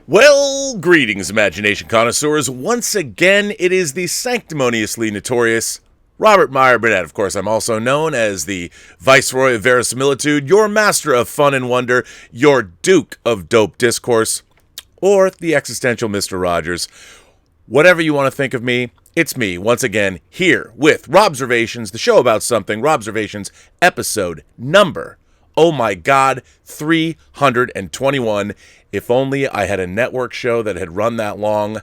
Well, greetings, imagination connoisseurs. Once again, it is the sanctimoniously notorious Robert Meyer Burnett. Of course, I'm also known as the Viceroy of Verisimilitude, your master of fun and wonder, your Duke of Dope Discourse, or the existential Mr. Rogers. Whatever you want to think of me, it's me, once again, here with Robservations, the show about something, Robservations, episode number, oh my God, 321. If only I had a network show that had run that long,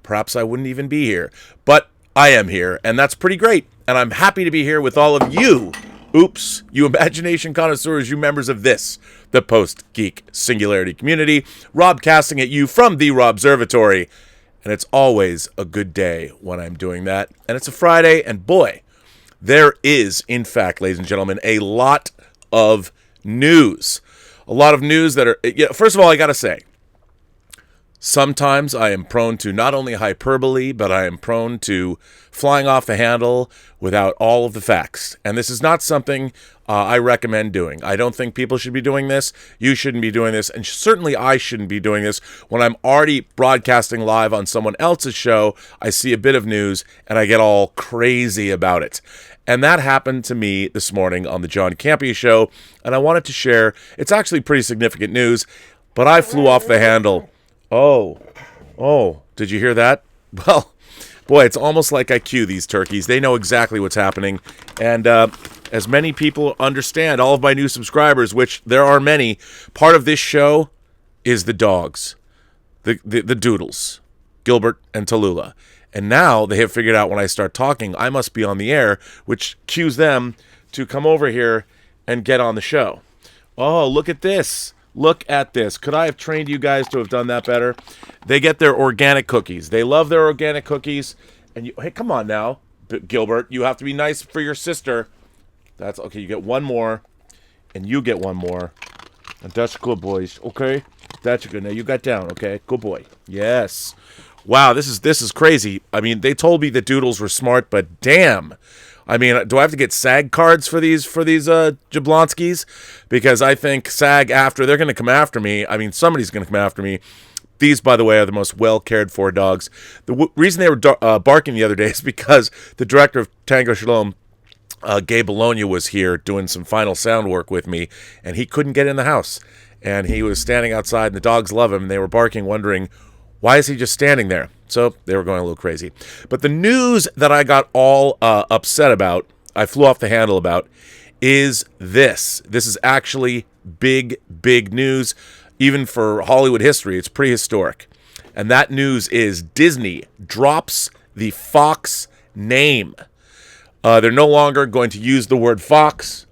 perhaps I wouldn't even be here. But I am here, and that's pretty great. And I'm happy to be here with all of you. Oops, you imagination connoisseurs, you members of this, the Post-Geek Singularity community, Robcasting at you from the Robservatory. And it's always a good day when I'm doing that. And it's a Friday, and boy, there is, in fact, ladies and gentlemen, a lot of news. A lot of news that are, first of all, I gotta say, sometimes I am prone to not only hyperbole, but I am prone to flying off the handle without all of the facts. And this is not something I recommend doing. I don't think people should be doing this. You shouldn't be doing this. And certainly I shouldn't be doing this when I'm already broadcasting live on someone else's show. I see a bit of news and I get all crazy about it. And that happened to me this morning on the John Campea show. And I wanted to share, it's actually pretty significant news, but I flew off the handle. Oh, did you hear that? Well, boy, it's almost like I cue these turkeys. They know exactly what's happening. And as many people understand, all of my new subscribers, which there are many, part of this show is the dogs, the doodles, Gilbert and Tallulah. And now they have figured out when I start talking, I must be on the air, which cues them to come over here and get on the show. Oh, look at this. Look at this. Could I have trained you guys to have done that better? They get their organic cookies. They love their organic cookies. And hey, come on now, Gilbert. You have to be nice for your sister. That's okay. You get one more, and you get one more. And that's good, boys. Okay? That's good. Now you got down, okay? Good boy. Yes. Wow, this is crazy. I mean, they told me that doodles were smart, but damn. I mean, do I have to get SAG cards for these Jablonskis? Because I think SAG they're going to come after me. I mean, somebody's going to come after me. These, by the way, are the most well-cared-for dogs. The reason they were barking the other day is because the director of Tango Shalom, Gabe Bologna, was here doing some final sound work with me, and he couldn't get in the house. And he was standing outside, and the dogs love him, and they were barking, wondering, why is he just standing there? So they were going a little crazy. But the news that I got all upset about, I flew off the handle about, is this. This is actually big, big news. Even for Hollywood history, it's prehistoric. And that news is Disney drops the Fox name. They're no longer going to use the word Fox.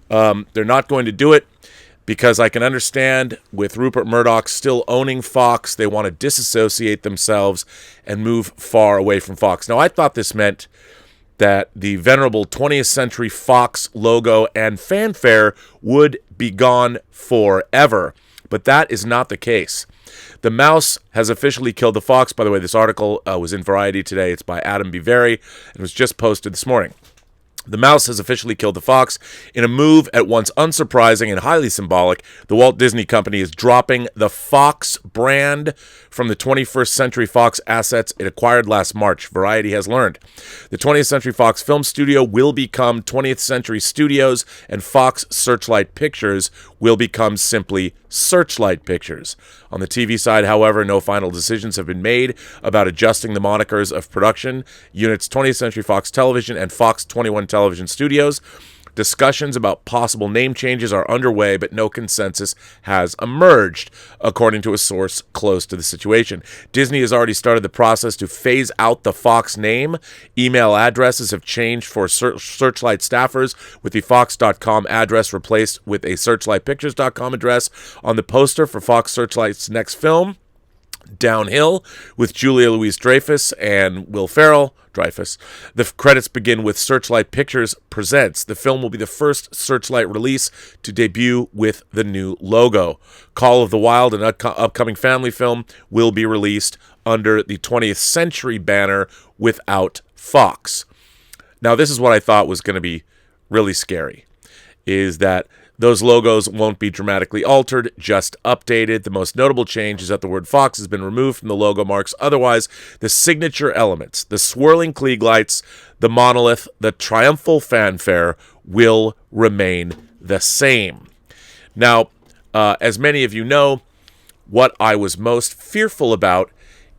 They're not going to do it. Because I can understand with Rupert Murdoch still owning Fox, they want to disassociate themselves and move far away from Fox. Now, I thought this meant that the venerable 20th Century Fox logo and fanfare would be gone forever. But that is not the case. The mouse has officially killed the fox. By the way, this article was in Variety today. It's by Adam Biveri. It was just posted this morning. The mouse has officially killed the fox. In a move at once unsurprising and highly symbolic, the Walt Disney Company is dropping the Fox brand from the 21st Century Fox assets it acquired last March, Variety has learned. The 20th Century Fox Film Studio will become 20th Century Studios, and Fox Searchlight Pictures will become simply Searchlight Pictures. On the TV side, however, no final decisions have been made about adjusting the monikers of production units 20th Century Fox Television and Fox 21 Television Studios. Discussions about possible name changes are underway, but no consensus has emerged, according to a source close to the situation. Disney has already started the process to phase out the Fox name. Email addresses have changed for Searchlight staffers, with the Fox.com address replaced with a SearchlightPictures.com address. On the poster for Fox Searchlight's next film, Downhill, with Julia Louis-Dreyfus and Will Ferrell, Dreyfus. The credits begin with Searchlight Pictures Presents. The film will be the first Searchlight release to debut with the new logo. Call of the Wild, an upcoming family film, will be released under the 20th Century banner without Fox. Now, this is what I thought was going to be really scary, is that Those logos won't be dramatically altered, just updated. The most notable change is that the word Fox has been removed from the logo marks. Otherwise, the signature elements, the swirling Klieg lights, the monolith, the triumphal fanfare will remain the same. Now, as many of you know, what I was most fearful about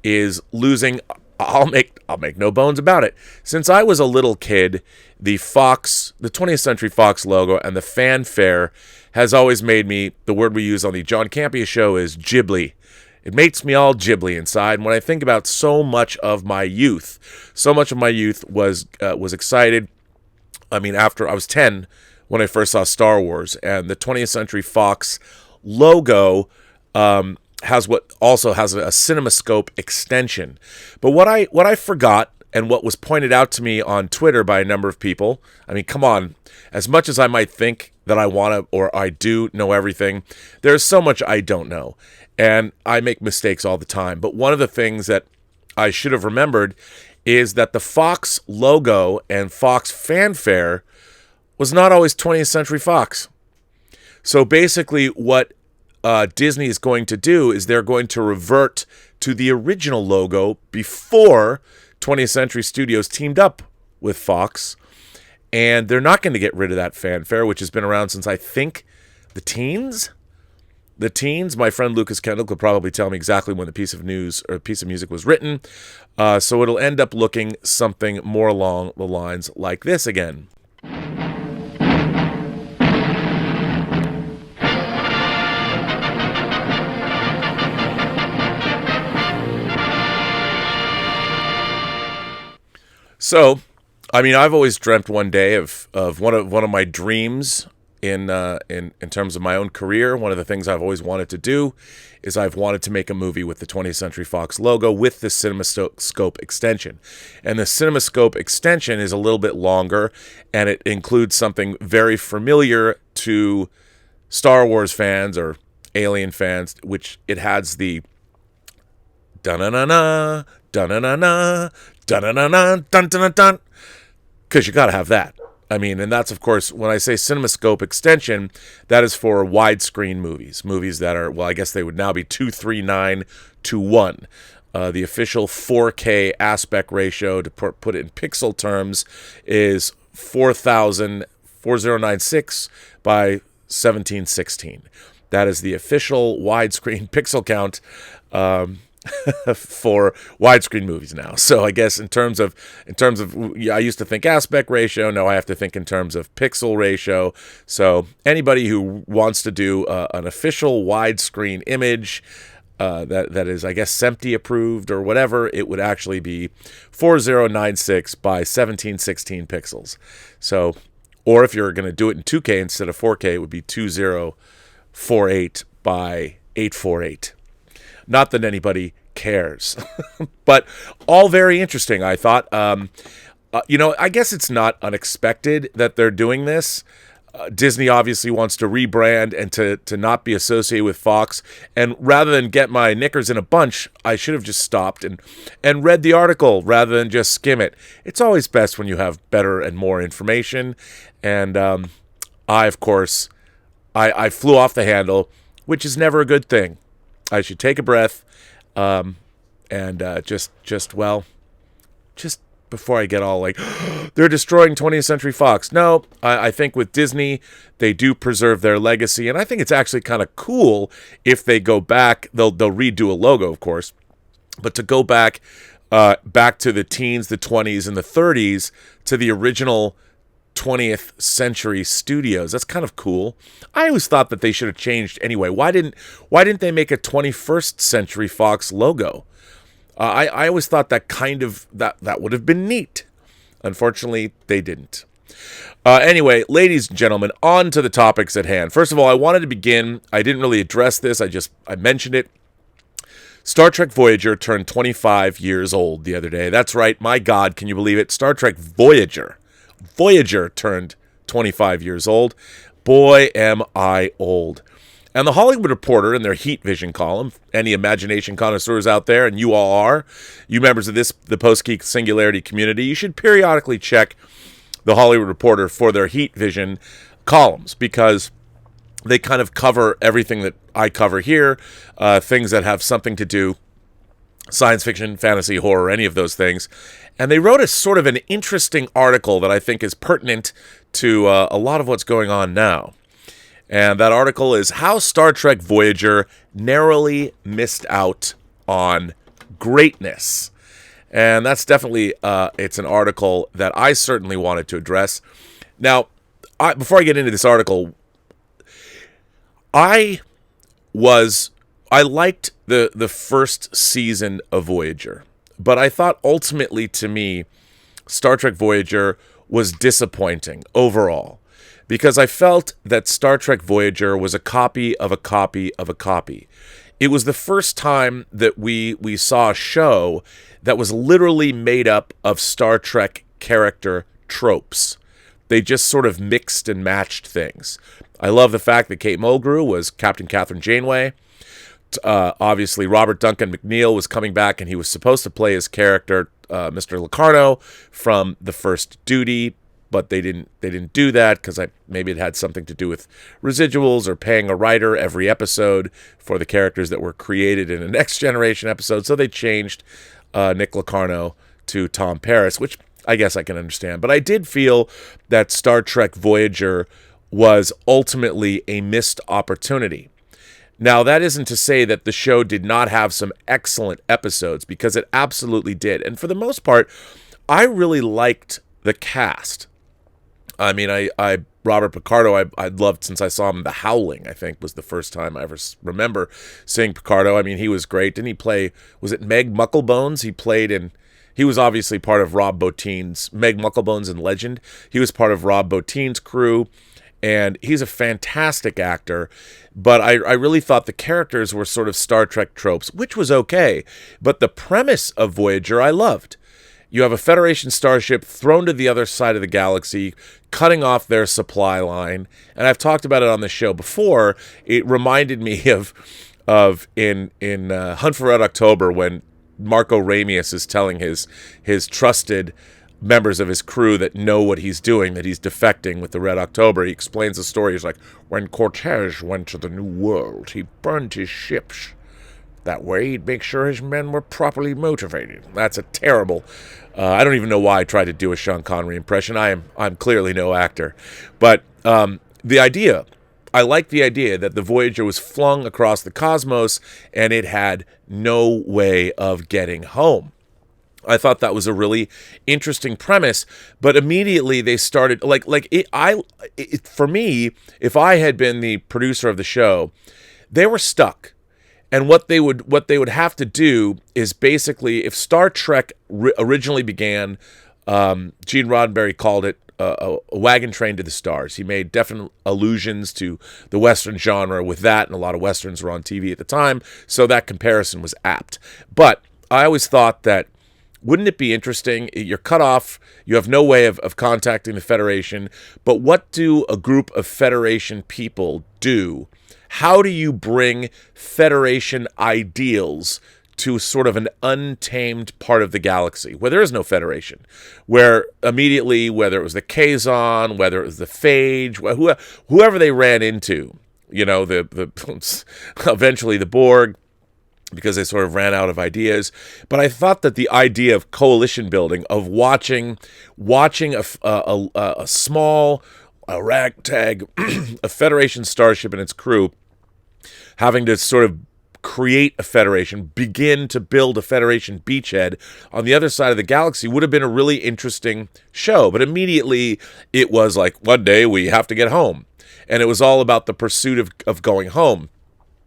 is losing. I'll make no bones about it. Since I was a little kid, the 20th Century Fox logo and the fanfare has always made me, the word we use on the John Campea show is ghibli. It makes me all ghibli inside. And when I think about so much of my youth was excited. I mean, after I was 10 when I first saw Star Wars, and the 20th Century Fox logo also has a CinemaScope extension. But what I forgot, and what was pointed out to me on Twitter by a number of people, I mean, come on, as much as I might think that I want to or I do know everything, there's so much I don't know. And I make mistakes all the time. But one of the things that I should have remembered is that the Fox logo and Fox fanfare was not always 20th Century Fox. So basically what Disney is going to do is they're going to revert to the original logo before 20th Century Studios teamed up with Fox, and they're not going to get rid of that fanfare, which has been around since, I think, the teens. My friend Lucas Kendall could probably tell me exactly when the piece of news or piece of music was written, so it'll end up looking something more along the lines like this again. So, I mean, I've always dreamt one day of one of my dreams in terms of my own career. One of the things I've always wanted to do is I've wanted to make a movie with the 20th Century Fox logo with the CinemaScope extension. And the CinemaScope extension is a little bit longer, and it includes something very familiar to Star Wars fans or Alien fans, which it has the dun-na-na-na, dun-na-na-na, dun-na-na-na, dun-dun-dun-dun, because you got to have that. I mean, and that's, of course, when I say CinemaScope extension, that is for widescreen movies that are, well, I guess they would now be 2:3:9 to 1. The official 4K aspect ratio, to put it in pixel terms, is 4096 by 1716. That is the official widescreen pixel count for widescreen movies now. So I guess in terms of I used to think aspect ratio. Now I have to think in terms of pixel ratio. So anybody who wants to do an official widescreen image that is, I guess, SMPTE approved or whatever, it would actually be 4096 by 1716 pixels. So, or if you're going to do it in 2K instead of 4K, it would be 2048 by 848. Not that anybody cares, but all very interesting, I thought. I guess it's not unexpected that they're doing this. Disney obviously wants to rebrand and to not be associated with Fox. And rather than get my knickers in a bunch, I should have just stopped and read the article rather than just skim it. It's always best when you have better and more information. And I flew off the handle, which is never a good thing. I should take a breath, and just before I get all like, they're destroying 20th Century Fox. No, I think with Disney, they do preserve their legacy, and I think it's actually kind of cool if they go back. They'll redo a logo, of course, but to go back to the teens, the 20s, and the 30s to the original 20th Century Studios. That's kind of cool. I always thought that they should have changed anyway. Why didn't they make a 21st Century Fox logo? I always thought that that would have been neat. Unfortunately, they didn't. Anyway, ladies and gentlemen, on to the topics at hand. First of all, I wanted to begin. I didn't really address this. I mentioned it. Star Trek Voyager turned 25 years old the other day. That's right. My God, can you believe it? Star Trek Voyager turned 25 years old. Boy, am I old. And the Hollywood Reporter, in their Heat Vision column, any imagination connoisseurs out there, and you all are, you members of the Post-Geek Singularity community, you should periodically check the Hollywood Reporter for their Heat Vision columns, because They kind of cover everything that I cover here, things that have something to do, science fiction, fantasy, horror, any of those things. And they wrote a sort of an interesting article that I think is pertinent to a lot of what's going on now. And that article is How Star Trek Voyager Narrowly Missed Out on Greatness. And that's definitely, it's an article that I certainly wanted to address. Now, before I get into this article, I liked the first season of Voyager, but I thought ultimately, to me, Star Trek Voyager was disappointing overall, because I felt that Star Trek Voyager was a copy of a copy of a copy. It was the first time that we saw a show that was literally made up of Star Trek character tropes. They just sort of mixed and matched things. I love the fact that Kate Mulgrew was Captain Catherine Janeway. Obviously, Robert Duncan McNeil was coming back, and he was supposed to play his character, Mr. Locarno, from the first Duty, but they didn't do that because maybe it had something to do with residuals or paying a writer every episode for the characters that were created in a Next Generation episode. So they changed Nick Locarno to Tom Paris, which I guess I can understand. But I did feel that Star Trek Voyager was ultimately a missed opportunity. Now, that isn't to say that the show did not have some excellent episodes, because it absolutely did. And for the most part, I really liked the cast. I mean, Robert Picardo, I loved since I saw him in The Howling, I think was the first time I ever remember seeing Picardo. I mean, he was great. Didn't he play, was it Meg Mucklebones? He was obviously part of Rob Bottin's, Meg Mucklebones in Legend. He was part of Rob Bottin's crew, and he's a fantastic actor. But I really thought the characters were sort of Star Trek tropes, which was okay. But the premise of Voyager I loved. You have a Federation starship thrown to the other side of the galaxy, cutting off their supply line. And I've talked about it on the show before. It reminded me of in Hunt for Red October, when Marco Ramius is telling his trusted members of his crew that know what he's doing, that he's defecting with the Red October. He explains the story. He's like, when Cortez went to the New World, he burned his ships. That way he'd make sure his men were properly motivated. That's a terrible... I don't even know why I tried to do a Sean Connery impression. I'm clearly no actor. But the idea... I like the idea that the Voyager was flung across the cosmos and it had no way of getting home. I thought that was a really interesting premise, but immediately they started for me, if I had been the producer of the show, they were stuck. And what they would have to do is basically, if Star Trek originally began, Gene Roddenberry called it a wagon train to the stars. He made definite allusions to the Western genre with that, and a lot of Westerns were on TV at the time, so that comparison was apt. But I always thought that, wouldn't it be interesting? You're cut off, you have no way of contacting the Federation, but what do a group of Federation people do? How do you bring Federation ideals to sort of an untamed part of the galaxy where there is no Federation, where immediately, whether it was the Kazon, whether it was the Phage, whoever they ran into, the eventually the Borg, because they sort of ran out of ideas. But I thought that the idea of coalition building, of watching a small, ragtag, a Federation starship and its crew having to sort of create a Federation, begin to build a Federation beachhead on the other side of the galaxy would have been a really interesting show. But immediately it was like, one day we have to get home. And it was all about the pursuit of going home.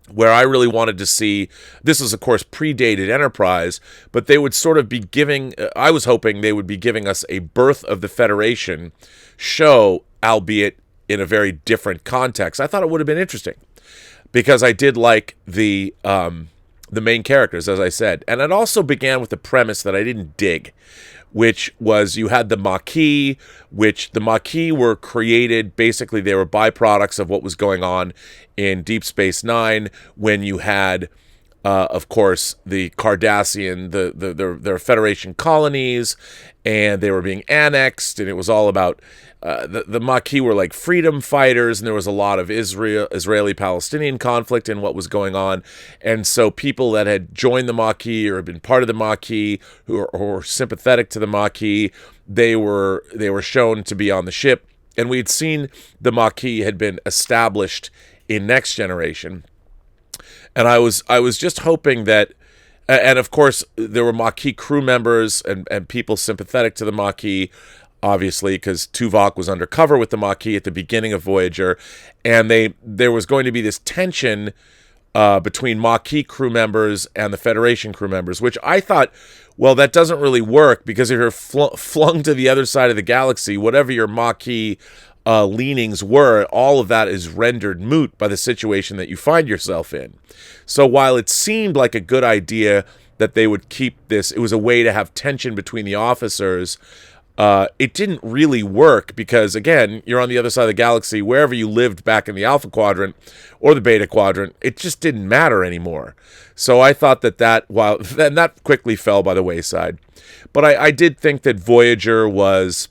Where I really wanted to see, this is of course predated Enterprise, but they would sort of be giving, I was hoping they would be giving us a Birth of the Federation show, albeit in a very different context. I thought it would have been interesting, because I did like the main characters, as I said. And it also began with a premise that I didn't dig, which was you had the Maquis, which the Maquis were created, basically they were byproducts of what was going on in Deep Space Nine, when you had of course, the Cardassian, their Federation colonies, and they were being annexed, and it was all about the Maquis were like freedom fighters, and there was a lot of Israeli-Palestinian conflict in what was going on, and so people that had joined the Maquis or had been part of the Maquis, who were sympathetic to the Maquis, they were shown to be on the ship, and we'd seen the Maquis had been established in Next Generation. And I was just hoping that, and of course there were Maquis crew members and people sympathetic to the Maquis, obviously, because Tuvok was undercover with the Maquis at the beginning of Voyager, and there was going to be this tension between Maquis crew members and the Federation crew members, which I thought, well, that doesn't really work, because if you're flung to the other side of the galaxy, whatever your Maquis leanings were, all of that is rendered moot by the situation that you find yourself in. So while it seemed like a good idea that they would keep this, it was a way to have tension between the officers, it didn't really work, because again, you're on the other side of the galaxy. Wherever you lived back in the Alpha Quadrant or the Beta Quadrant, it just didn't matter anymore. So I thought that quickly fell by the wayside. But I did think that Voyager was,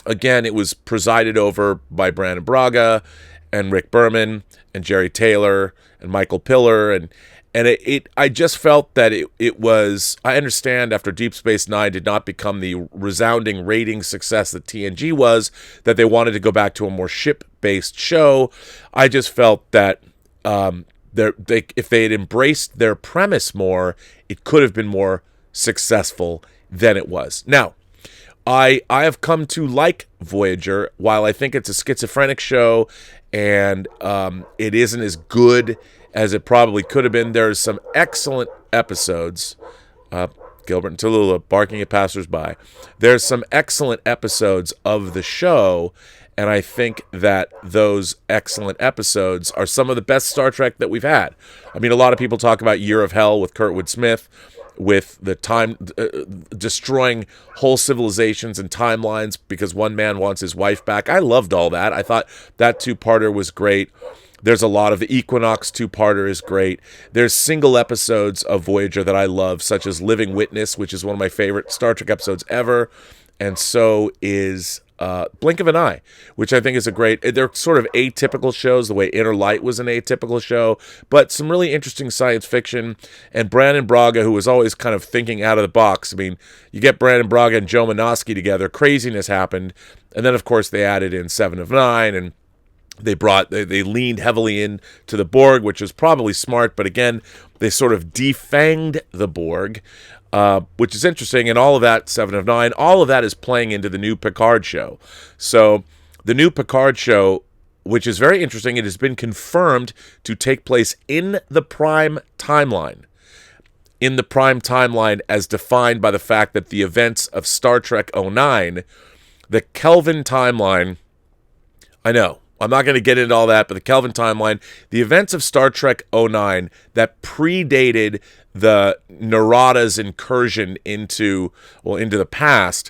again, it was presided over by Brandon Braga and Rick Berman and Jerry Taylor and Michael Piller, and I just felt that it was, I understand after Deep Space Nine did not become the resounding rating success that TNG was, that they wanted to go back to a more ship-based show. I just felt that if they had embraced their premise more, it could have been more successful than it was. Now, I have come to like Voyager. While I think it's a schizophrenic show and it isn't as good as it probably could have been, there's some excellent episodes. Gilbert and Tallulah barking at passersby. There's some excellent episodes of the show, and I think that those excellent episodes are some of the best Star Trek that we've had. I mean, a lot of people talk about Year of Hell with Kurtwood Smith, with the time destroying whole civilizations and timelines because one man wants his wife back. I loved all that. I thought that two-parter was great. There's a lot of the Equinox two-parter is great. There's single episodes of Voyager that I love, such as Living Witness, which is one of my favorite Star Trek episodes ever, and so is Blink of an Eye, which I think is a great, they're sort of atypical shows, the way Inner Light was an atypical show, but some really interesting science fiction. And Brandon Braga, who was always kind of thinking out of the box. I mean, you get Brandon Braga and Joe Menosky together, craziness happened, and then of course they added in Seven of Nine, and they leaned heavily into the Borg, which was probably smart, but again, they sort of defanged the Borg, which is interesting, and all of that, Seven of Nine, all of that is playing into the new Picard show. So the new Picard show, which is very interesting, it has been confirmed to take place in the Prime timeline. In the Prime timeline as defined by the fact that the events of Star Trek 09, the Kelvin timeline, I know, I'm not going to get into all that, but the Kelvin timeline, the events of Star Trek 09 that predated the Narada's incursion into the past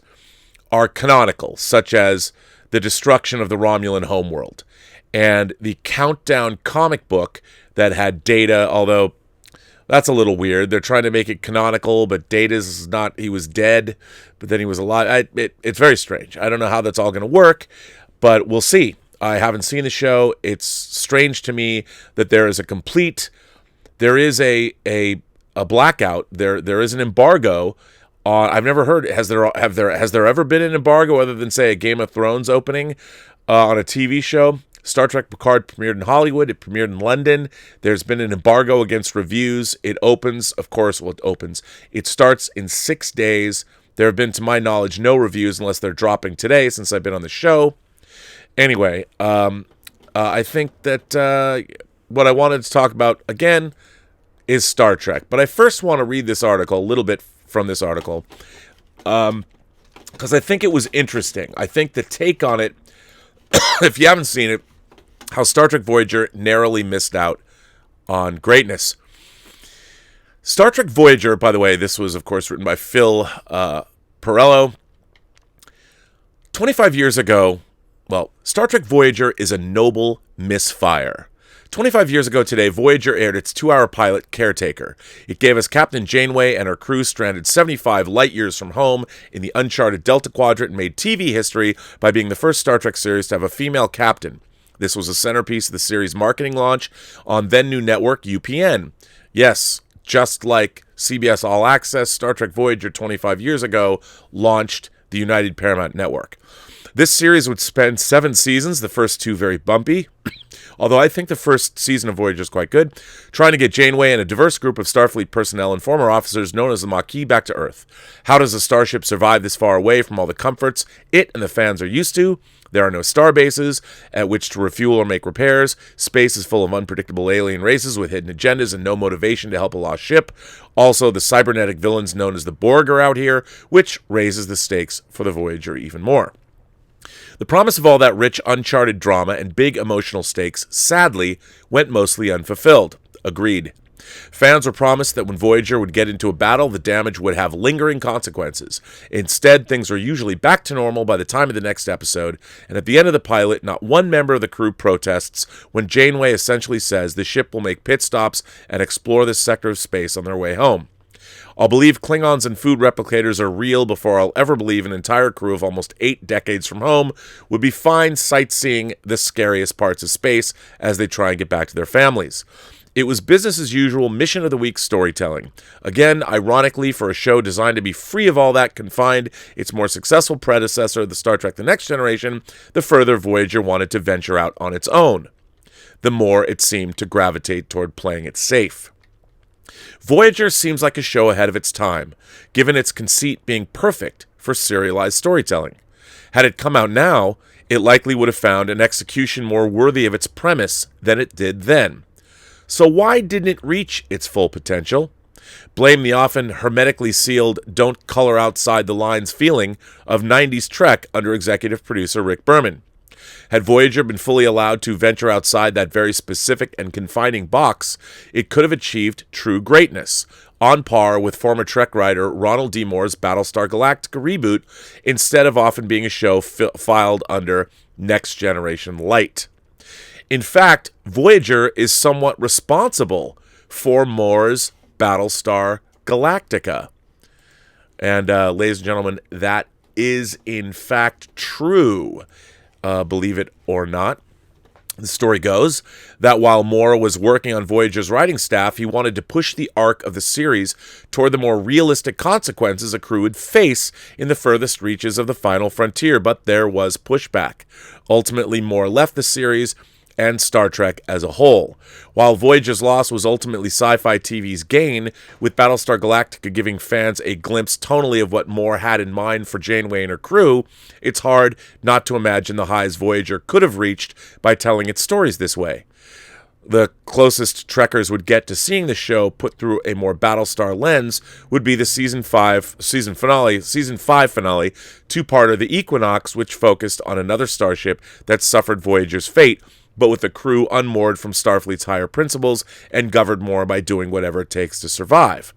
are canonical, such as the destruction of the Romulan homeworld. And the Countdown comic book that had Data, although that's a little weird. They're trying to make it canonical, but Data's not, he was dead, but then he was alive. It's very strange. I don't know how that's all going to work, but we'll see. I haven't seen the show. It's strange to me that there is a blackout. There is an embargo. I've never heard. Has there ever been an embargo other than, say, a Game of Thrones opening on a TV show? Star Trek Picard premiered in Hollywood. It premiered in London. There's been an embargo against reviews. It opens, of course. Well, it opens. It starts in 6 days. There have been, to my knowledge, no reviews unless they're dropping today since I've been on the show. Anyway, I think that what I wanted to talk about, again, is Star Trek. But I first want to read this article, a little bit from this article, because I think it was interesting. I think the take on it, if you haven't seen it, how Star Trek Voyager narrowly missed out on greatness. Star Trek Voyager, by the way, this was, of course, written by Phil Perello. 25 years ago, well, Star Trek Voyager is a noble misfire. 25 years ago today, Voyager aired its 2-hour pilot, Caretaker. It gave us Captain Janeway and her crew stranded 75 light-years from home in the uncharted Delta Quadrant and made TV history by being the first Star Trek series to have a female captain. This was a centerpiece of the series' marketing launch on then-new network UPN. Yes, just like CBS All Access, Star Trek Voyager 25 years ago launched the United Paramount Network. This series would spend 7 seasons, the first 2 very bumpy, although I think the first season of Voyager is quite good, trying to get Janeway and a diverse group of Starfleet personnel and former officers known as the Maquis back to Earth. How does a starship survive this far away from all the comforts it and the fans are used to? There are no star bases at which to refuel or make repairs. Space is full of unpredictable alien races with hidden agendas and no motivation to help a lost ship. Also, the cybernetic villains known as the Borg are out here, which raises the stakes for the Voyager even more. The promise of all that rich, uncharted drama and big emotional stakes, sadly, went mostly unfulfilled. Agreed. Fans were promised that when Voyager would get into a battle, the damage would have lingering consequences. Instead, things are usually back to normal by the time of the next episode, and at the end of the pilot, not one member of the crew protests when Janeway essentially says the ship will make pit stops and explore this sector of space on their way home. I'll believe Klingons and food replicators are real before I'll ever believe an entire crew of almost 8 decades from home would be fine sightseeing the scariest parts of space as they try and get back to their families. It was business as usual, mission of the week storytelling. Again, ironically, for a show designed to be free of all that confined its more successful predecessor, the Star Trek The Next Generation, the further Voyager wanted to venture out on its own, the more it seemed to gravitate toward playing it safe. Voyager seems like a show ahead of its time, given its conceit being perfect for serialized storytelling. Had it come out now, it likely would have found an execution more worthy of its premise than it did then. So why didn't it reach its full potential? Blame the often hermetically sealed, don't color outside the lines feeling of 90s Trek under executive producer Rick Berman. Had Voyager been fully allowed to venture outside that very specific and confining box, it could have achieved true greatness, on par with former Trek writer Ronald D. Moore's Battlestar Galactica reboot, instead of often being a show filed under Next Generation Light. In fact, Voyager is somewhat responsible for Moore's Battlestar Galactica. And, ladies and gentlemen, that is in fact true. Believe it or not. The story goes that while Moore was working on Voyager's writing staff, he wanted to push the arc of the series toward the more realistic consequences a crew would face in the furthest reaches of the final frontier, but there was pushback. Ultimately, Moore left the series and Star Trek as a whole. While Voyager's loss was ultimately sci-fi TV's gain, with Battlestar Galactica giving fans a glimpse tonally of what Moore had in mind for Janeway and her crew, it's hard not to imagine the highs Voyager could have reached by telling its stories this way. The closest Trekkers would get to seeing the show put through a more Battlestar lens would be the season 5 finale, two-parter The Equinox, which focused on another starship that suffered Voyager's fate, but with the crew unmoored from Starfleet's higher principles and governed more by doing whatever it takes to survive.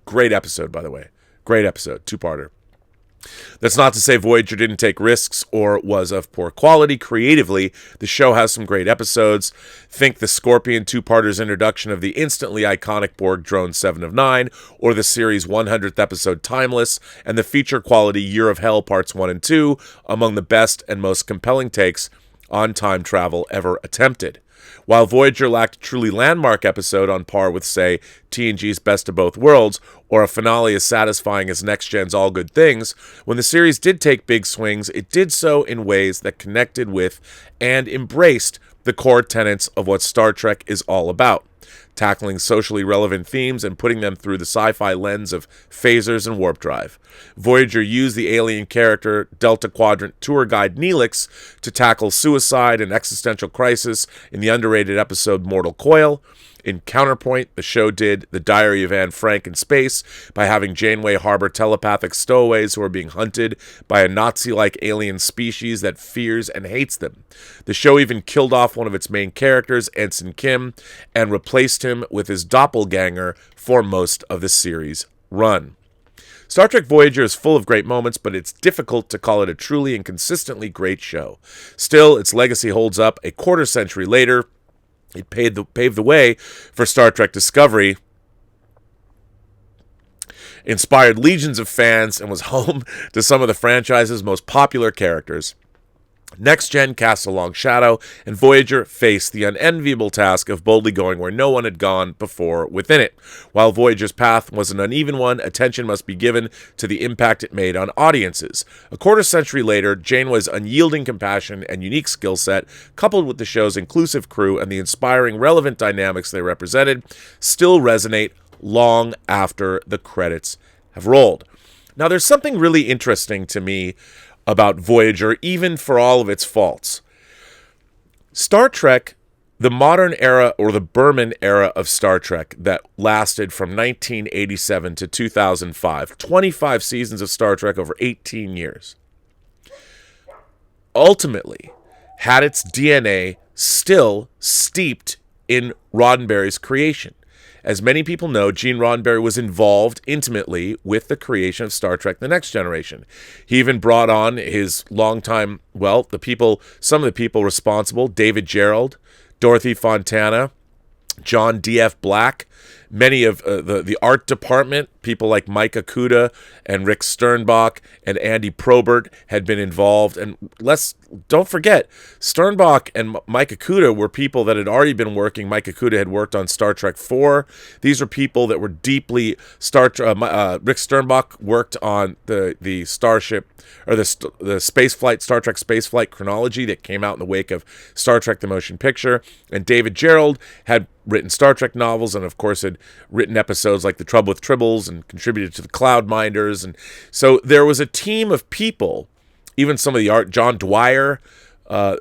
Great episode, by the way. Great episode, two-parter. That's not to say Voyager didn't take risks or was of poor quality creatively. The show has some great episodes. Think the Scorpion two-parter's introduction of the instantly iconic Borg drone 7 of 9, or the series' 100th episode Timeless, and the feature-quality Year of Hell Parts 1 and 2, among the best and most compelling takes on time travel ever attempted. While Voyager lacked a truly landmark episode on par with, say, TNG's Best of Both Worlds, or a finale as satisfying as Next Gen's All Good Things, when the series did take big swings, it did so in ways that connected with and embraced the core tenets of what Star Trek is all about, tackling socially relevant themes and putting them through the sci-fi lens of phasers and warp drive. Voyager used the alien character Delta Quadrant tour guide Neelix to tackle suicide and existential crisis in the underrated episode Mortal Coil. In counterpoint, the show did The Diary of Anne Frank in space by having Janeway harbor telepathic stowaways who are being hunted by a Nazi-like alien species that fears and hates them. The show even killed off one of its main characters, Ensign Kim, and replaced him with his doppelganger for most of the series' run. Star Trek Voyager is full of great moments, but it's difficult to call it a truly and consistently great show. Still, its legacy holds up a quarter century later, It paved the way for Star Trek Discovery, inspired legions of fans, and was home to some of the franchise's most popular characters. Next Gen cast a long shadow, and Voyager faced the unenviable task of boldly going where no one had gone before within it. While Voyager's path was an uneven one, attention must be given to the impact it made on audiences. A quarter century later, Janeway's unyielding compassion and unique skill set, coupled with the show's inclusive crew and the inspiring, relevant dynamics they represented, still resonate long after the credits have rolled. Now, there's something really interesting to me about Voyager, even for all of its faults. Star Trek, the modern era, or the Berman era of Star Trek that lasted from 1987 to 2005, 25 seasons of Star Trek over 18 years, ultimately had its DNA still steeped in Roddenberry's creation. As many people know, Gene Roddenberry was involved intimately with the creation of Star Trek The Next Generation. He even brought on his longtime, some of the people responsible, David Gerrold, Dorothy Fontana, John D.F. Black, many of the art department, people like Mike Akuda and Rick Sternbach and Andy Probert had been involved. And don't forget, Sternbach and Mike Akuda were people that had already been working. Mike Akuda had worked on Star Trek IV. These are people that were deeply Rick Sternbach worked on the Starship, or the spaceflight, Star Trek spaceflight chronology that came out in the wake of Star Trek The Motion Picture. And David Gerrold had written Star Trek novels and, of course, had written episodes like The Trouble with Tribbles and contributed to the Cloud Minders. And so there was a team of people, even some of the art, John Dwyer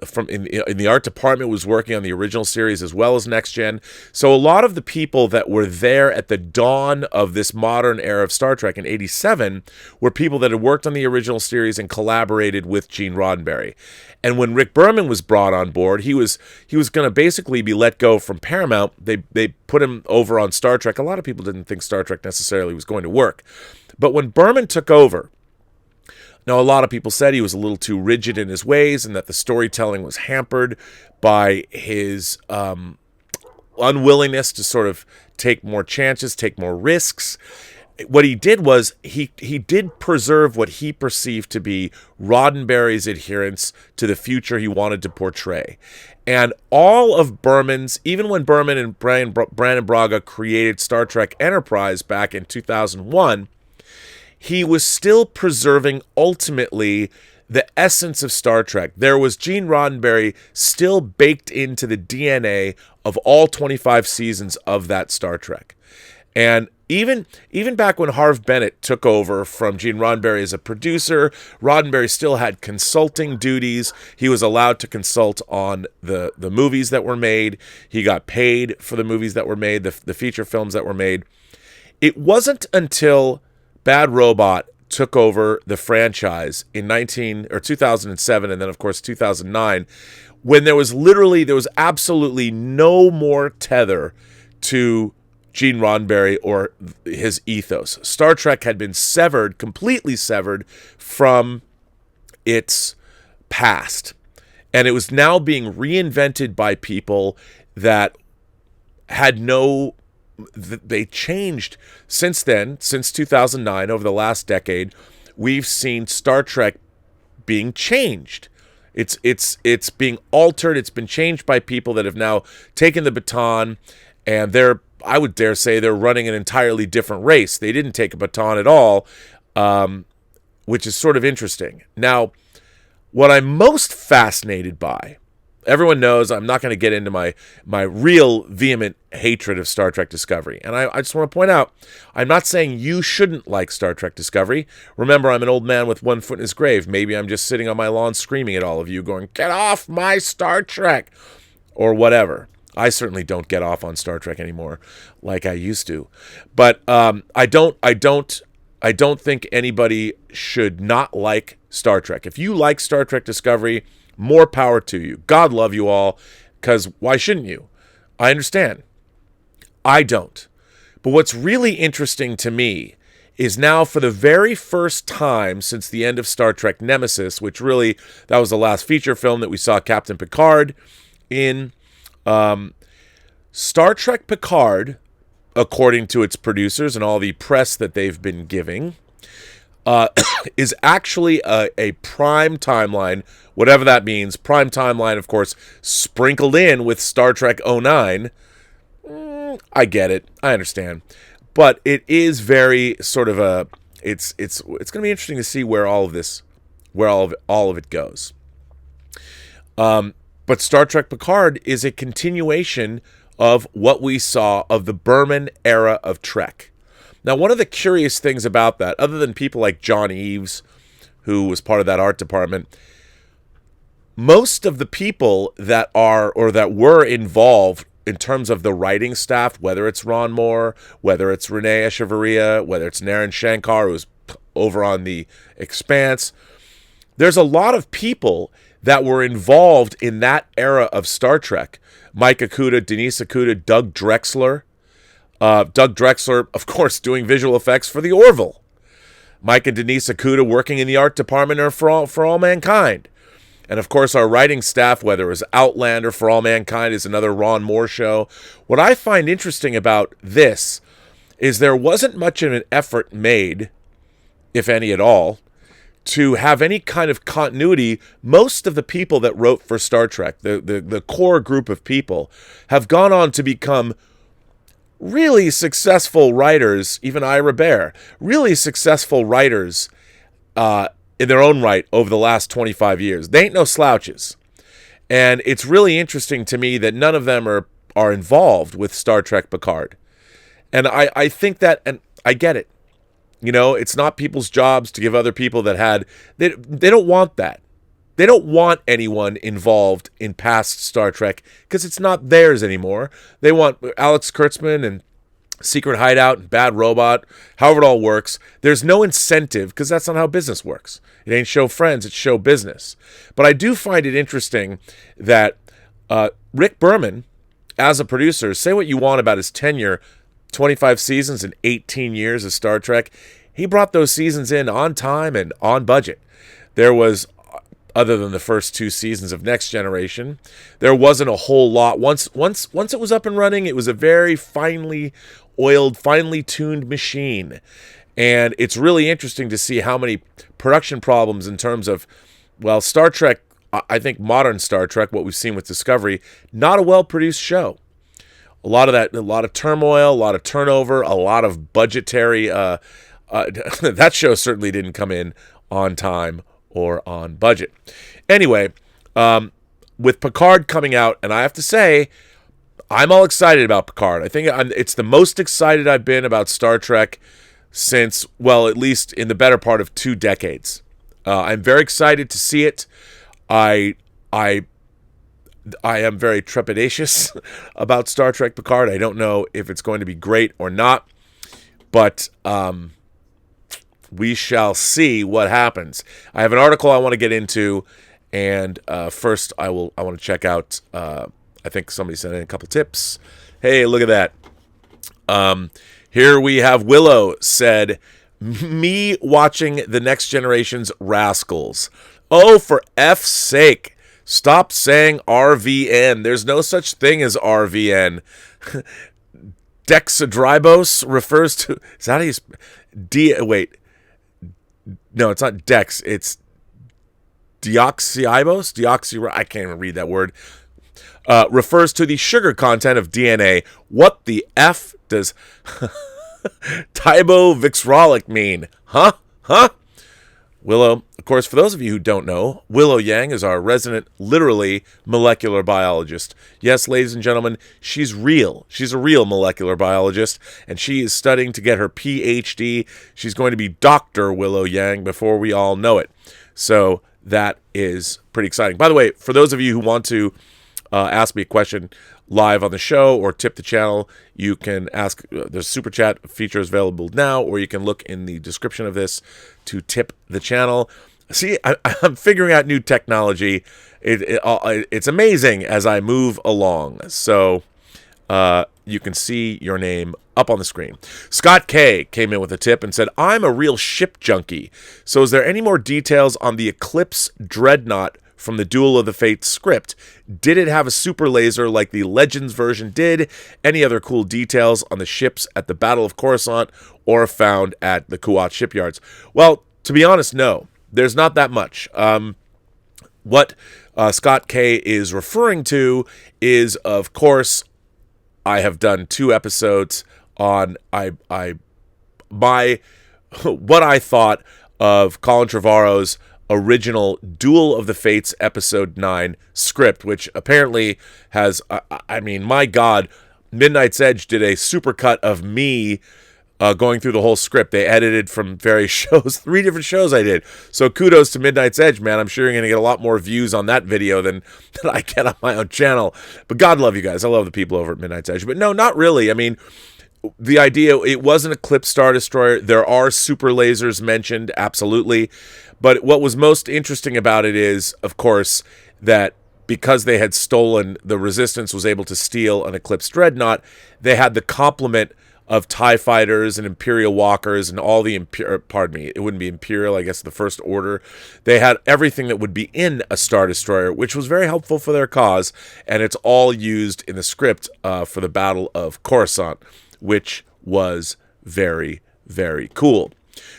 from in the art department was working on the original series as well as Next Gen. So a lot of the people that were there at the dawn of this modern era of Star Trek in 87 were people that had worked on the original series and collaborated with Gene Roddenberry. And when Rick Berman was brought on board, he was going to basically be let go from Paramount. They put him over on Star Trek. A lot of people didn't think Star Trek necessarily was going to work. But when Berman took over, now, a lot of people said he was a little too rigid in his ways and that the storytelling was hampered by his unwillingness to sort of take more chances, take more risks. What he did was he did preserve what he perceived to be Roddenberry's adherence to the future he wanted to portray. And all of Berman's, even when Berman and Brannon Braga created Star Trek Enterprise back in 2001, he was still preserving, ultimately, the essence of Star Trek. There was Gene Roddenberry still baked into the DNA of all 25 seasons of that Star Trek. And even back when Harve Bennett took over from Gene Roddenberry as a producer, Roddenberry still had consulting duties. He was allowed to consult on the movies that were made. He got paid for the movies that were made, the feature films that were made. It wasn't until Bad Robot took over the franchise in 2007 and then, of course, 2009, when there was absolutely no more tether to Gene Roddenberry or his ethos. Star Trek had been completely severed from its past. And it was now being reinvented by people that had they changed since then. Since 2009, over the last decade, we've seen Star Trek being changed. It's being altered. It's been changed by people that have now taken the baton, and I would dare say they're running an entirely different race. They didn't take a baton at all, which is sort of interesting. Now, what I'm most fascinated by, everyone knows I'm not going to get into my real vehement hatred of Star Trek Discovery. And I just want to point out, I'm not saying you shouldn't like Star Trek Discovery. Remember, I'm an old man with one foot in his grave. Maybe I'm just sitting on my lawn screaming at all of you, going, "Get off my Star Trek!" or whatever. I certainly don't get off on Star Trek anymore like I used to. But I don't think anybody should not like Star Trek. If you like Star Trek Discovery, more power to you. God love you all, because why shouldn't you? I understand. I don't. But what's really interesting to me is now, for the very first time since the end of Star Trek Nemesis, which really, that was the last feature film that we saw Captain Picard in, Star Trek Picard, according to its producers and all the press that they've been giving, is actually a prime timeline, whatever that means. Prime timeline, of course, sprinkled in with Star Trek '09. I get it. I understand. But it is very sort of a... It's going to be interesting to see where all of this... where all of it goes. But Star Trek Picard is a continuation of what we saw of the Berman era of Trek. Now, one of the curious things about that, other than people like John Eves, who was part of that art department, most of the people that are or that were involved in terms of the writing staff, whether it's Ron Moore, whether it's Renee Echevarria, whether it's Naren Shankar, who's over on The Expanse, there's a lot of people that were involved in that era of Star Trek. Mike Okuda, Denise Okuda, Doug Drexler. Doug Drexler, of course, doing visual effects for the Orville. Mike and Denise Okuda working in the art department or for All Mankind. And, of course, our writing staff, whether it was Outlander, For All Mankind is another Ron Moore show. What I find interesting about this is there wasn't much of an effort made, if any at all, to have any kind of continuity. Most of the people that wrote for Star Trek, the core group of people, have gone on to become really successful writers, even Ira Bear, really successful writers in their own right over the last 25 years. They ain't no slouches. And it's really interesting to me that none of them are involved with Star Trek Picard. And I think that, and I get it. You know, it's not people's jobs to give other people that had... They don't want that. They don't want anyone involved in past Star Trek because it's not theirs anymore. They want Alex Kurtzman and Secret Hideout and Bad Robot, however it all works. There's no incentive because that's not how business works. It ain't show friends, it's show business. But I do find it interesting that Rick Berman, as a producer, say what you want about his tenure, 25 seasons and 18 years of Star Trek, he brought those seasons in on time and on budget. There was... other than the first 2 seasons of Next Generation, there wasn't a whole lot. Once it was up and running, it was a very finely oiled, finely tuned machine. And it's really interesting to see how many production problems in terms of, well, Star Trek, I think modern Star Trek, what we've seen with Discovery, not a well-produced show. A lot of turmoil, a lot of turnover, a lot of budgetary... that show certainly didn't come in on time or on budget. Anyway, with Picard coming out, and I have to say, I'm all excited about Picard. I think it's the most excited I've been about Star Trek since, well, at least in the better part of 2 decades. I'm very excited to see it. I am very trepidatious about Star Trek Picard. I don't know if it's going to be great or not, but we shall see what happens. I have an article I want to get into, and first I want to check out, I think somebody sent in a couple tips. Hey, look at that. Here we have Willow said, me watching The Next Generation's Rascals. Oh, for F's sake, stop saying RVN. There's no such thing as RVN. Dexadribose refers to... Is that how you... Wait. No, it's not Dex. It's deoxyribose? I can't even read that word. Refers to the sugar content of DNA. What the F does Tibovixrolic mean? Huh? Willow, of course, for those of you who don't know, Willow Yang is our resident, literally, molecular biologist. Yes, ladies and gentlemen, she's real. She's a real molecular biologist, and she is studying to get her PhD. She's going to be Dr. Willow Yang before we all know it. So that is pretty exciting. By the way, for those of you who want to ask me a question live on the show or tip the channel, you can ask. There's super chat features available now, or you can look in the description of this to tip the channel. See, I'm figuring out new technology. It's amazing as I move along. So you can see your name up on the screen. Scott K came in with a tip and said, I'm a real ship junkie. So is there any more details on the Eclipse Dreadnought from the Duel of the Fates script? Did it have a super laser like the Legends version did? Any other cool details on the ships at the Battle of Coruscant or found at the Kuat shipyards? Well, to be honest, no. There's not that much. What Scott K is referring to is, of course, I have done 2 episodes on what I thought of Colin Trevorrow's original Duel of the Fates episode 9 script, which apparently has, I mean, my God, Midnight's Edge did a supercut of me going through the whole script. They edited from various shows, 3 different shows I did. So kudos to Midnight's Edge, man. I'm sure you're going to get a lot more views on that video than I get on my own channel. But God love you guys. I love the people over at Midnight's Edge. But no, not really. I mean, the idea, it wasn't a clipped Star Destroyer. There are super lasers mentioned, absolutely. But what was most interesting about it is, of course, that because they had stolen, the Resistance was able to steal an Eclipse Dreadnought, they had the complement of TIE fighters and Imperial walkers and all the it wouldn't be Imperial, I guess the First Order. They had everything that would be in a Star Destroyer, which was very helpful for their cause, and it's all used in the script for the Battle of Coruscant, which was very, very cool.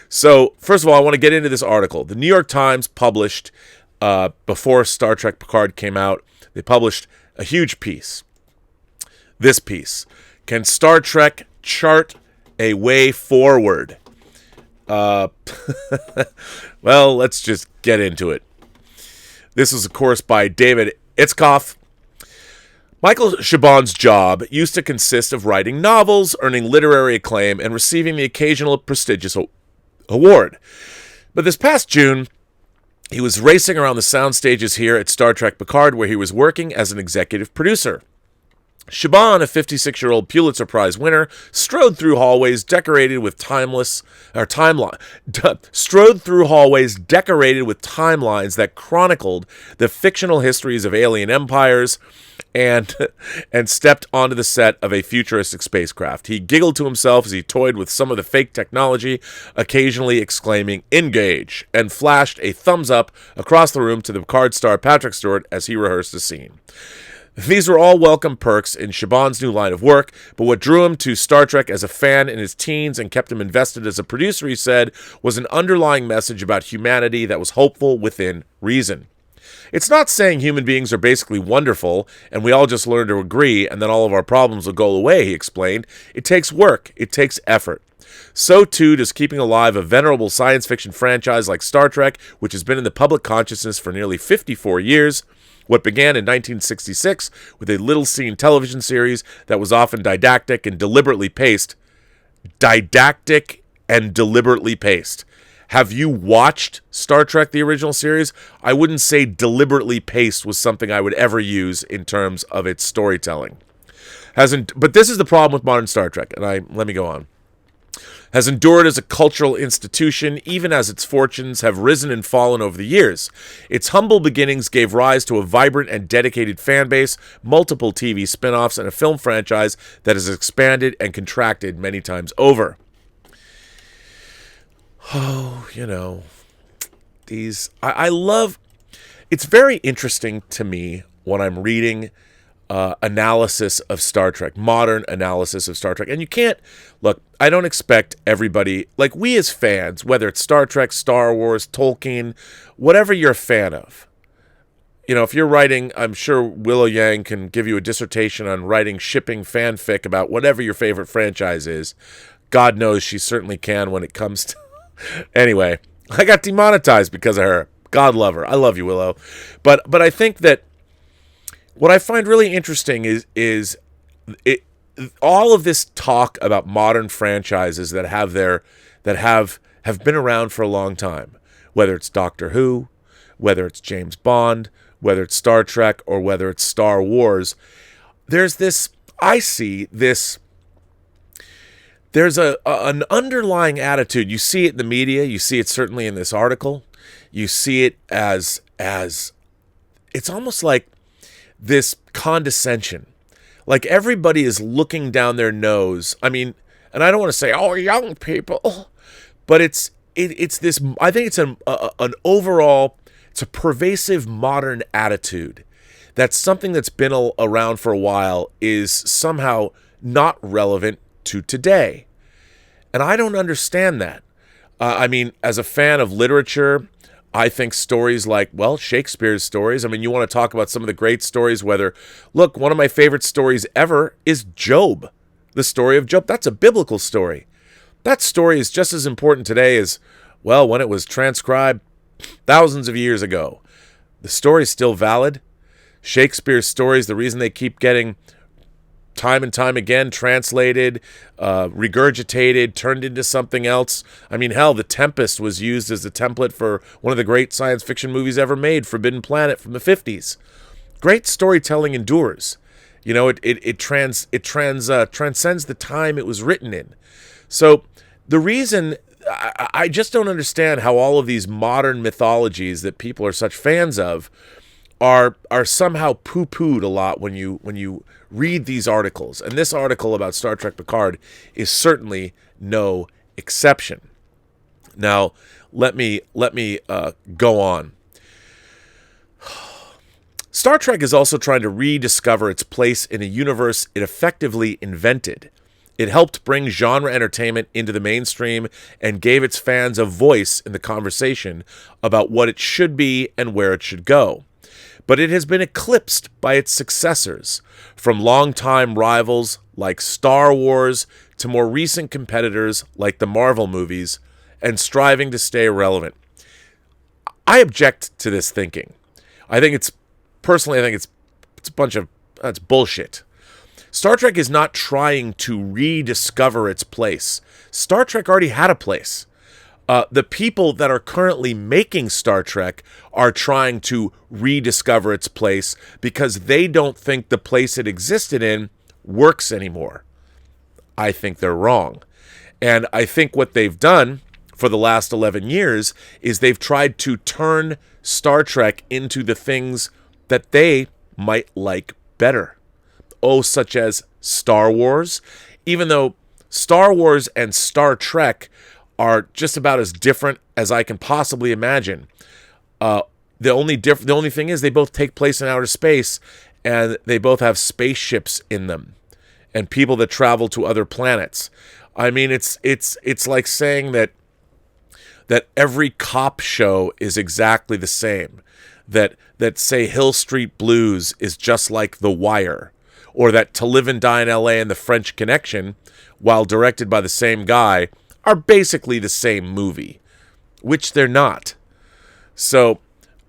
So, first of all, I want to get into this article. The New York Times published, before Star Trek Picard came out, they published a huge piece. This piece. Can Star Trek chart a way forward? Well, let's just get into it. This is, of course, by David Itzkoff. Michael Chabon's job used to consist of writing novels, earning literary acclaim, and receiving the occasional prestigious award. But this past June, he was racing around the sound stages here at Star Trek Picard, where he was working as an executive producer. Chabon, a 56-year-old Pulitzer Prize winner, strode through hallways decorated with timelines that chronicled the fictional histories of alien empires, and stepped onto the set of a futuristic spacecraft. He giggled to himself as he toyed with some of the fake technology, occasionally exclaiming, "Engage," and flashed a thumbs up across the room to the Picard star Patrick Stewart as he rehearsed the scene. These were all welcome perks in Chabon's new line of work, but what drew him to Star Trek as a fan in his teens and kept him invested as a producer, he said, was an underlying message about humanity that was hopeful within reason. It's not saying human beings are basically wonderful and we all just learn to agree and then all of our problems will go away, he explained. It takes work. It takes effort. So too does keeping alive a venerable science fiction franchise like Star Trek, which has been in the public consciousness for nearly 54 years. What began in 1966 with a little-seen television series that was often didactic and deliberately paced. Didactic and deliberately paced. Have you watched Star Trek, the original series? I wouldn't say deliberately paced was something I would ever use in terms of its storytelling. But this is the problem with modern Star Trek, and let me go on. Has endured as a cultural institution, even as its fortunes have risen and fallen over the years. Its humble beginnings gave rise to a vibrant and dedicated fan base, multiple TV spin-offs, and a film franchise that has expanded and contracted many times over. Oh, I love, it's very interesting to me when I'm reading analysis of Star Trek, modern analysis of Star Trek. And you can't, look, I don't expect everybody, like we as fans, whether it's Star Trek, Star Wars, Tolkien, whatever you're a fan of. If you're writing, I'm sure Willow Yang can give you a dissertation on writing shipping fanfic about whatever your favorite franchise is. God knows she certainly can when it comes to... Anyway, I got demonetized because of her. God love her. I love you, Willow. But I think that what I find really interesting is all of this talk about modern franchises that have been around for a long time, whether it's Doctor Who, whether it's James Bond, whether it's Star Trek, or whether it's Star Wars. There's an underlying attitude. You see it in the media. You see it certainly in this article. You see it as it's almost like this condescension. Like everybody is looking down their nose. I mean, and I don't want to say, oh, young people, but it's this, I think it's an overall, It's a pervasive modern attitude that something that's been around for a while is somehow not relevant to today. And I don't understand that. I mean, as a fan of literature, I think stories like, well, Shakespeare's stories. I mean, you want to talk about some of the great stories, look, one of my favorite stories ever is Job. The story of Job. That's a biblical story. That story is just as important today as, well, when it was transcribed thousands of years ago. The story's still valid. Shakespeare's stories, the reason they keep getting time and time again translated, regurgitated, turned into something else. I mean, hell, The Tempest was used as a template for one of the great science fiction movies ever made, Forbidden Planet from the 50s. Great storytelling endures. You know, it transcends the time it was written in. So the reason I just don't understand how all of these modern mythologies that people are such fans of are somehow poo-pooed a lot when you read these articles. And this article about Star Trek Picard is certainly no exception. Now, let me go on. Star Trek is also trying to rediscover its place in a universe it effectively invented. It helped bring genre entertainment into the mainstream and gave its fans a voice in the conversation about what it should be and where it should go. But it has been eclipsed by its successors, from longtime rivals like Star Wars to more recent competitors like the Marvel movies, and striving to stay relevant. I object to this thinking. I think it's a bunch of that's bullshit. Star Trek is not trying to rediscover its place. Star Trek already had a place. The people that are currently making Star Trek are trying to rediscover its place because they don't think the place it existed in works anymore. I think they're wrong. And I think what they've done for the last 11 years is they've tried to turn Star Trek into the things that they might like better. Oh, such as Star Wars. Even though Star Wars and Star Trek are just about as different as I can possibly imagine. The only thing is they both take place in outer space, and they both have spaceships in them, and people that travel to other planets. I mean, it's like saying that every cop show is exactly the same. That say Hill Street Blues is just like The Wire, or that To Live and Die in L.A. and The French Connection, while directed by the same guy, are basically the same movie, which they're not. So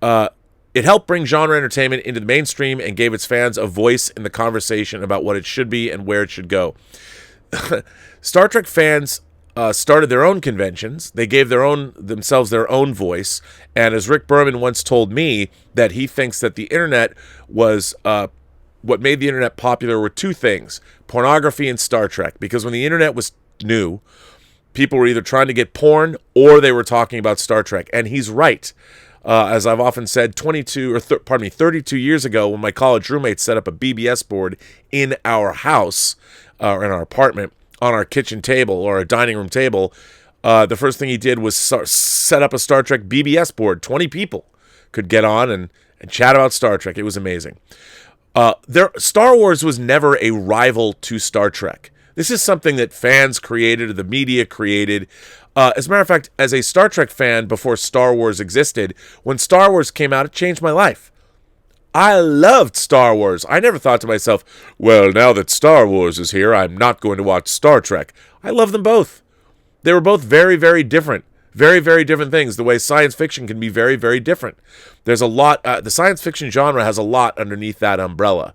it helped bring genre entertainment into the mainstream and gave its fans a voice in the conversation about what it should be and where it should go. Star Trek fans started their own conventions. They gave themselves their own voice. And as Rick Berman once told me, that he thinks that the internet was what made the internet popular were two things: pornography and Star Trek. Because when the internet was new, people were either trying to get porn or they were talking about Star Trek. And he's right. As I've often said, 32 years ago, when my college roommate set up a BBS board in our house, or in our apartment, on our kitchen table or a dining room table, the first thing he did was set up a Star Trek BBS board. 20 people could get on and chat about Star Trek. It was amazing. Star Wars was never a rival to Star Trek. This is something that fans created, or the media created. As a matter of fact, as a Star Trek fan before Star Wars existed, when Star Wars came out, it changed my life. I loved Star Wars. I never thought to myself, well, now that Star Wars is here, I'm not going to watch Star Trek. I love them both. They were both very, very different. Very, very different things. The way science fiction can be very, very different. There's a lot, the science fiction genre has a lot underneath that umbrella.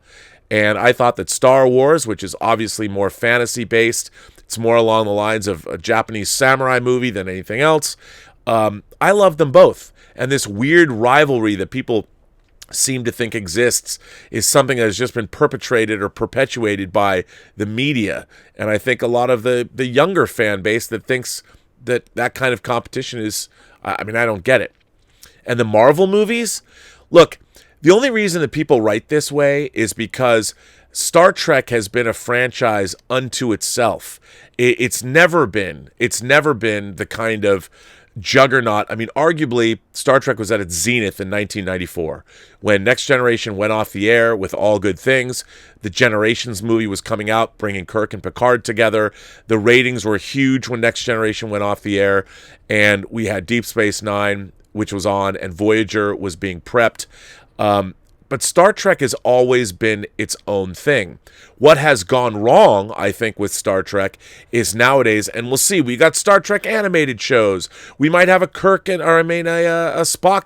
And I thought that Star Wars, which is obviously more fantasy-based, it's more along the lines of a Japanese samurai movie than anything else. I love them both. And this weird rivalry that people seem to think exists is something that has just been perpetrated or perpetuated by the media. And I think a lot of the younger fan base that thinks that kind of competition is, I don't get it. And the Marvel movies, look, the only reason that people write this way is because Star Trek has been a franchise unto itself. It's never been the kind of juggernaut. I mean, arguably, Star Trek was at its zenith in 1994 when Next Generation went off the air with All Good Things. The Generations movie was coming out, bringing Kirk and Picard together. The ratings were huge when Next Generation went off the air, and we had Deep Space Nine, which was on, and Voyager was being prepped. But Star Trek has always been its own thing. What has gone wrong, I think, with Star Trek is nowadays, and we'll see, we got Star Trek animated shows. We might have a Spock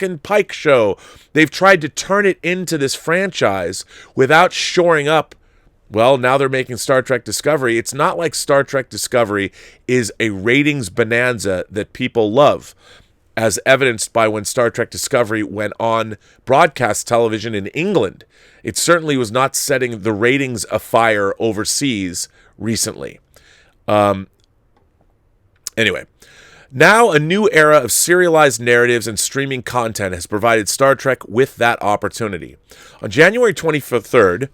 and Pike show. They've tried to turn it into this franchise without shoring up. Well, now they're making Star Trek Discovery. It's not like Star Trek Discovery is a ratings bonanza that people love, as evidenced by when Star Trek Discovery went on broadcast television in England. It certainly was not setting the ratings afire overseas recently. Anyway, now a new era of serialized narratives and streaming content has provided Star Trek with that opportunity. On January 23rd,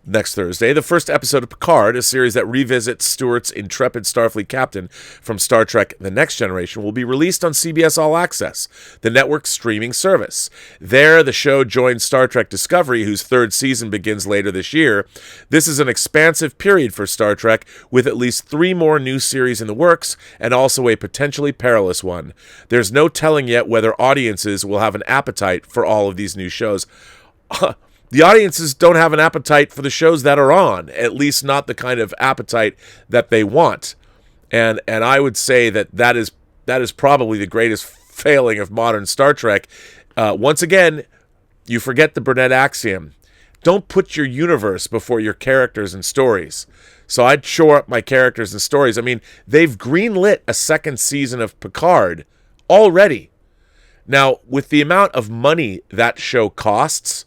next Thursday, the first episode of Picard, a series that revisits Stewart's intrepid Starfleet captain from Star Trek The Next Generation, will be released on CBS All Access, the network's streaming service. There, the show joins Star Trek Discovery, whose third season begins later this year. This is an expansive period for Star Trek, with at least 3 more new series in the works, and also a potentially perilous one. There's no telling yet whether audiences will have an appetite for all of these new shows. The audiences don't have an appetite for the shows that are on, at least not the kind of appetite that they want. And I would say that is probably the greatest failing of modern Star Trek. Once again, you forget the Burnett axiom. Don't put your universe before your characters and stories. So I'd shore up my characters and stories. I mean, they've greenlit a second season of Picard already. Now, with the amount of money that show costs,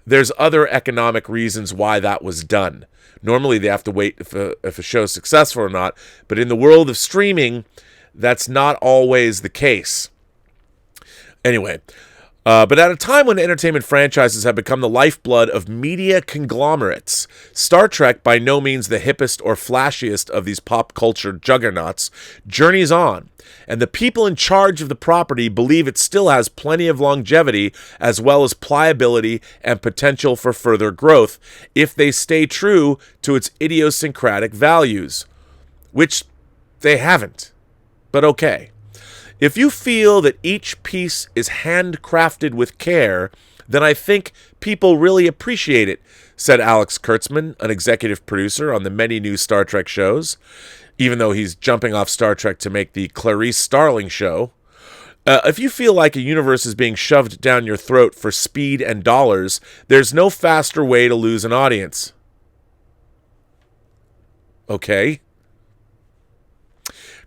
there's other economic reasons why that was done. Normally, they have to wait if a show's successful or not. But in the world of streaming, that's not always the case. Anyway, but at a time when entertainment franchises have become the lifeblood of media conglomerates, Star Trek, by no means the hippest or flashiest of these pop culture juggernauts, journeys on. And the people in charge of the property believe it still has plenty of longevity as well as pliability and potential for further growth if they stay true to its idiosyncratic values, which they haven't. But okay. If you feel that each piece is handcrafted with care, then I think people really appreciate it, said Alex Kurtzman, an executive producer on the many new Star Trek shows, even though he's jumping off Star Trek to make the Clarice Starling show. If you feel like a universe is being shoved down your throat for speed and dollars, there's no faster way to lose an audience. Okay.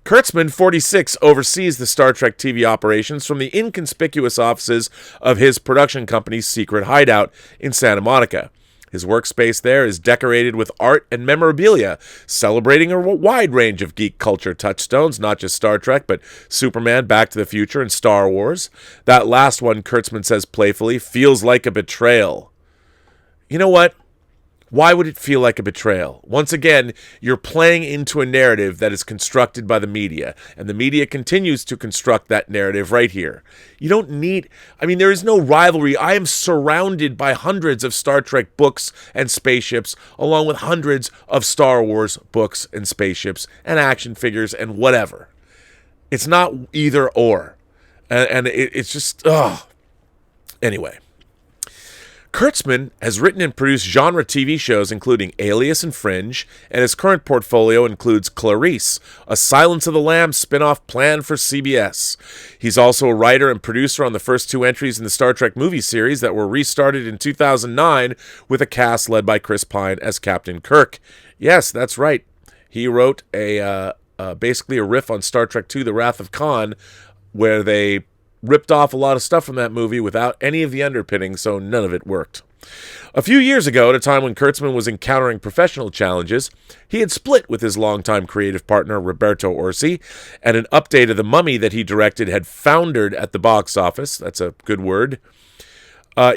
Kurtzman, 46, oversees the Star Trek TV operations from the inconspicuous offices of his production company's secret hideout in Santa Monica. His workspace there is decorated with art and memorabilia, celebrating a wide range of geek culture touchstones, not just Star Trek, but Superman, Back to the Future, and Star Wars. That last one, Kurtzman says playfully, feels like a betrayal. You know what? Why would it feel like a betrayal? Once again, you're playing into a narrative that is constructed by the media, and the media continues to construct that narrative right here. You don't need... there is no rivalry. I am surrounded by hundreds of Star Trek books and spaceships, along with hundreds of Star Wars books and spaceships, and action figures, and whatever. It's not either or. And it's just... Anyway. Kurtzman has written and produced genre TV shows including Alias and Fringe, and his current portfolio includes Clarice, a Silence of the Lambs spin-off planned for CBS. He's also a writer and producer on the first 2 entries in the Star Trek movie series that were restarted in 2009 with a cast led by Chris Pine as Captain Kirk. Yes, that's right. He wrote basically a riff on Star Trek II, The Wrath of Khan, where they ripped off a lot of stuff from that movie without any of the underpinnings, so none of it worked. A few years ago, at a time when Kurtzman was encountering professional challenges, he had split with his longtime creative partner Roberto Orci, and an update of The Mummy that he directed had foundered at the box office. That's a good word.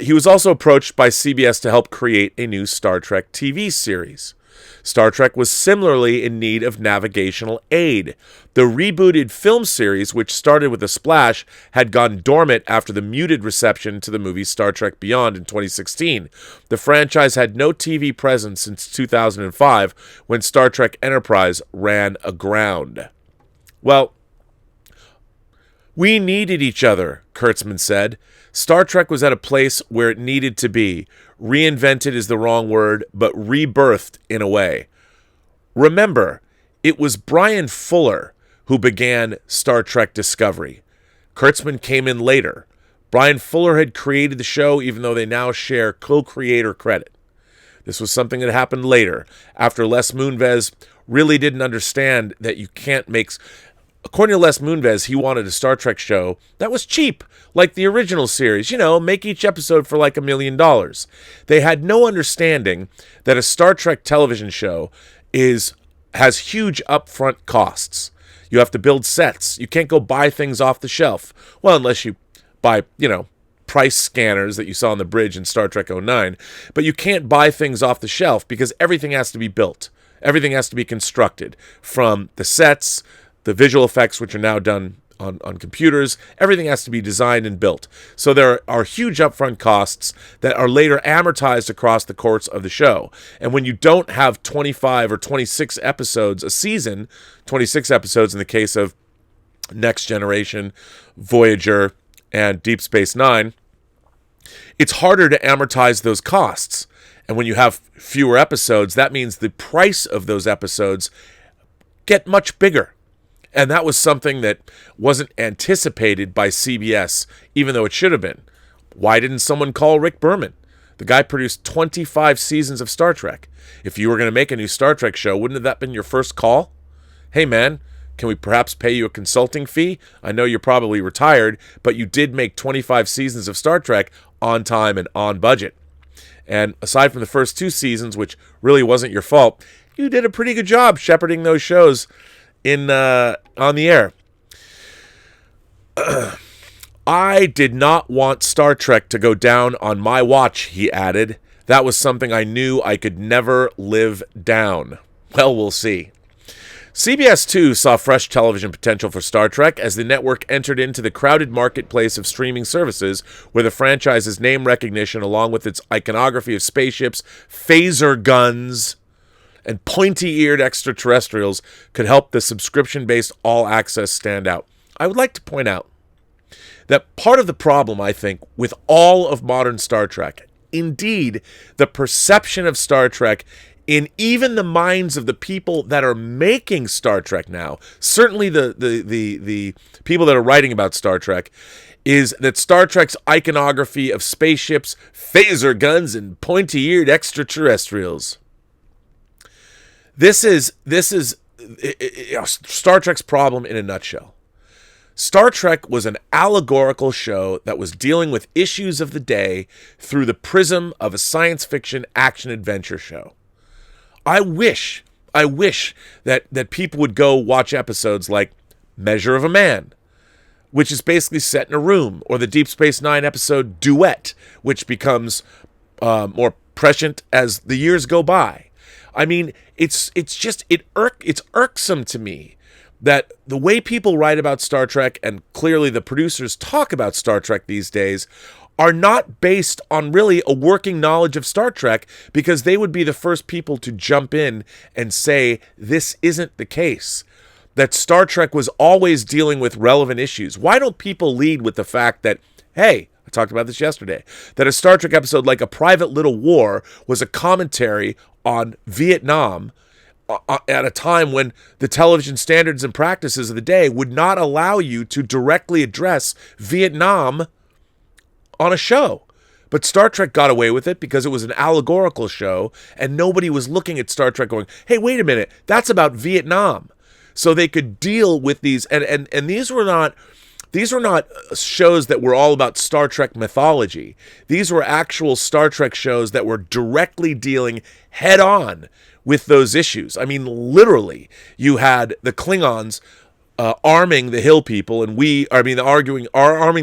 He was also approached by CBS to help create a new Star Trek TV series. Star Trek was similarly in need of navigational aid. The rebooted film series, which started with a splash, had gone dormant after the muted reception to the movie Star Trek Beyond in 2016. The franchise had no TV presence since 2005, when Star Trek Enterprise ran aground. Well, we needed each other, Kurtzman said. Star Trek was at a place where it needed to be. Reinvented is the wrong word, but rebirthed in a way. Remember, it was Brian Fuller who began Star Trek Discovery. Kurtzman came in later. Brian Fuller had created the show, even though they now share co-creator credit. This was something that happened later, after Les Moonves really didn't understand that you can't make... According to Les Moonves, he wanted a Star Trek show that was cheap, like the original series. You know, make each episode for like $1 million. They had no understanding that a Star Trek television show has huge upfront costs. You have to build sets. You can't go buy things off the shelf. Well, unless you buy, price scanners that you saw on the bridge in Star Trek 09. But you can't buy things off the shelf because everything has to be built. Everything has to be constructed, from the sets, the visual effects, which are now done on computers. Everything has to be designed and built. So there are huge upfront costs that are later amortized across the course of the show. And when you don't have 25 or 26 episodes a season, 26 episodes in the case of Next Generation, Voyager, and Deep Space Nine, it's harder to amortize those costs. And when you have fewer episodes, that means the price of those episodes get much bigger. And that was something that wasn't anticipated by CBS, even though it should have been. Why didn't someone call Rick Berman? The guy produced 25 seasons of Star Trek. If you were going to make a new Star Trek show, wouldn't have that been your first call? Hey, man, can we perhaps pay you a consulting fee? I know you're probably retired, but you did make 25 seasons of Star Trek on time and on budget. And aside from the first 2 seasons, which really wasn't your fault, you did a pretty good job shepherding those shows on the air. I did not want Star Trek to go down on my watch, he added. That was something I knew I could never live down. Well, we'll see. CBS 2 saw fresh television potential for Star Trek as the network entered into the crowded marketplace of streaming services, where the franchise's name recognition, along with its iconography of spaceships, phaser guns, and pointy-eared extraterrestrials, could help the subscription-based all-access stand out. I would like to point out that part of the problem, I think, with all of modern Star Trek, indeed, the perception of Star Trek in even the minds of the people that are making Star Trek now, certainly the people that are writing about Star Trek, is that Star Trek's iconography of spaceships, phaser guns, and pointy-eared extraterrestrials. This is Star Trek's problem in a nutshell. Star Trek was an allegorical show that was dealing with issues of the day through the prism of a science fiction action-adventure show. I wish that people would go watch episodes like Measure of a Man, which is basically set in a room, or the Deep Space Nine episode Duet, which becomes more prescient as the years go by. I mean, it's irksome to me that the way people write about Star Trek, and clearly the producers talk about Star Trek these days, are not based on really a working knowledge of Star Trek, because they would be the first people to jump in and say this isn't the case, that Star Trek was always dealing with relevant issues. Why don't people lead with the fact that, hey, I talked about this yesterday, that a Star Trek episode like A Private Little War was a commentary on Vietnam at a time when the television standards and practices of the day would not allow you to directly address Vietnam on a show. But Star Trek got away with it because it was an allegorical show, and nobody was looking at Star Trek going, hey, wait a minute, that's about Vietnam. So they could deal with these, and these were not shows that were all about Star Trek mythology. These were actual Star Trek shows that were directly dealing head on with those issues. I mean, literally, you had the Klingons arming the hill people, and arming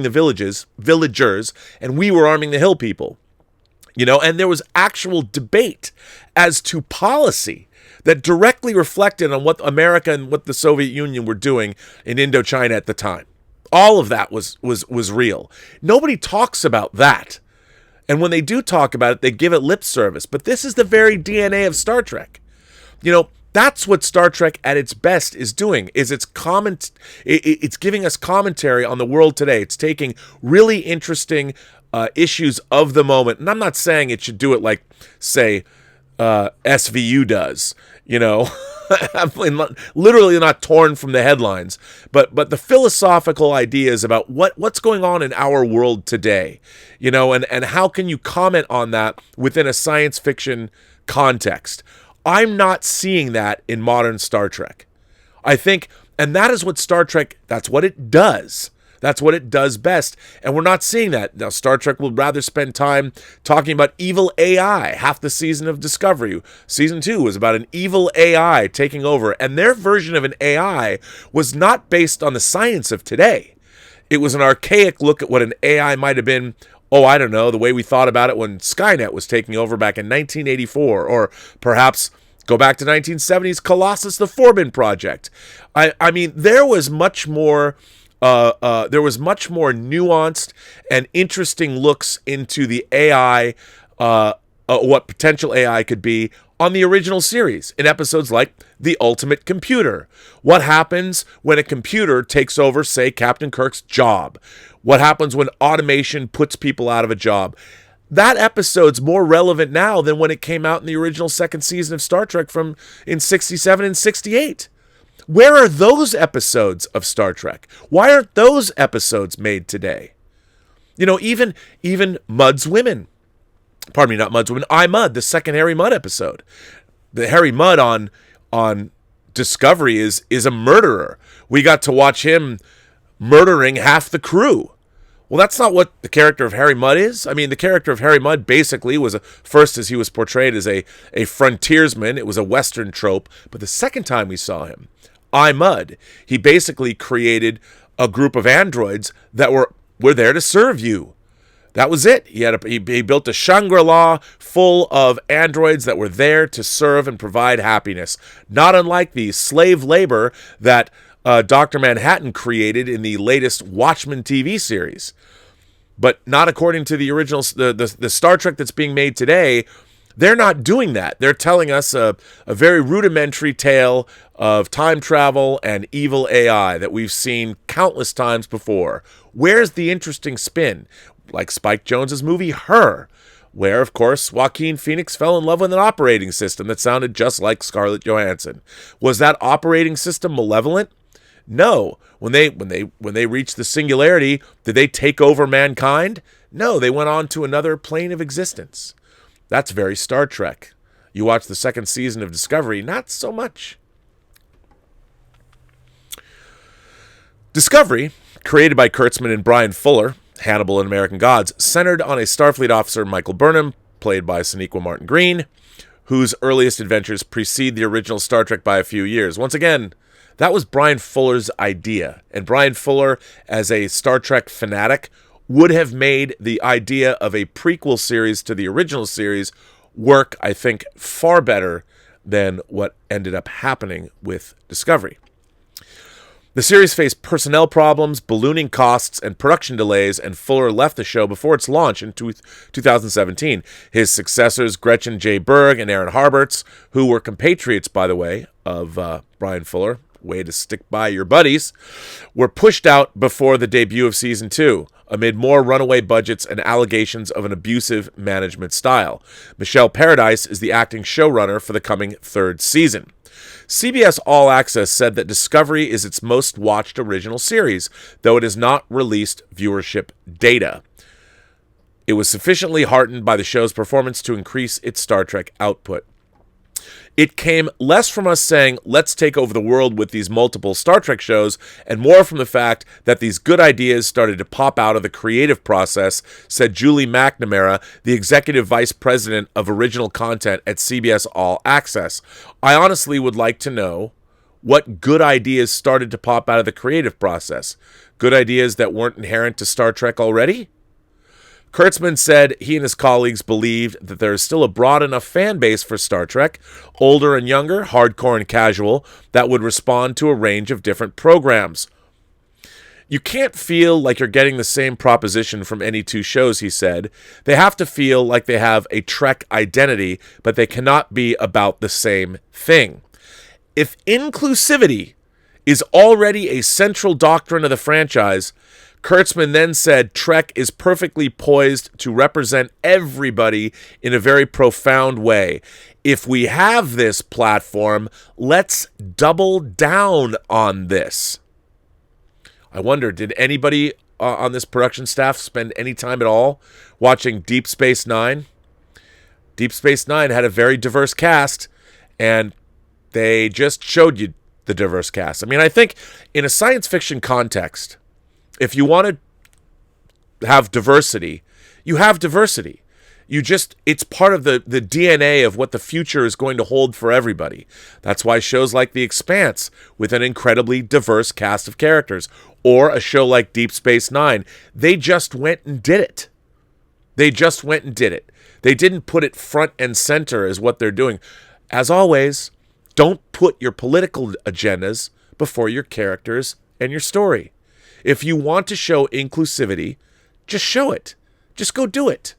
the villagers, and we were arming the hill people. And there was actual debate as to policy that directly reflected on what America and what the Soviet Union were doing in Indochina at the time. All of that was real. Nobody talks about that. And when they do talk about it, they give it lip service. But this is the very DNA of Star Trek. That's what Star Trek at its best is doing, is it's giving us commentary on the world today. It's taking really interesting issues of the moment. And I'm not saying it should do it like, say, SVU does, literally not torn from the headlines, but the philosophical ideas about what's going on in our world today, and how can you comment on that within a science fiction context. I'm not seeing that in modern Star Trek. I think, and that is what Star Trek, that's what it does. That's what it does best. And we're not seeing that. Now, Star Trek would rather spend time talking about evil AI. Half the season of Discovery, season 2, was about an evil AI taking over. And their version of an AI was not based on the science of today. It was an archaic look at what an AI might have been. Oh, I don't know, the way we thought about it when Skynet was taking over back in 1984, or perhaps go back to 1970s Colossus, the Forbin Project. I mean, there was much more nuanced and interesting looks into the AI, what potential AI could be on the original series in episodes like The Ultimate Computer. What happens when a computer takes over, say, Captain Kirk's job? What happens when automation puts people out of a job? That episode's more relevant now than when it came out in the original second season of Star Trek in 67 and 68. Where are those episodes of Star Trek? Why aren't those episodes made today? Even Mudd's Women. Pardon me, not Mudd's Women. I, Mudd, the second Harry Mudd episode. The Harry Mudd on Discovery is a murderer. We got to watch him murdering half the crew. Well, that's not what the character of Harry Mudd is. I mean, the character of Harry Mudd basically was, first as he was portrayed as a frontiersman. It was a Western trope. But the second time we saw him, I, Mudd, he basically created a group of androids that were there to serve you. That was it. He built a Shangri-La full of androids that were there to serve and provide happiness. Not unlike the slave labor that Dr. Manhattan created in the latest Watchmen TV series. But not according to the original, the Star Trek that's being made today. They're not doing that. They're telling us a very rudimentary tale of time travel and evil AI that we've seen countless times before. Where's the interesting spin? Like Spike Jonze's movie Her, where, of course, Joaquin Phoenix fell in love with an operating system that sounded just like Scarlett Johansson. Was that operating system malevolent? No. When they reached the singularity, did they take over mankind? No, they went on to another plane of existence. That's very Star Trek. You watch the second season of Discovery, not so much. Discovery, created by Kurtzman and Brian Fuller, Hannibal and American Gods, centered on a Starfleet officer, Michael Burnham, played by Sonequa Martin Green, whose earliest adventures precede the original Star Trek by a few years. Once again, that was Brian Fuller's idea. And Brian Fuller, as a Star Trek fanatic, would have made the idea of a prequel series to the original series work, I think, far better than what ended up happening with Discovery. The series faced personnel problems, ballooning costs, and production delays, and Fuller left the show before its launch in 2017. His successors, Gretchen J. Berg and Aaron Harberts, who were compatriots, by the way, of Brian Fuller, way to stick by your buddies, were pushed out before the debut of Season 2, amid more runaway budgets and allegations of an abusive management style. Michelle Paradise is the acting showrunner for the coming third season. CBS All Access said that Discovery is its most watched original series, though it has not released viewership data. It was sufficiently heartened by the show's performance to increase its Star Trek output. It came less from us saying, let's take over the world with these multiple Star Trek shows, and more from the fact that these good ideas started to pop out of the creative process, said Julie McNamara, the executive vice president of original content at CBS All Access. I honestly would like to know what good ideas started to pop out of the creative process. Good ideas that weren't inherent to Star Trek already? Kurtzman said he and his colleagues believed that there is still a broad enough fan base for Star Trek, older and younger, hardcore and casual, that would respond to a range of different programs. You can't feel like you're getting the same proposition from any two shows, he said. They have to feel like they have a Trek identity, but they cannot be about the same thing. If inclusivity is already a central doctrine of the franchise, Kurtzman then said Trek is perfectly poised to represent everybody in a very profound way. If we have this platform, let's double down on this. I wonder, did anybody on this production staff spend any time at all watching Deep Space Nine? Deep Space Nine had a very diverse cast, and they just showed you the diverse cast. I mean, I think in a science fiction context, if you want to have diversity, you have diversity. It's part of the DNA of what the future is going to hold for everybody. That's why shows like The Expanse, with an incredibly diverse cast of characters, or a show like Deep Space Nine, they just went and did it. They didn't put it front and center as what they're doing. As always, don't put your political agendas before your characters and your story. If you want to show inclusivity, just show it. Just go do it.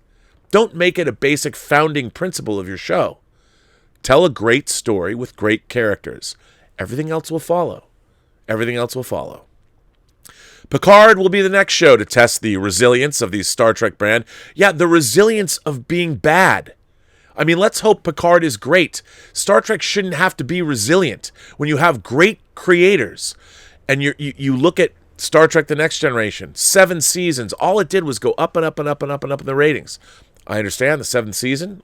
Don't make it a basic founding principle of your show. Tell a great story with great characters. Everything else will follow. Picard will be the next show to test the resilience of the Star Trek brand. Yeah, the resilience of being bad. I mean, let's hope Picard is great. Star Trek shouldn't have to be resilient. When you have great creators, and you look at Star Trek The Next Generation, 7 seasons, all it did was go up and up and up and up and up in the ratings. I understand the 7th season.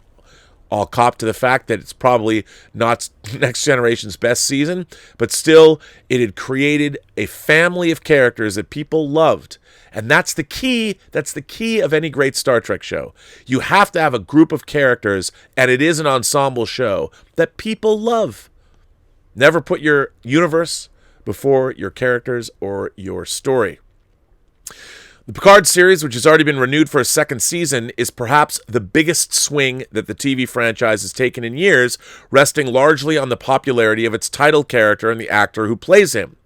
I'll cop to the fact that it's probably not Next Generation's best season, but still, it had created a family of characters that people loved. And that's the key. That's the key of any great Star Trek show. You have to have a group of characters, and it is an ensemble show, that people love. Never put your universe before your characters or your story. The Picard series, which has already been renewed for a 2nd season, is perhaps the biggest swing that the TV franchise has taken in years, resting largely on the popularity of its title character and the actor who plays him.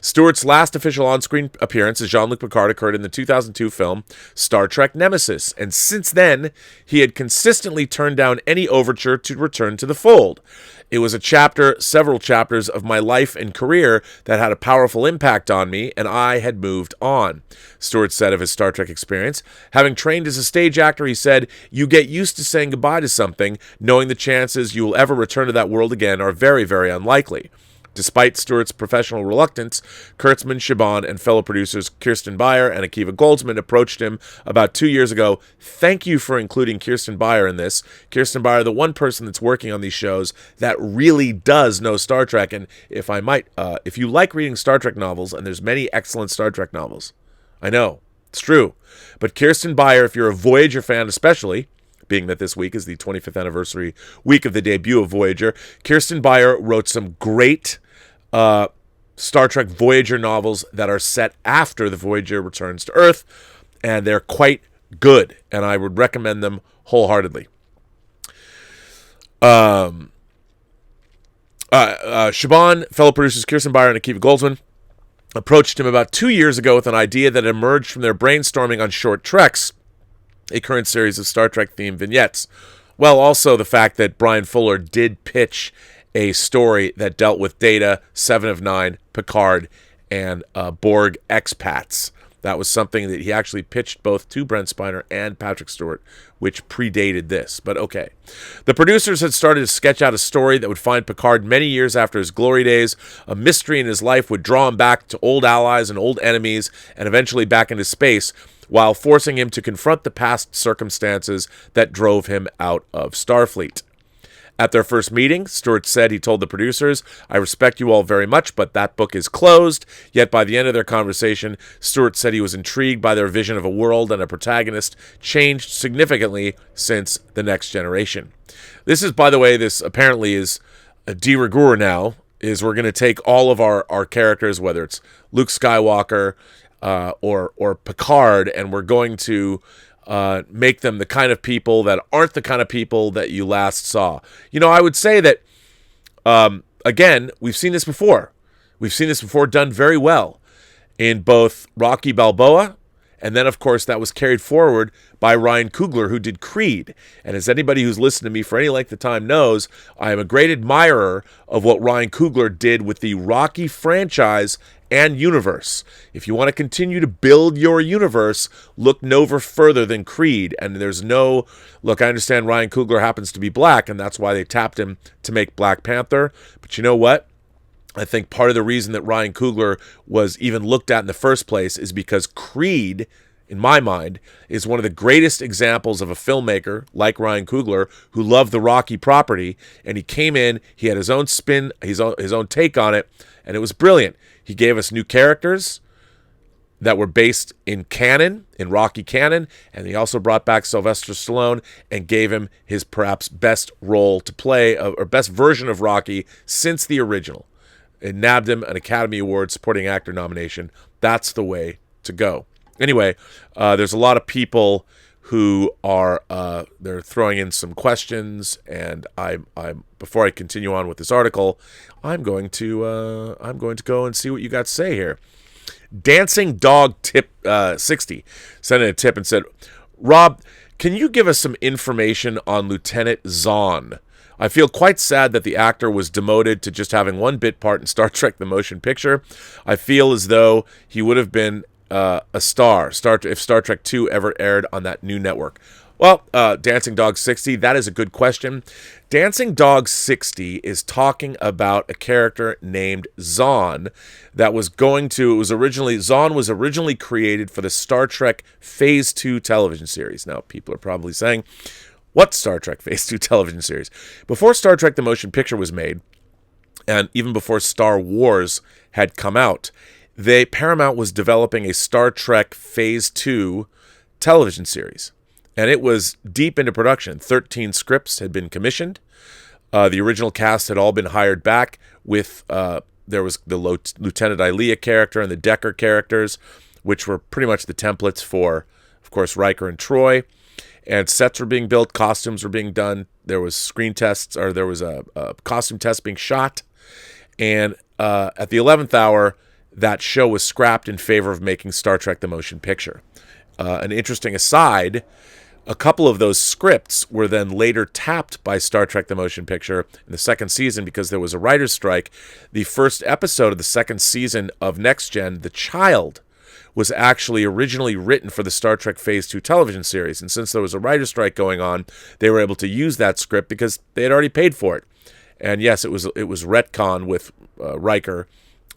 Stewart's last official on-screen appearance as Jean-Luc Picard occurred in the 2002 film Star Trek Nemesis, and since then, he had consistently turned down any overture to return to the fold. It was several chapters of my life and career that had a powerful impact on me, and I had moved on, Stewart said of his Star Trek experience. Having trained as a stage actor, he said, "You get used to saying goodbye to something, knowing the chances you will ever return to that world again are very, very unlikely." Despite Stewart's professional reluctance, Kurtzman, Chabon, and fellow producers Kirsten Beyer and Akiva Goldsman approached him about 2 years ago. Thank you for including Kirsten Beyer in this. Kirsten Beyer, the one person that's working on these shows that really does know Star Trek. And if I might, if you like reading Star Trek novels, and there's many excellent Star Trek novels, I know, it's true. But Kirsten Beyer, if you're a Voyager fan especially, being that this week is the 25th anniversary week of the debut of Voyager, Kirsten Beyer wrote some great Star Trek Voyager novels that are set after the Voyager returns to Earth, and they're quite good, and I would recommend them wholeheartedly. Chabon, fellow producers Kirsten Beyer and Akiva Goldsman, approached him about 2 years ago with an idea that emerged from their brainstorming on Short Treks, a current series of Star Trek-themed vignettes. Well, also the fact that Brian Fuller did pitch a story that dealt with Data, Seven of Nine, Picard, and Borg expats. That was something that he actually pitched both to Brent Spiner and Patrick Stewart, which predated this. But okay. The producers had started to sketch out a story that would find Picard many years after his glory days. A mystery in his life would draw him back to old allies and old enemies, and eventually back into space, while forcing him to confront the past circumstances that drove him out of Starfleet. At their first meeting, Stewart said he told the producers, "I respect you all very much, but that book is closed." Yet by the end of their conversation, Stewart said he was intrigued by their vision of a world and a protagonist changed significantly since The Next Generation. This is, by the way, this apparently is a de rigueur now, is we're going to take all of our characters, whether it's Luke Skywalker or Picard, and we're going to make them the kind of people that aren't the kind of people that you last saw. I would say that, again, we've seen this before. We've seen this before done very well in both Rocky Balboa, and then, of course, that was carried forward by Ryan Coogler, who did Creed. And as anybody who's listened to me for any length of time knows, I am a great admirer of what Ryan Coogler did with the Rocky franchise and universe. If you want to continue to build your universe, look no further than Creed. And look, I understand Ryan Coogler happens to be black, and that's why they tapped him to make Black Panther. But you know what? I think part of the reason that Ryan Coogler was even looked at in the first place is because Creed, in my mind, is one of the greatest examples of a filmmaker like Ryan Coogler who loved the Rocky property, and he came in, he had his own spin, his own take on it, and it was brilliant. He gave us new characters that were based in canon, in Rocky canon, and he also brought back Sylvester Stallone and gave him his perhaps best role to play, or best version of Rocky since the original. It nabbed him an Academy Award supporting actor nomination. That's the way to go. Anyway, there's a lot of people who are they're throwing in some questions, and I'm before I continue on with this article, I'm going to go and see what you got to say here. Dancing Dog Tip 60 sent in a tip and said, Rob, can you give us some information on Lieutenant Zahn? I feel quite sad that the actor was demoted to just having one bit part in Star Trek the Motion Picture. I feel as though he would have been a star if Star Trek II ever aired on that new network. Well, Dancing Dog 60, that is a good question. Dancing Dog 60 is talking about a character named Zahn Zahn was originally created for the Star Trek Phase 2 television series. Now, people are probably saying, what Star Trek Phase 2 television series? Before Star Trek the Motion Picture was made, and even before Star Wars had come out, Paramount was developing a Star Trek Phase 2 television series. And it was deep into production. 13 scripts had been commissioned. The original cast had all been hired back with, there was the Lieutenant Ilea character and the Decker characters, which were pretty much the templates for, of course, Riker and Troy. And sets were being built, costumes were being done. There was screen tests, or there was a costume test being shot. And at the 11th hour, that show was scrapped in favor of making Star Trek the Motion Picture. An interesting aside, a couple of those scripts were then later tapped by Star Trek the Motion Picture in the second season because there was a writer's strike. The first episode of the second season of Next Gen, The Child, was actually originally written for the Star Trek Phase 2 television series. And since there was a writer's strike going on, they were able to use that script because they had already paid for it. And yes, it was retcon with Riker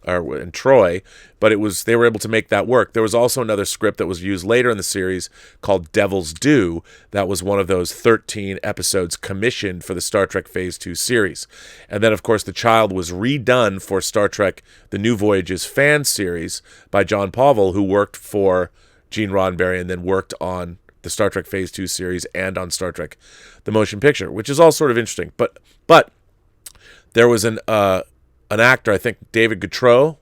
and Troy, but they were able to make that work. There was also another script that was used later in the series called Devil's Due. That was one of those 13 episodes commissioned for the Star Trek Phase 2 series. And then, of course, The Child was redone for Star Trek The New Voyages fan series by John Pavel, who worked for Gene Roddenberry and then worked on the Star Trek Phase 2 series and on Star Trek The Motion Picture, which is all sort of interesting. But there was an actor, I think David Gautreaux.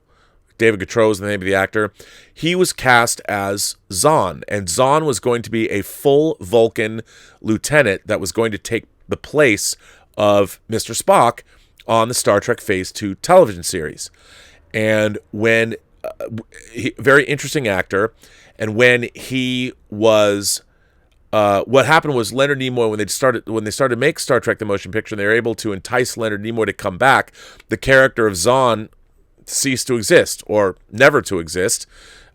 David Gautreaux is the name of the actor. He was cast as Zahn, and Zahn was going to be a full Vulcan lieutenant that was going to take the place of Mr. Spock on the Star Trek Phase 2 television series. And when very interesting actor, and when he was what happened was Leonard Nimoy, when they started to make Star Trek the Motion Picture, they were able to entice Leonard Nimoy to come back. The character of Zahn ceased to exist, or never to exist.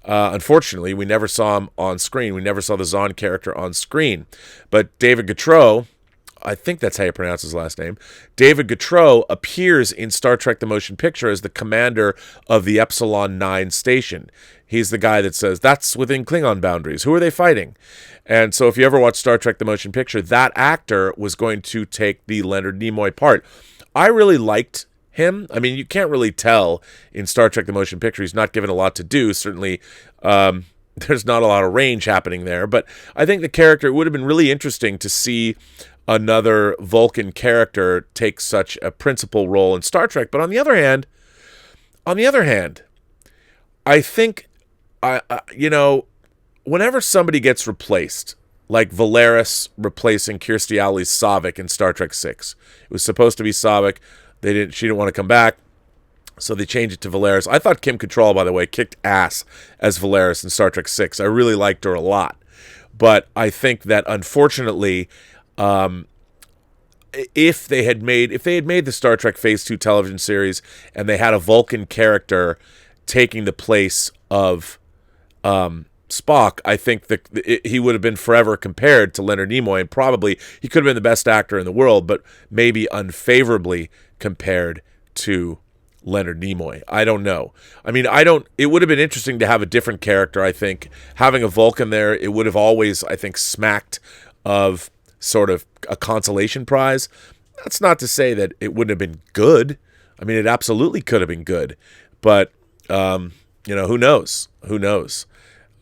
Unfortunately, we never saw him on screen. We never saw the Zahn character on screen. But David Gautreaux, I think that's how you pronounce his last name, David Gautreaux appears in Star Trek the Motion Picture as the commander of the Epsilon 9 station. He's the guy that says, that's within Klingon boundaries. Who are they fighting? And so if you ever watch Star Trek the Motion Picture, that actor was going to take the Leonard Nimoy part. I really liked him. I mean, you can't really tell in Star Trek the Motion Picture. He's not given a lot to do. Certainly, there's not a lot of range happening there. But I think the character, it would have been really interesting to see another Vulcan character take such a principal role in Star Trek. But on the other hand, I think, whenever somebody gets replaced, like Valeris replacing Kirstie Alley's Savik in Star Trek VI. It was supposed to be Savik. She didn't want to come back, so they changed it to Valeris. I thought Kim Cattrall, by the way, kicked ass as Valeris in Star Trek VI. I really liked her a lot. But I think that, unfortunately, if they had made the Star Trek Phase 2 television series and they had a Vulcan character taking the place of Spock, I think that he would have been forever compared to Leonard Nimoy, and probably he could have been the best actor in the world, but maybe unfavorably compared to Leonard Nimoy. I don't know. I mean, it would have been interesting to have a different character, I think. Having a Vulcan there, it would have always, I think, smacked of sort of a consolation prize. That's not to say that it wouldn't have been good. I mean, it absolutely could have been good. But, who knows? Who knows?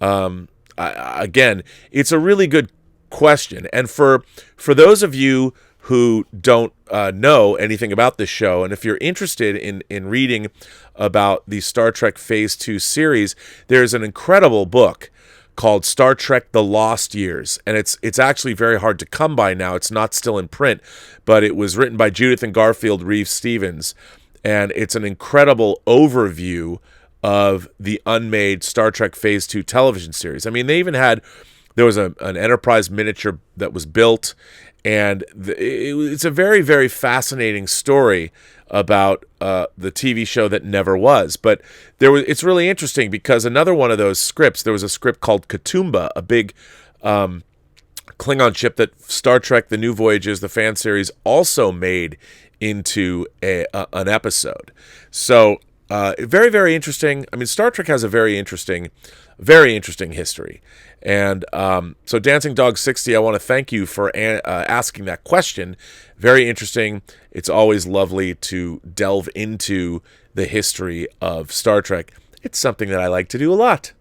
Again, it's a really good question. And for those of you who don't know anything about this show, and if you're interested in reading about the Star Trek Phase 2 series, there's an incredible book called Star Trek The Lost Years, and it's actually very hard to come by now. It's not still in print, but it was written by Judith and Garfield Reeves-Stevens, and it's an incredible overview of the unmade Star Trek Phase 2 television series. I mean, there was an Enterprise miniature that was built, and it's a very, very fascinating story about the TV show that never was. But it's really interesting because another one of those scripts, there was a script called Katoomba, a big Klingon ship that Star Trek The New Voyages, the fan series, also made into an episode. So very, very interesting. I mean, Star Trek has a very interesting history. And so Dancing Dog 60, I want to thank you for asking that question. Very interesting. It's always lovely to delve into the history of Star Trek. It's something that I like to do a lot.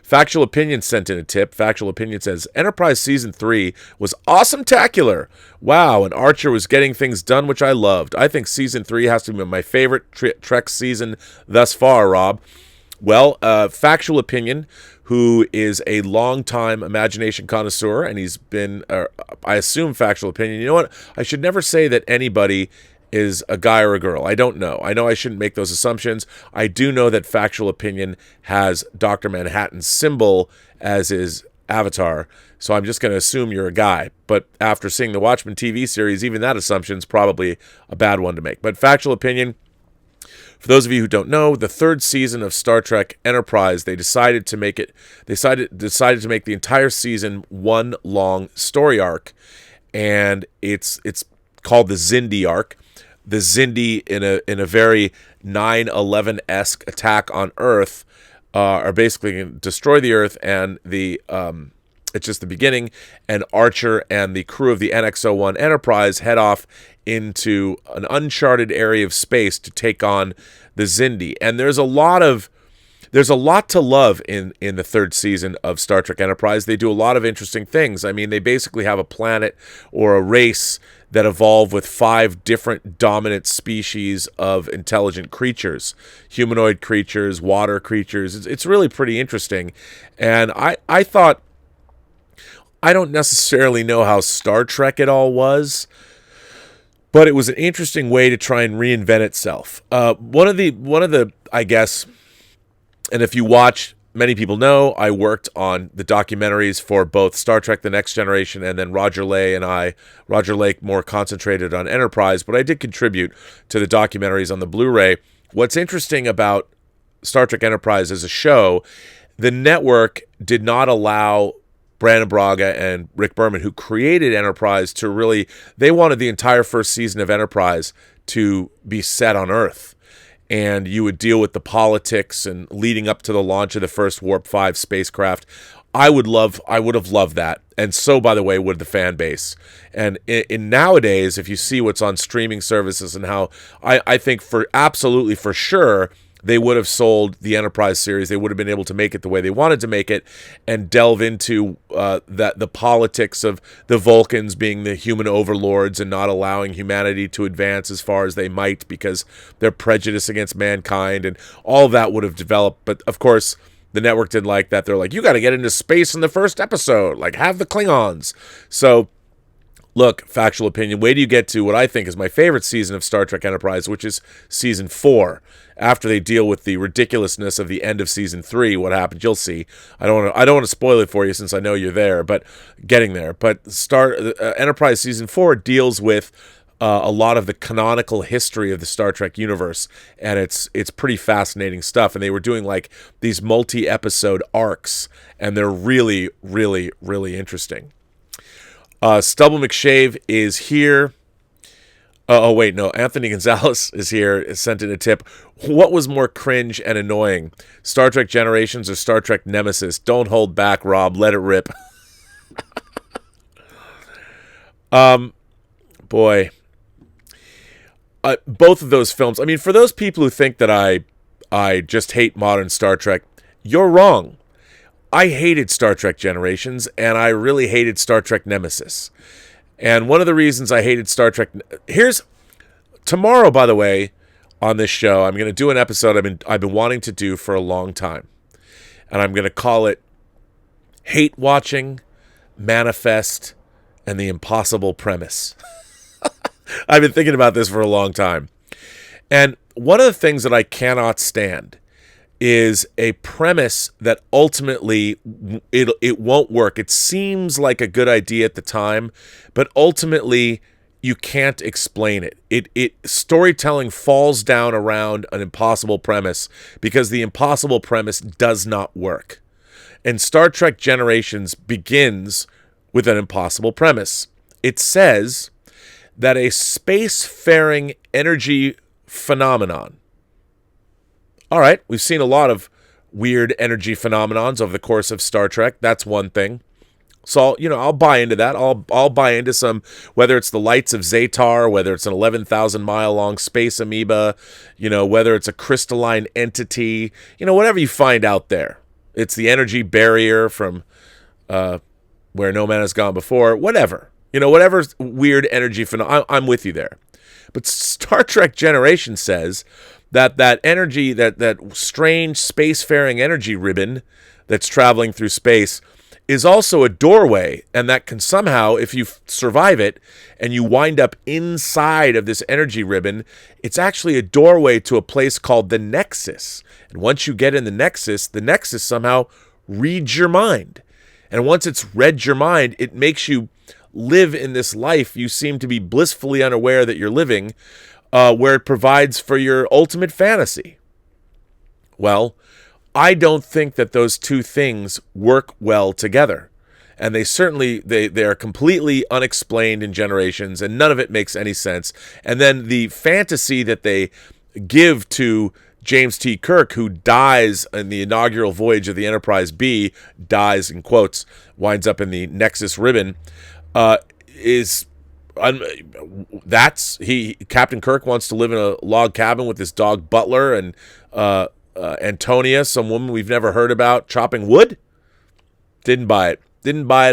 Factual Opinion sent in a tip. Factual Opinion says, Enterprise Season 3 was awesome-tacular. Wow, and Archer was getting things done, which I loved. I think Season 3 has to be my favorite Trek season thus far, Rob. Well, Factual Opinion, who is a longtime imagination connoisseur, and he's been, I assume, Factual Opinion. You know what? I should never say that anybody is a guy or a girl. I don't know. I know I shouldn't make those assumptions. I do know that Factual Opinion has Dr. Manhattan's symbol as his avatar, so I'm just going to assume you're a guy. But after seeing the Watchmen TV series, even that assumption is probably a bad one to make. But Factual Opinion, for those of you who don't know, the third season of Star Trek Enterprise, they decided to make the entire season one long story arc, and it's called the Xindi arc. The Xindi, in a very 9/11-esque attack on Earth, are basically going to destroy the Earth, and it's just the beginning. And Archer and the crew of the NX-01 Enterprise head off into an uncharted area of space to take on the Xindi. And there's a lot to love in the third season of Star Trek Enterprise. They do a lot of interesting things. I mean, they basically have a planet or a race that evolved with 5 different dominant species of intelligent creatures, humanoid creatures, water creatures. It's really pretty interesting. And I thought, I don't necessarily know how Star Trek it all was, but it was an interesting way to try and reinvent itself. One of the I guess, and if you watch, many people know, I worked on the documentaries for both Star Trek The Next Generation and then Roger Lake more concentrated on Enterprise, but I did contribute to the documentaries on the Blu-ray. What's interesting about Star Trek Enterprise as a show, the network did not allow Brandon Braga and Rick Berman, who created Enterprise, they wanted the entire first season of Enterprise to be set on Earth. And you would deal with the politics and leading up to the launch of the first Warp 5 spacecraft. I would have loved that. And so, by the way, would the fan base. And in nowadays, if you see what's on streaming services and how I think for sure, they would have sold the Enterprise series. They would have been able to make it the way they wanted to make it and delve into the politics of the Vulcans being the human overlords and not allowing humanity to advance as far as they might because they're prejudiced against mankind, and all of that would have developed. But, of course, the network didn't like that. They're like, you got to get into space in the first episode, like have the Klingons. So look, factual opinion, wait till you get to what I think is my favorite season of Star Trek Enterprise, which is season 4. After they deal with the ridiculousness of the end of season 3, what happened, you'll see. I don't want to spoil it for you since I know you're there, but getting there. But Enterprise season 4 deals with a lot of the canonical history of the Star Trek universe, and it's pretty fascinating stuff. And they were doing like these multi-episode arcs, and they're really, really, really interesting. Stubble McShave is here. Oh, wait, no. Anthony Gonzalez is here, sent in a tip. What was more cringe and annoying? Star Trek Generations or Star Trek Nemesis? Don't hold back, Rob. Let it rip. Boy. Both of those films. I mean, for those people who think that I just hate modern Star Trek, you're wrong. I hated Star Trek Generations, and I really hated Star Trek Nemesis. And one of the reasons I hated Star Trek... Tomorrow, by the way, on this show, I'm going to do an episode I've been wanting to do for a long time. And I'm going to call it Hate Watching, Manifest, and the Impossible Premise. I've been thinking about this for a long time. And one of the things that I cannot stand is a premise that ultimately it won't work. It seems like a good idea at the time, but ultimately you can't explain it. It storytelling falls down around an impossible premise because the impossible premise does not work. And Star Trek Generations begins with an impossible premise. It says that a spacefaring energy phenomenon. All right, we've seen a lot of weird energy phenomenons over the course of Star Trek. That's one thing. So, I'll buy into that. I'll buy into some, whether it's the lights of Zatar, whether it's an 11,000-mile-long space amoeba, whether it's a crystalline entity, whatever you find out there. It's the energy barrier from where no man has gone before, whatever. Whatever's weird energy phenomenon, I'm with you there. But Star Trek Generation says that energy, that strange spacefaring energy ribbon that's traveling through space is also a doorway, and that can somehow, if you survive it and you wind up inside of this energy ribbon, it's actually a doorway to a place called the Nexus. And once you get in the Nexus somehow reads your mind. And once it's read your mind, it makes you live in this life you seem to be blissfully unaware that you're living, where it provides for your ultimate fantasy. Well, I don't think that those two things work well together. And they certainly, they are completely unexplained in Generations, and none of it makes any sense. And then the fantasy that they give to James T. Kirk, who dies in the inaugural voyage of the Enterprise B, dies in quotes, winds up in the Nexus ribbon, Captain Kirk wants to live in a log cabin with his dog Butler and Antonia, some woman we've never heard about, chopping wood. Didn't buy it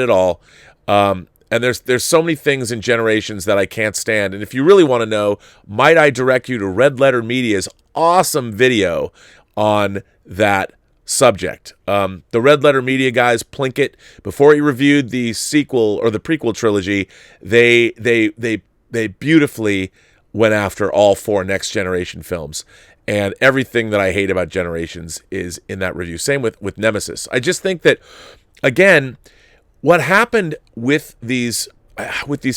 at all. And there's so many things in Generations that I can't stand. And if you really want to know, might I direct you to Red Letter Media's awesome video on that subject. The Red Letter Media guys, Plinkett, before he reviewed the sequel or the prequel trilogy, they beautifully went after all 4 Next Generation films. And everything that I hate about Generations is in that review. Same with Nemesis. I just think that, again, what happened with these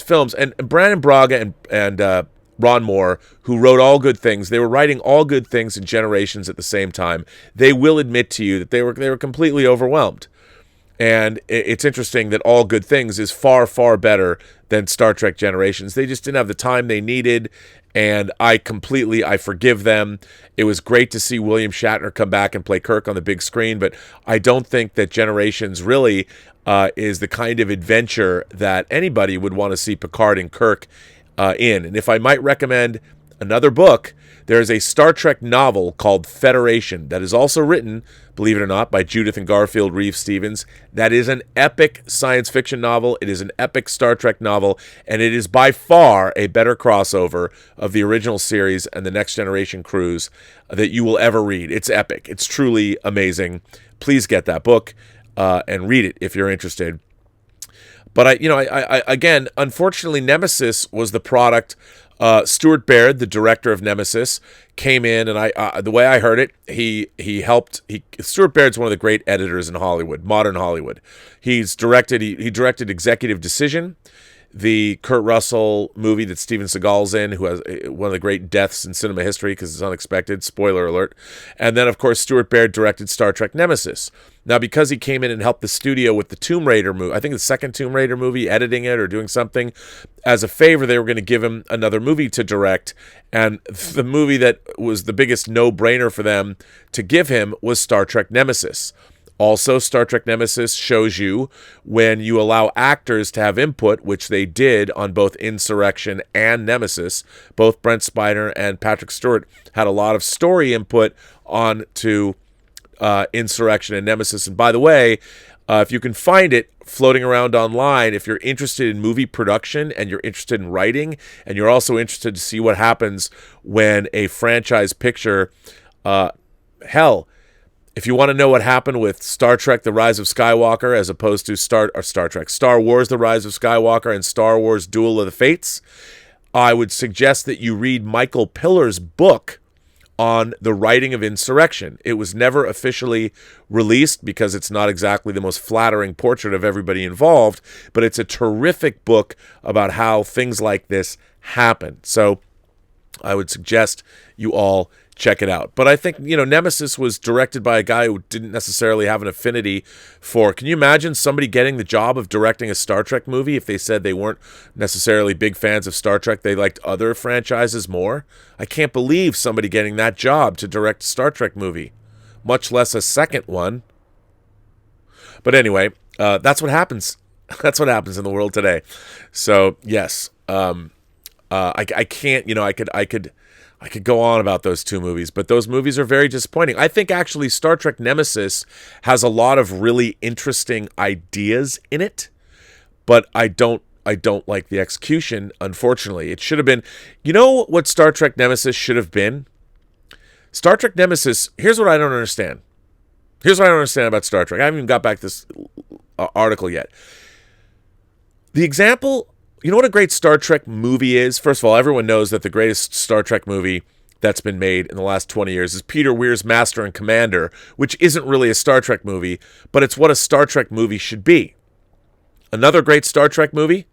films, and Brandon Braga and Ron Moore, who wrote All Good Things, they were writing All Good Things in Generations at the same time. They will admit to you that they were completely overwhelmed. And it's interesting that All Good Things is far, far better than Star Trek Generations. They just didn't have the time they needed, and I forgive them. It was great to see William Shatner come back and play Kirk on the big screen, but I don't think that Generations really is the kind of adventure that anybody would want to see Picard and Kirk in. And if I might recommend another book, there is a Star Trek novel called Federation that is also written, believe it or not, by Judith and Garfield Reeves-Stevens. That is an epic science fiction novel. It is an epic Star Trek novel, and it is by far a better crossover of the original series and the Next Generation crews that you will ever read. It's epic. It's truly amazing. please get that book and read it if you're interested. But I again, unfortunately, Nemesis was the product. Stuart Baird, the director of Nemesis, came in, and the way I heard it, he helped. Stuart Baird's one of the great editors in Hollywood, modern Hollywood. He directed Executive Decision, the Kurt Russell movie that Steven Seagal's in, who has one of the great deaths in cinema history because it's unexpected, spoiler alert. And then, of course, Stuart Baird directed Star Trek Nemesis. Now, because he came in and helped the studio with the Tomb Raider movie, I think the second Tomb Raider movie, editing it or doing something, as a favor, they were going to give him another movie to direct. And the movie that was the biggest no-brainer for them to give him was Star Trek Nemesis. Also, Star Trek Nemesis shows you when you allow actors to have input, which they did on both Insurrection and Nemesis. Both Brent Spiner and Patrick Stewart had a lot of story input on to Insurrection and Nemesis. And by the way, if you can find it floating around online, if you're interested in movie production and you're interested in writing, and you're also interested to see what happens when a franchise picture, if you want to know what happened with Star Trek: The Rise of Skywalker as opposed to Star Wars: The Rise of Skywalker and Star Wars: Duel of the Fates, I would suggest that you read Michael Pillar's book on the writing of Insurrection. It was never officially released because it's not exactly the most flattering portrait of everybody involved, but it's a terrific book about how things like this happen. So I would suggest you all check it out. But I think, Nemesis was directed by a guy who didn't necessarily have an affinity for... Can you imagine somebody getting the job of directing a Star Trek movie if they said they weren't necessarily big fans of Star Trek, they liked other franchises more? I can't believe somebody getting that job to direct a Star Trek movie, much less a second one. But anyway, that's what happens. That's what happens in the world today. So, yes, I can't, I could go on about those two movies, but those movies are very disappointing. I think actually Star Trek Nemesis has a lot of really interesting ideas in it, but I don't like the execution, unfortunately. It should have been, what Star Trek Nemesis should have been? Star Trek Nemesis, here's what I don't understand. Here's what I don't understand about Star Trek. I haven't even got back this article yet. The example... You know what a great Star Trek movie is? First of all, everyone knows that the greatest Star Trek movie that's been made in the last 20 years is Peter Weir's Master and Commander, which isn't really a Star Trek movie, but it's what a Star Trek movie should be. Another great Star Trek movie?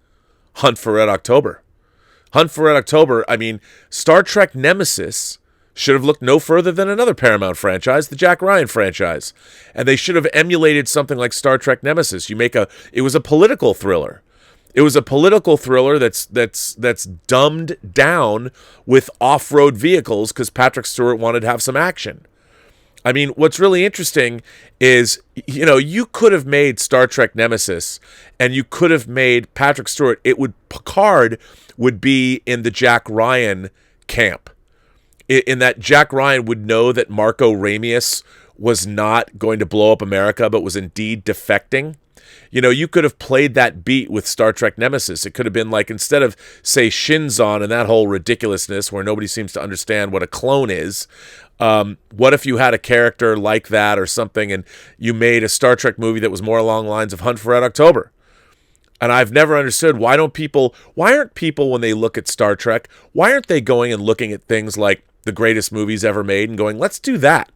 Hunt for Red October. Hunt for Red October, Star Trek Nemesis should have looked no further than another Paramount franchise, the Jack Ryan franchise. And they should have emulated something like Star Trek Nemesis. It was a political thriller. It was a political thriller that's dumbed down with off-road vehicles because Patrick Stewart wanted to have some action. What's really interesting is, you could have made Star Trek Nemesis and you could have made Patrick Stewart. Picard would be in the Jack Ryan camp. In that Jack Ryan would know that Marco Ramius was not going to blow up America, but was indeed defecting. You could have played that beat with Star Trek Nemesis. It could have been like, instead of, say, Shinzon and that whole ridiculousness where nobody seems to understand what a clone is, what if you had a character like that or something and you made a Star Trek movie that was more along the lines of Hunt for Red October? And I've never understood, why aren't people, when they look at Star Trek, why aren't they going and looking at things like the greatest movies ever made and going, let's do that?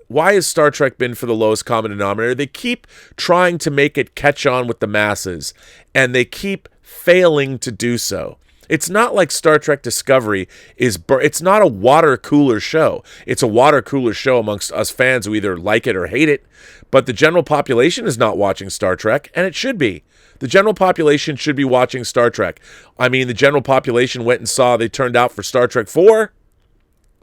Why has Star Trek been for the lowest common denominator? They keep trying to make it catch on with the masses, and they keep failing to do so. It's not like Star Trek Discovery it's not a water cooler show. It's a water cooler show amongst us fans who either like it or hate it, but the general population is not watching Star Trek, and it should be. The general population should be watching Star Trek. The general population went and saw they turned out for Star Trek 4.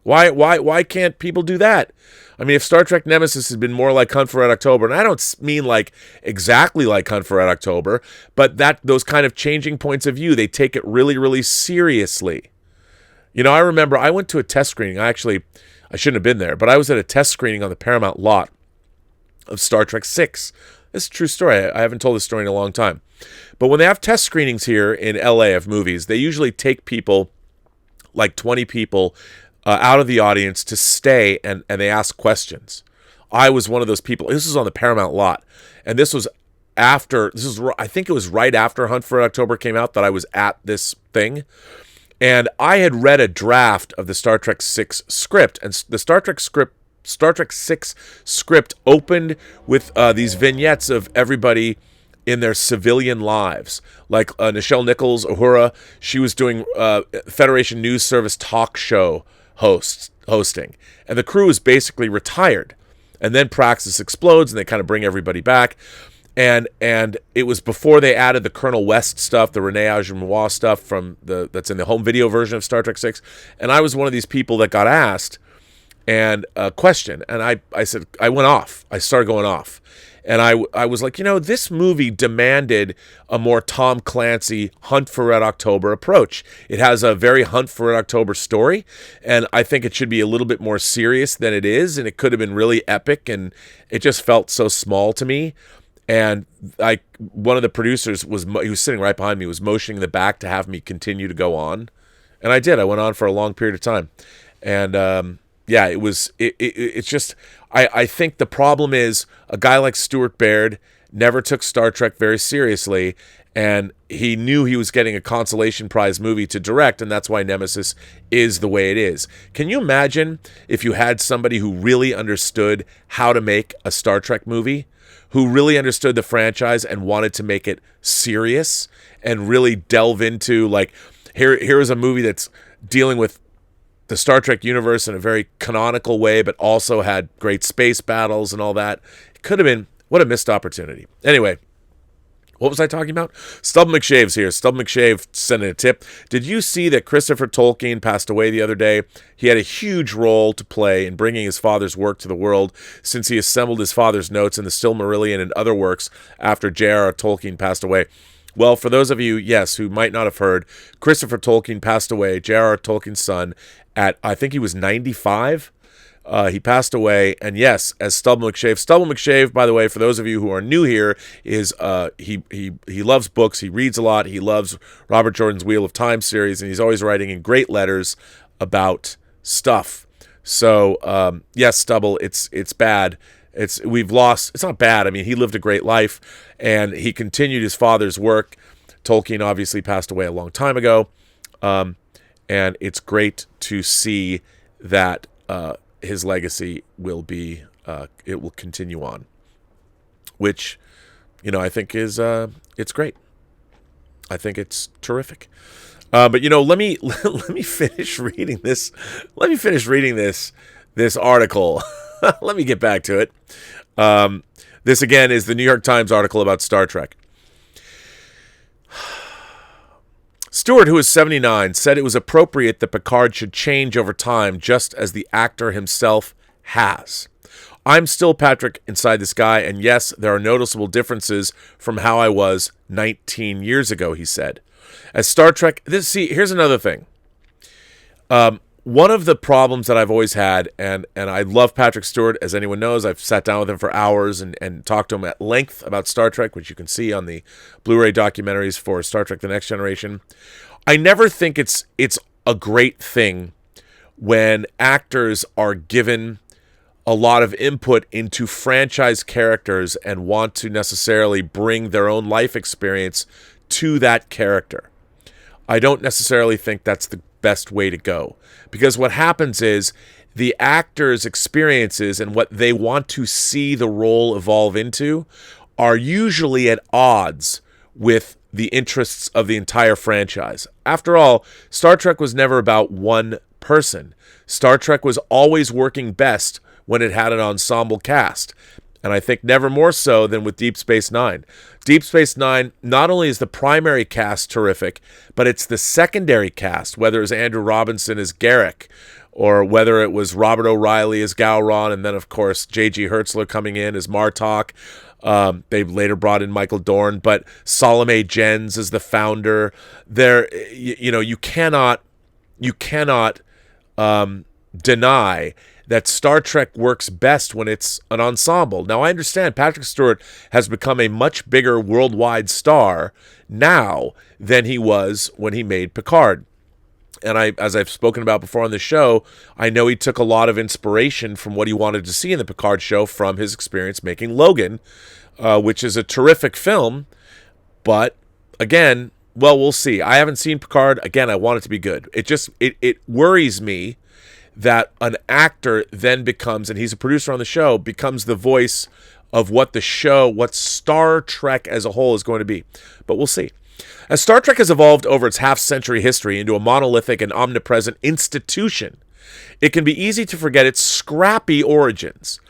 Why can't people do that? If Star Trek Nemesis had been more like Hunt for Red October, and I don't mean like exactly like Hunt for Red October, but those kind of changing points of view, they take it really, really seriously. I remember I went to a test screening. I shouldn't have been there, but I was at a test screening on the Paramount lot of Star Trek 6. This is a true story. I haven't told this story in a long time. But when they have test screenings here in LA of movies, they usually take people, like 20 people, out of the audience to stay, and they asked questions. I was one of those people. This was on the Paramount lot, and this was after. I think it was right after Hunt for Red October came out that I was at this thing, and I had read a draft of the Star Trek VI script, and the Star Trek VI script opened with these vignettes of everybody in their civilian lives, like Nichelle Nichols, Uhura. She was doing Federation News Service talk show hosting, and the crew is basically retired. And then Praxis explodes, and they kind of bring everybody back. And it was before they added the Colonel West stuff, the Rene Augermois stuff that's in the home video version of Star Trek VI. And I was one of these people that got asked and a question, and I said, I went off. I started going off. And I was like, this movie demanded a more Tom Clancy Hunt for Red October approach. It has a very Hunt for Red October story, and I think it should be a little bit more serious than it is, and it could have been really epic, and it just felt so small to me. And one of the producers he was sitting right behind me, was motioning the back to have me continue to go on, and I did. I went on for a long period of time, and yeah, it's just, I think the problem is a guy like Stuart Baird never took Star Trek very seriously, and he knew he was getting a consolation prize movie to direct, and that's why Nemesis is the way it is. Can you imagine if you had somebody who really understood how to make a Star Trek movie, who really understood the franchise and wanted to make it serious and really delve into, like, here is a movie that's dealing with the Star Trek universe in a very canonical way, but also had great space battles and all that. It could have been, what a missed opportunity. Anyway, what was I talking about? Stubble McShave's here. Stubble McShave sent in a tip. Did you see that Christopher Tolkien passed away the other day? He had a huge role to play in bringing his father's work to the world, since he assembled his father's notes in the Silmarillion and other works after J.R.R. Tolkien passed away. Well, for those of you, yes, who might not have heard, Christopher Tolkien passed away, J.R.R. Tolkien's son, at, I think he was 95. He passed away, and yes, as Stubble McShave. Stubble McShave, by the way, for those of you who are new here, is he loves books, he reads a lot, he loves Robert Jordan's Wheel of Time series, and he's always writing in great letters about stuff. So, yes, Stubble, it's bad. It's not bad. I mean, he lived a great life, and he continued his father's work. Tolkien obviously passed away a long time ago, and it's great to see that his legacy will be, it will continue on, which, I think is, it's great. I think it's terrific. But let me finish reading this. Let me finish reading this article. Let me get back to it. This again is the New York Times article about Star Trek. Stewart, who is 79, said it was appropriate that Picard should change over time, just as the actor himself has. I'm still Patrick inside this guy, and yes, there are noticeable differences from how I was 19 years ago, he said. As Star Trek... here's another thing. One of the problems that I've always had, and I love Patrick Stewart, as anyone knows, I've sat down with him for hours and talked to him at length about Star Trek, which you can see on the Blu-ray documentaries for Star Trek The Next Generation. I never think it's a great thing when actors are given a lot of input into franchise characters and want to necessarily bring their own life experience to that character. I don't necessarily think that's the best way to go, because what happens is the actor's experiences and what they want to see the role evolve into are usually at odds with the interests of the entire franchise. After all, Star Trek was never about one person. Star Trek was always working best when it had an ensemble cast. And I think never more so than with Deep Space Nine. Deep Space Nine, not only is the primary cast terrific, but it's the secondary cast, whether it's Andrew Robinson as Garrick, or whether it was Robert O'Reilly as Gowron, and then, of course, J.G. Hertzler coming in as Martok. They later brought in Michael Dorn, but Salome Jens as the founder. You cannot deny that Star Trek works best when it's an ensemble. Now, I understand Patrick Stewart has become a much bigger worldwide star now than he was when he made Picard. And as I've spoken about before on the show, I know he took a lot of inspiration from what he wanted to see in the Picard show from his experience making Logan, which is a terrific film. But again, well, we'll see. I haven't seen Picard. Again, I want it to be good. It worries me that an actor then becomes, and he's a producer on the show, becomes the voice of what the show, what Star Trek as a whole is going to be. But we'll see. As Star Trek has evolved over its half-century history into a monolithic and omnipresent institution, it can be easy to forget its scrappy origins.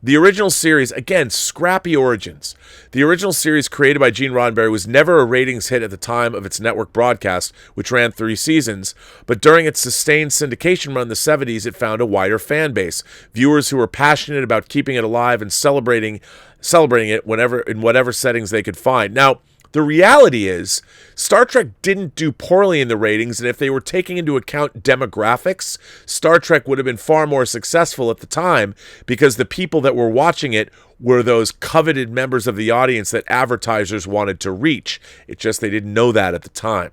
The original series, again, scrappy origins. The original series created by Gene Roddenberry was never a ratings hit at the time of its network broadcast, which ran 3 seasons, but during its sustained syndication run in the 70s, it found a wider fan base. Viewers who were passionate about keeping it alive and celebrating it in whatever settings they could find. Now, the reality is, Star Trek didn't do poorly in the ratings, and if they were taking into account demographics, Star Trek would have been far more successful at the time because the people that were watching it were those coveted members of the audience that advertisers wanted to reach. It's just they didn't know that at the time.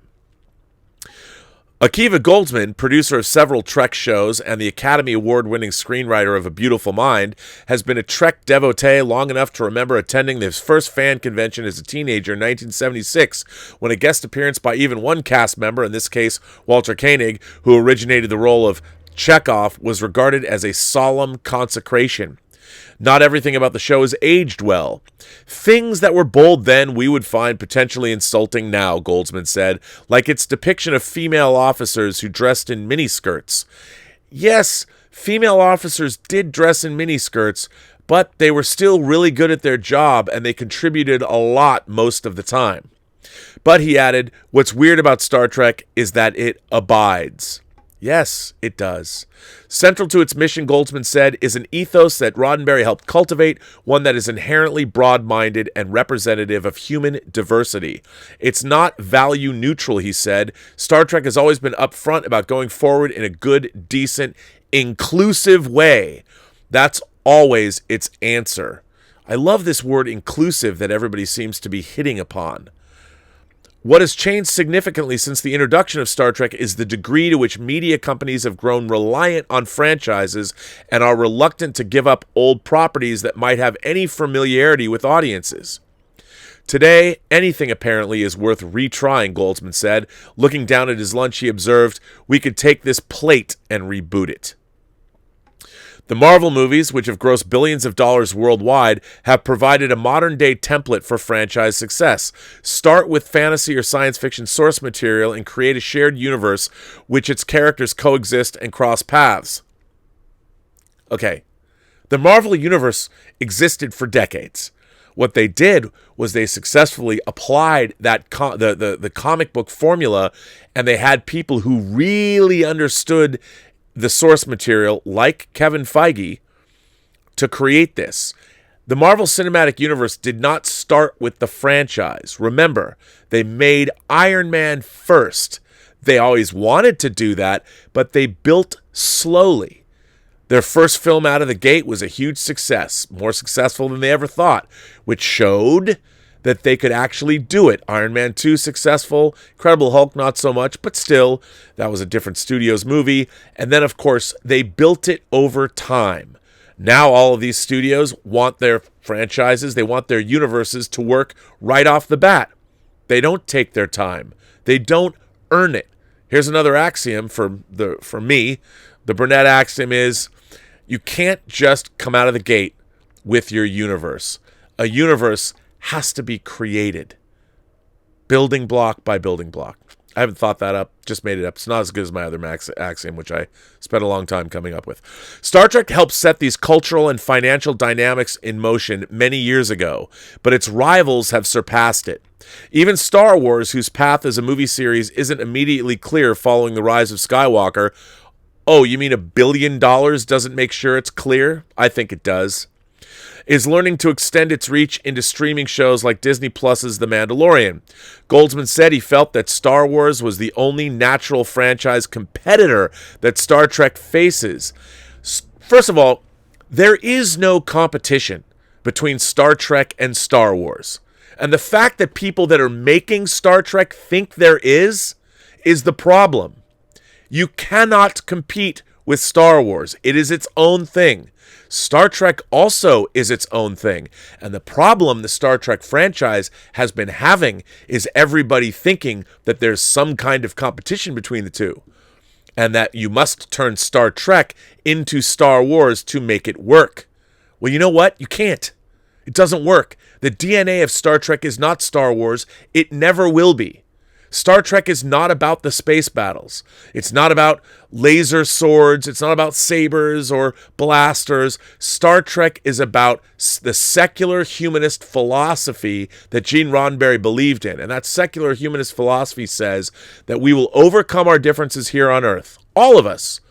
Akiva Goldsman, producer of several Trek shows and the Academy Award-winning screenwriter of A Beautiful Mind, has been a Trek devotee long enough to remember attending his first fan convention as a teenager in 1976, when a guest appearance by even one cast member, in this case Walter Koenig, who originated the role of Chekhov, was regarded as a solemn consecration. Not everything about the show has aged well. Things that were bold then we would find potentially insulting now, Goldsman said, like its depiction of female officers who dressed in miniskirts. Yes, female officers did dress in miniskirts, but they were still really good at their job and they contributed a lot most of the time. But he added, what's weird about Star Trek is that it abides. Yes, it does. Central to its mission, Goldsman said, is an ethos that Roddenberry helped cultivate, one that is inherently broad-minded and representative of human diversity. It's not value neutral, he said. Star Trek has always been upfront about going forward in a good, decent, inclusive way. That's always its answer. I love this word inclusive that everybody seems to be hitting upon. What has changed significantly since the introduction of Star Trek is the degree to which media companies have grown reliant on franchises and are reluctant to give up old properties that might have any familiarity with audiences. Today, anything apparently is worth retrying, Goldsman said. Looking down at his lunch, he observed, we could take this plate and reboot it. The Marvel movies, which have grossed billions of dollars worldwide, have provided a modern-day template for franchise success. Start with fantasy or science fiction source material and create a shared universe which its characters coexist and cross paths. Okay, the Marvel universe existed for decades. What they did was they successfully applied that the comic book formula, and they had people who really understood the source material, like Kevin Feige, to create this. The Marvel Cinematic Universe did not start with the franchise. Remember, they made Iron Man first. They always wanted to do that, but they built slowly. Their first film out of the gate was a huge success, more successful than they ever thought, which showed that they could actually do it. Iron Man 2 successful, Incredible Hulk not so much, but still, that was a different studio's movie. And then, of course, they built it over time. Now all of these studios want their franchises, they want their universes to work right off the bat. They don't take their time. They don't earn it. Here's another axiom for me. The Burnett axiom is, you can't just come out of the gate with your universe. A universe has to be created, building block by building block. I haven't thought that up, just made it up. It's not as good as my other axiom, which I spent a long time coming up with. Star Trek helped set these cultural and financial dynamics in motion many years ago, but its rivals have surpassed it. Even Star Wars, whose path as a movie series isn't immediately clear following the rise of Skywalker. Oh, you mean $1 billion doesn't make sure it's clear? I think it does. Is learning to extend its reach into streaming shows like Disney Plus's The Mandalorian. Goldsman said he felt that Star Wars was the only natural franchise competitor that Star Trek faces. First of all, there is no competition between Star Trek and Star Wars. And the fact that people that are making Star Trek think there is the problem. You cannot compete with Star Wars. It is its own thing. Star Trek also is its own thing. And the problem the Star Trek franchise has been having is everybody thinking that there's some kind of competition between the two, and that you must turn Star Trek into Star Wars to make it work. Well, you know what? You can't. It doesn't work. The DNA of Star Trek is not Star Wars. It never will be. Star Trek is not about the space battles. It's not about laser swords. It's not about sabers or blasters. Star Trek is about the secular humanist philosophy that Gene Roddenberry believed in. And that secular humanist philosophy says that we will overcome our differences here on Earth. All of us.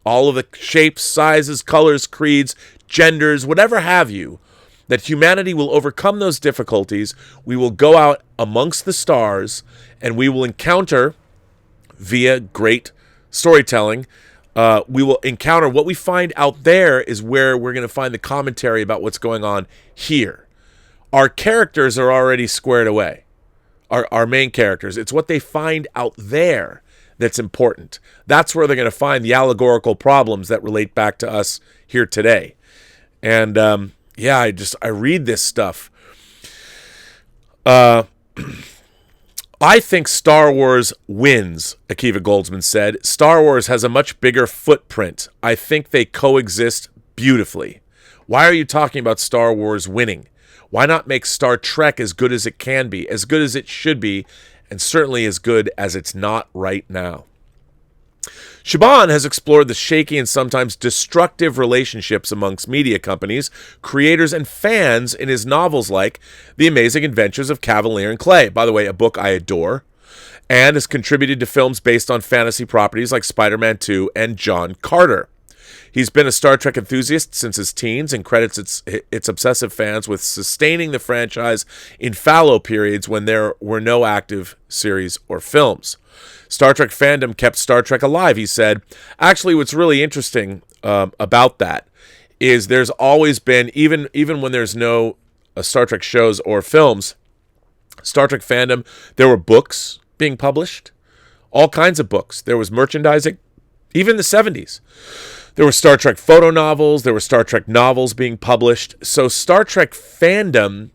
All of the shapes, sizes, colors, creeds, genders, whatever have you. That humanity will overcome those difficulties. We will go out amongst the stars, and we will encounter, via great storytelling, we will encounter what we find out there is where we're going to find the commentary about what's going on here. Our characters are already squared away. Our main characters. It's what they find out there that's important. That's where they're going to find the allegorical problems that relate back to us here today. And yeah, I read this stuff. I think Star Wars wins, Akiva Goldsman said. Star Wars has a much bigger footprint. I think they coexist beautifully. Why are you talking about Star Wars winning? Why not make Star Trek as good as it can be, as good as it should be, and certainly as good as it's not right now? Shaban has explored the shaky and sometimes destructive relationships amongst media companies, creators, and fans in his novels like The Amazing Adventures of Cavalier and Clay, by the way, a book I adore, and has contributed to films based on fantasy properties like Spider-Man 2 and John Carter. He's been a Star Trek enthusiast since his teens and credits its obsessive fans with sustaining the franchise in fallow periods when there were no active series or films. Star Trek fandom kept Star Trek alive, he said. Actually, what's really interesting about that is there's always been, even when there's no Star Trek shows or films, Star Trek fandom, there were books being published, all kinds of books. There was merchandising, even in the 70s. There were Star Trek photo novels. There were Star Trek novels being published. So Star Trek fandom,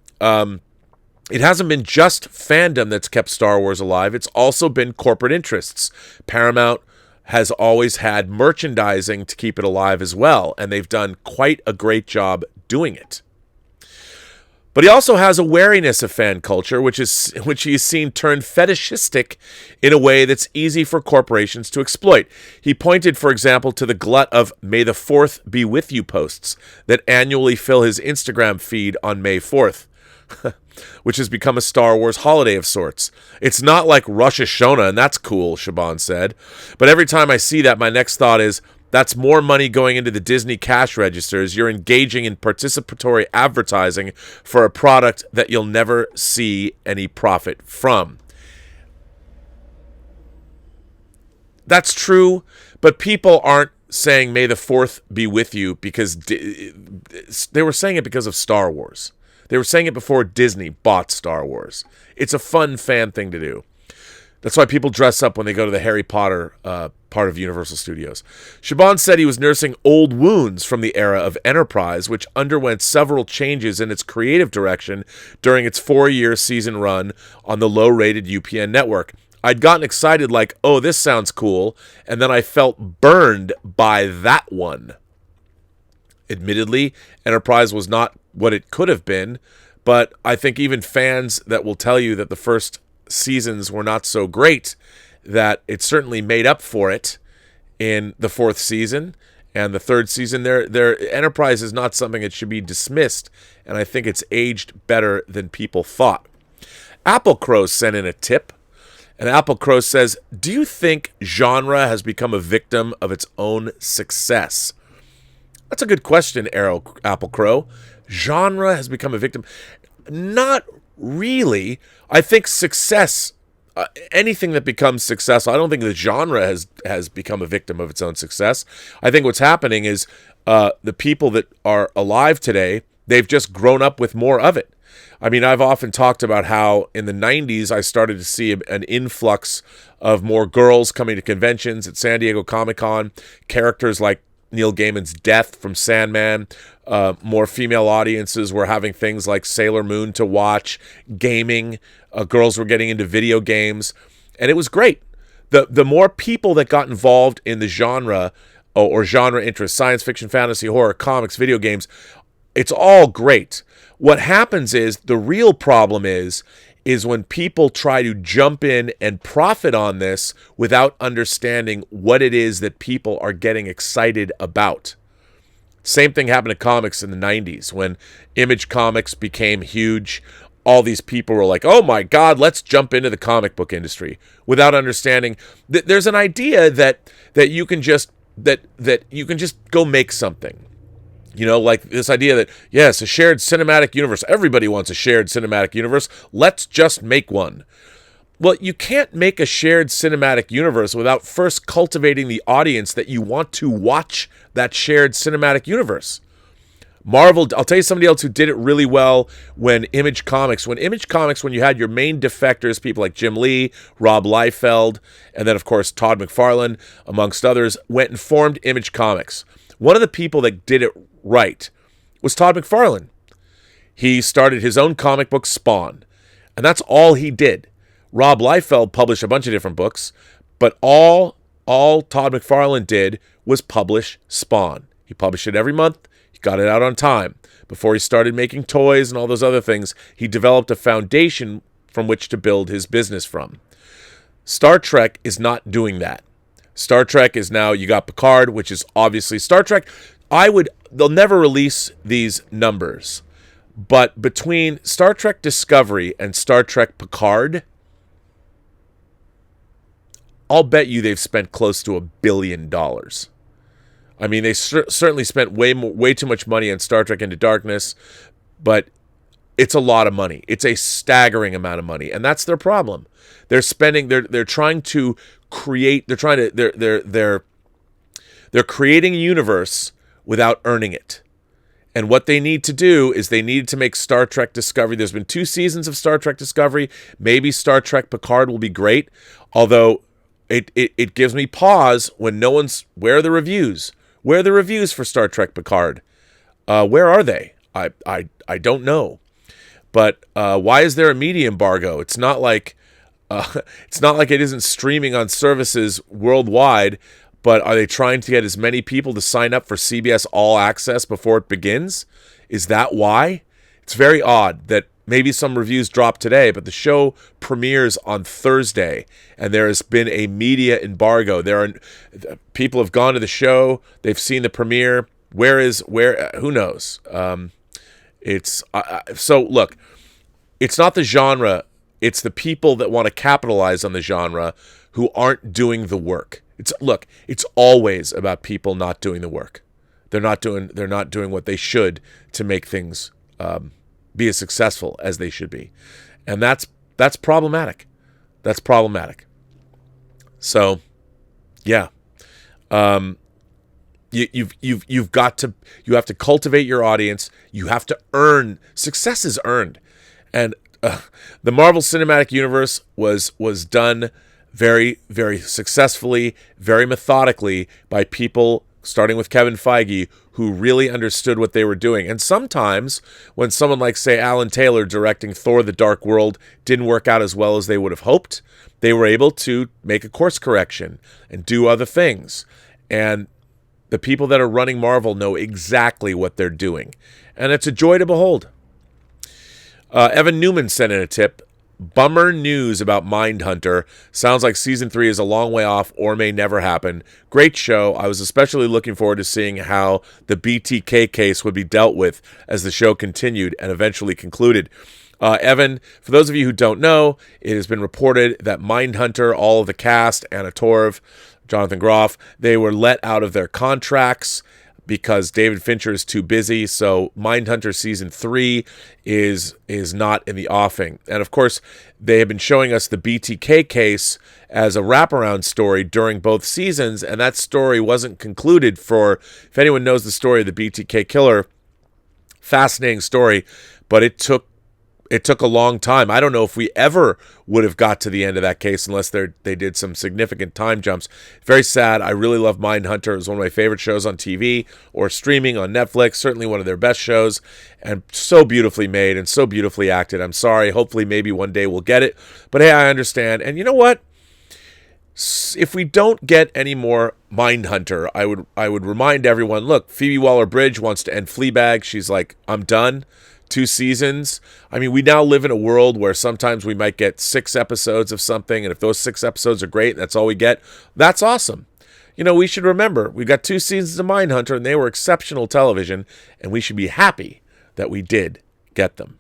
it hasn't been just fandom that's kept Star Wars alive. It's also been corporate interests. Paramount has always had merchandising to keep it alive as well, and they've done quite a great job doing it. But he also has a wariness of fan culture, which he's seen turned fetishistic in a way that's easy for corporations to exploit. He pointed, for example, to the glut of May the 4th be with you posts that annually fill his Instagram feed on May 4th. Which has become a Star Wars holiday of sorts. It's not like Rosh Hashanah, and that's cool, Shaban said. But every time I see that, my next thought is, that's more money going into the Disney cash registers. You're engaging in participatory advertising for a product that you'll never see any profit from. That's true, but people aren't saying May the 4th be with you because they were saying it because of Star Wars. They were saying it before Disney bought Star Wars. It's a fun fan thing to do. That's why people dress up when they go to the Harry Potter part of Universal Studios. Shaban said he was nursing old wounds from the era of Enterprise, which underwent several changes in its creative direction during its 4-year season run on the low-rated UPN network. I'd gotten excited like, oh, this sounds cool, and then I felt burned by that one. Admittedly, Enterprise was not what it could have been, but I think even fans that will tell you that the first seasons were not so great, that it certainly made up for it in the 4th season and the 3rd season. Their Enterprise is not something that should be dismissed, and I think it's aged better than people thought. Apple Crow sent in a tip, and Apple Crow says, do you think genre has become a victim of its own success? That's a good question, Apple Crow. Genre has become a victim. Not really. I think success, anything that becomes successful, I don't think the genre has become a victim of its own success. I think what's happening is the people that are alive today, they've just grown up with more of it. I mean, I've often talked about how in the 90s I started to see an influx of more girls coming to conventions at San Diego Comic-Con, characters like Neil Gaiman's Death from Sandman. More female audiences were having things like Sailor Moon to watch, gaming. Girls were getting into video games, and it was great. The more people that got involved in the genre or genre interest, science fiction, fantasy, horror, comics, video games, it's all great. What happens is, the real problem is when people try to jump in and profit on this without understanding what it is that people are getting excited about. Same thing happened to comics in the 90s when Image Comics became huge. All these people were like, oh my God, let's jump into the comic book industry, without understanding that there's an idea that you can just that you can just go make something. You know, like this idea that, yes, a shared cinematic universe. Everybody wants a shared cinematic universe. Let's just make one. Well, you can't make a shared cinematic universe without first cultivating the audience that you want to watch that shared cinematic universe. Marvel, I'll tell you somebody else who did it really well when you had your main defectors, people like Jim Lee, Rob Liefeld, and then, of course, Todd McFarlane, amongst others, went and formed Image Comics. One of the people that did it right was Todd McFarlane. He started his own comic book, Spawn, and that's all he did. Rob Liefeld published a bunch of different books, but all Todd McFarlane did was publish Spawn. He published it every month. He got it out on time. Before he started making toys and all those other things, he developed a foundation from which to build his business from. Star Trek is not doing that. Star Trek is now, you got Picard, which is obviously Star Trek. They'll never release these numbers, but between Star Trek Discovery and Star Trek Picard, I'll bet you they've spent close to $1 billion. I mean, they certainly spent way too much money on Star Trek Into Darkness, but it's a lot of money. It's a staggering amount of money, and that's their problem. They're spending. They're trying to create. They're creating a universe without earning it. And what they need to do is they need to make Star Trek Discovery. There's been 2 seasons of Star Trek Discovery. Maybe Star Trek Picard will be great, although it gives me pause when no one's. Where are the reviews? Where are the reviews for Star Trek Picard? Where are they? I don't know. But why is there a media embargo? It's not like it isn't streaming on services worldwide. But are they trying to get as many people to sign up for CBS All Access before it begins? Is that why? It's very odd that maybe some reviews dropped today, but the show premieres on Thursday, and there has been a media embargo. People have gone to the show, they've seen the premiere. Who knows? So look, it's not the genre, it's the people that want to capitalize on the genre who aren't doing the work. It's always about people not doing the work. They're not doing what they should to make things be as successful as they should be, and that's problematic. That's problematic. So, yeah, you have to cultivate your audience. You have to earn. Success is earned, and the Marvel Cinematic Universe was done very, very successfully, very methodically by people, starting with Kevin Feige, who really understood what they were doing. And sometimes when someone like, say, Alan Taylor directing Thor: The Dark World didn't work out as well as they would have hoped, they were able to make a course correction and do other things. And the people that are running Marvel know exactly what they're doing. And it's a joy to behold. Evan Newman sent in a tip. Bummer news about Mindhunter. Sounds like season 3 is a long way off or may never happen. Great show. I was especially looking forward to seeing how the BTK case would be dealt with as the show continued and eventually concluded. Evan, for those of you who don't know, it has been reported that Mindhunter, all of the cast, Anna Torv, Jonathan Groff, they were let out of their contracts because David Fincher is too busy. So Mindhunter season 3 is not in the offing. And of course, they have been showing us the BTK case as a wraparound story during both seasons, and that story wasn't concluded for, if anyone knows the story of the BTK killer, fascinating story, but it took it took a long time. I don't know if we ever would have got to the end of that case unless they did some significant time jumps. Very sad. I really love Mindhunter. It was one of my favorite shows on TV or streaming on Netflix. Certainly one of their best shows, and so beautifully made and so beautifully acted. I'm sorry. Hopefully maybe one day we'll get it. But hey, I understand. And you know what? If we don't get any more Mindhunter, I would remind everyone, look, Phoebe Waller-Bridge wants to end Fleabag. She's like, I'm done. 2 seasons. I mean, we now live in a world where sometimes we might get 6 episodes of something, and if those 6 episodes are great and that's all we get, that's awesome. You know, we should remember, we got 2 seasons of Mindhunter, and they were exceptional television, and we should be happy that we did get them.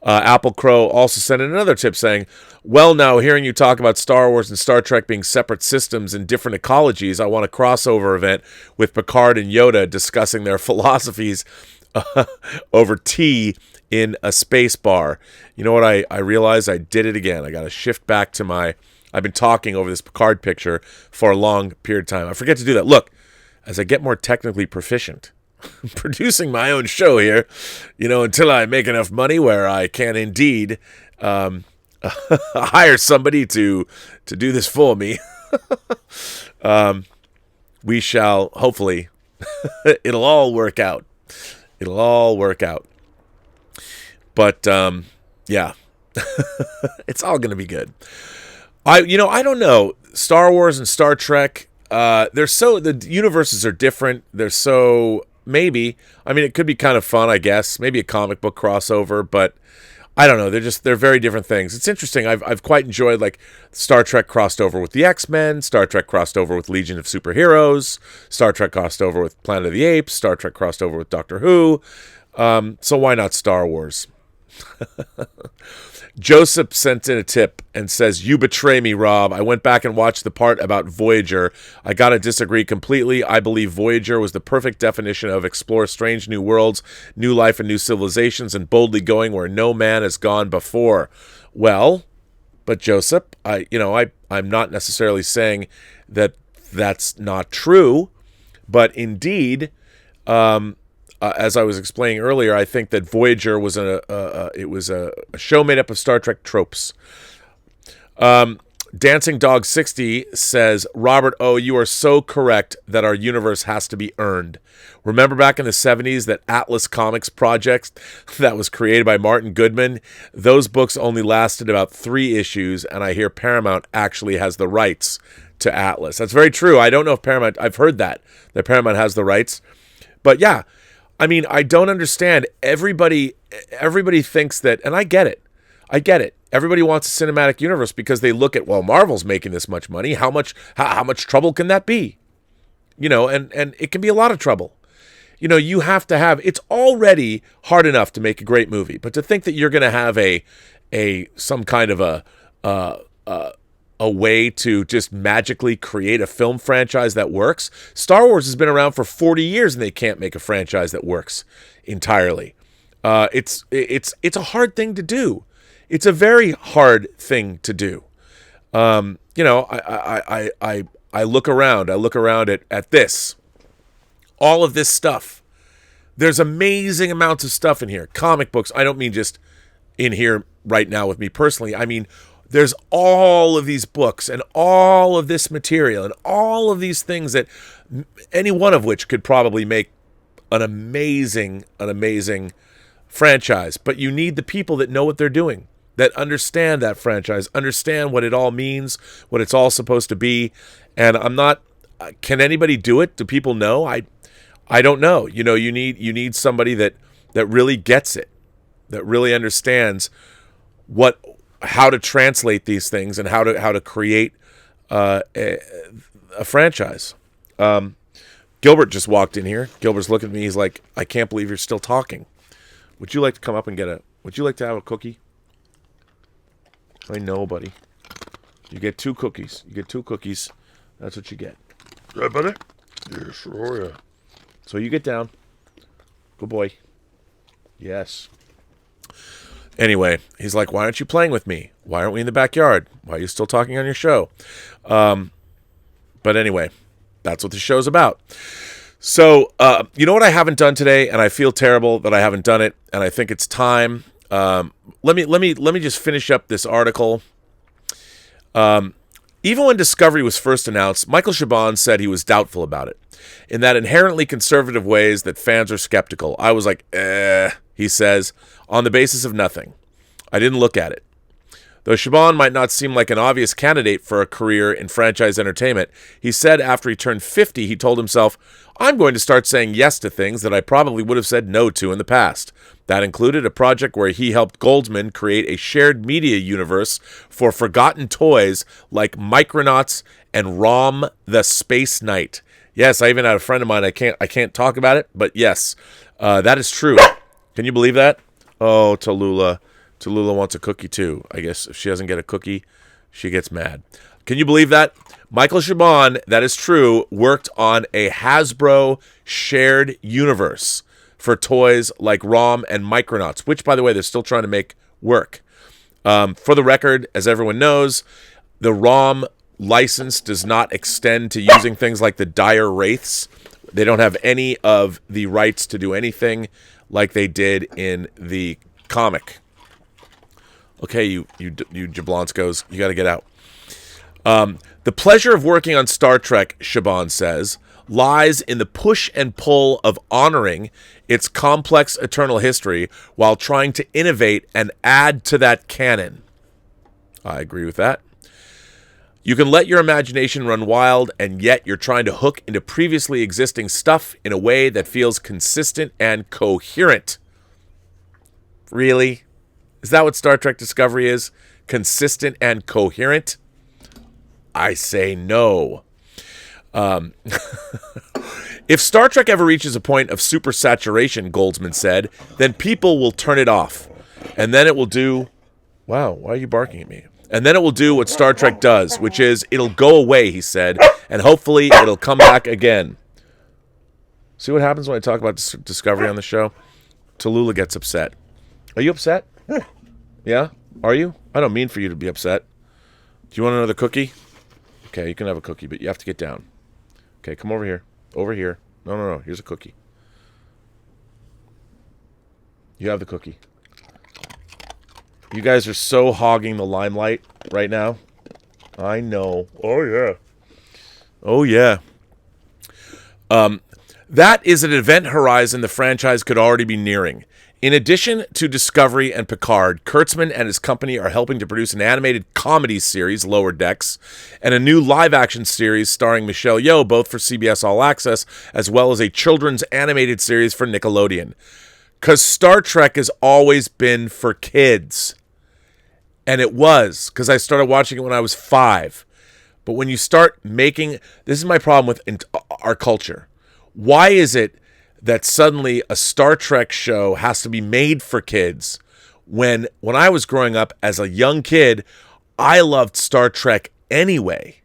Apple Crow also sent in another tip saying, well, now, hearing you talk about Star Wars and Star Trek being separate systems and different ecologies, I want a crossover event with Picard and Yoda discussing their philosophies over tea in a space bar. You know what? I realized I did it again. I got to shift back to I've been talking over this Picard picture for a long period of time. I forget to do that. Look, as I get more technically proficient, producing my own show here, you know, until I make enough money where I can indeed hire somebody to do this for me, we shall hopefully, it'll all work out. It'll all work out. But, yeah, it's all going to be good. I don't know. Star Wars and Star Trek, the universes are different. They're so, maybe, I mean, it could be kind of fun, I guess. Maybe a comic book crossover, but I don't know. They're very different things. It's interesting. I've quite enjoyed, like, Star Trek crossed over with the X-Men, Star Trek crossed over with Legion of Superheroes, Star Trek crossed over with Planet of the Apes, Star Trek crossed over with Doctor Who. So why not Star Wars? Joseph sent in a tip and says, you betray me, Rob. I went back and watched the part about Voyager. I gotta disagree completely. I believe Voyager was the perfect definition of explore strange new worlds, new life and new civilizations, and boldly going where no man has gone before. Well, but Joseph, I'm not necessarily saying that that's not true, but indeed, as I was explaining earlier, I think that Voyager was a show made up of Star Trek tropes. Dancing Dog 60 says, Robert O., you are so correct that our universe has to be earned. Remember back in the 70s that Atlas Comics project that was created by Martin Goodman? Those books only lasted about 3 issues, and I hear Paramount actually has the rights to Atlas. That's very true. I don't know if Paramount, I've heard that Paramount has the rights. But yeah, I mean, I don't understand. Everybody thinks that, and I get it. Everybody wants a cinematic universe because they look at, well, Marvel's making this much money. How much trouble can that be? You know, and it can be a lot of trouble. You know, you have to have, it's already hard enough to make a great movie, but to think that you're going to have some kind of a way to just magically create a film franchise that works. Star Wars has been around for 40 years and they can't make a franchise that works entirely. It's a hard thing to do. It's a very hard thing to do. You know, I look around at this, all of this stuff. There's amazing amounts of stuff in here. Comic books. I don't mean just in here right now with me personally. I mean, there's all of these books and all of this material and all of these things that any one of which could probably make an amazing franchise. But you need the people that know what they're doing, that understand that franchise, understand what it all means, what it's all supposed to be. And can anybody do it? Do people know? I don't know. You know, you need somebody that really gets it, that really understands how to translate these things and how to create a franchise. Gilbert just walked in here. Gilbert's looking at me. He's like, I can't believe you're still talking. Would you like to come up and would you like to have a cookie? I know, buddy. You get 2 cookies. That's what you get. Yeah, buddy? Yeah, sure, yeah. So you get down. Good boy. Yes. Anyway, he's like, why aren't you playing with me? Why aren't we in the backyard? Why are you still talking on your show? But anyway, that's what the show's about. So, you know what I haven't done today, and I feel terrible that I haven't done it, and I think it's time. Let me just finish up this article. Even when Discovery was first announced, Michael Chabon said he was doubtful about it, in that inherently conservative ways that fans are skeptical. I was like, he says, on the basis of nothing. I didn't look at it. Though Chabon might not seem like an obvious candidate for a career in franchise entertainment, he said after he turned 50, he told himself, I'm going to start saying yes to things that I probably would have said no to in the past. That included a project where he helped Goldsman create a shared media universe for forgotten toys like Micronauts and Rom the Space Knight. Yes, I even had a friend of mine, I can't talk about it, but yes, that is true. Can you believe that? Oh, Tallulah. Tallulah wants a cookie too. I guess if she doesn't get a cookie, she gets mad. Can you believe that? Michael Chabon, that is true, worked on a Hasbro shared universe for toys like ROM and Micronauts, which, by the way, they're still trying to make work. For the record, as everyone knows, the ROM license does not extend to using things like the Dire Wraiths. They don't have any of the rights to do anything like they did in the comic. Okay, you Jablonskos, you got to get out. The pleasure of working on Star Trek, Chabon says, lies in the push and pull of honoring its complex eternal history while trying to innovate and add to that canon. I agree with that. You can let your imagination run wild, and yet you're trying to hook into previously existing stuff in a way that feels consistent and coherent. Really? Is that what Star Trek Discovery is? Consistent and coherent? I say no. If Star Trek ever reaches a point of supersaturation, Goldsman said, then people will turn it off. And then it will do... Wow, why are you barking at me? And then it will do what Star Trek does, which is it'll go away, he said, and hopefully it'll come back again. See what happens when I talk about Discovery on the show? Tallulah gets upset. Are you upset? Yeah? Are you? I don't mean for you to be upset. Do you want another cookie? Okay, you can have a cookie, but you have to get down. Okay, come over here. Over here. No. Here's a cookie. You have the cookie. You guys are so hogging the limelight right now. I know. Oh, yeah. Oh, yeah. That is an event horizon the franchise could already be nearing. In addition to Discovery and Picard, Kurtzman and his company are helping to produce an animated comedy series, Lower Decks, and a new live-action series starring Michelle Yeoh, both for CBS All Access, as well as a children's animated series for Nickelodeon. Because Star Trek has always been for kids. And it was, because I started watching it when I was 5. But when you start making... This is my problem with our culture. Why is it that suddenly a Star Trek show has to be made for kids when I was growing up as a young kid, I loved Star Trek anyway.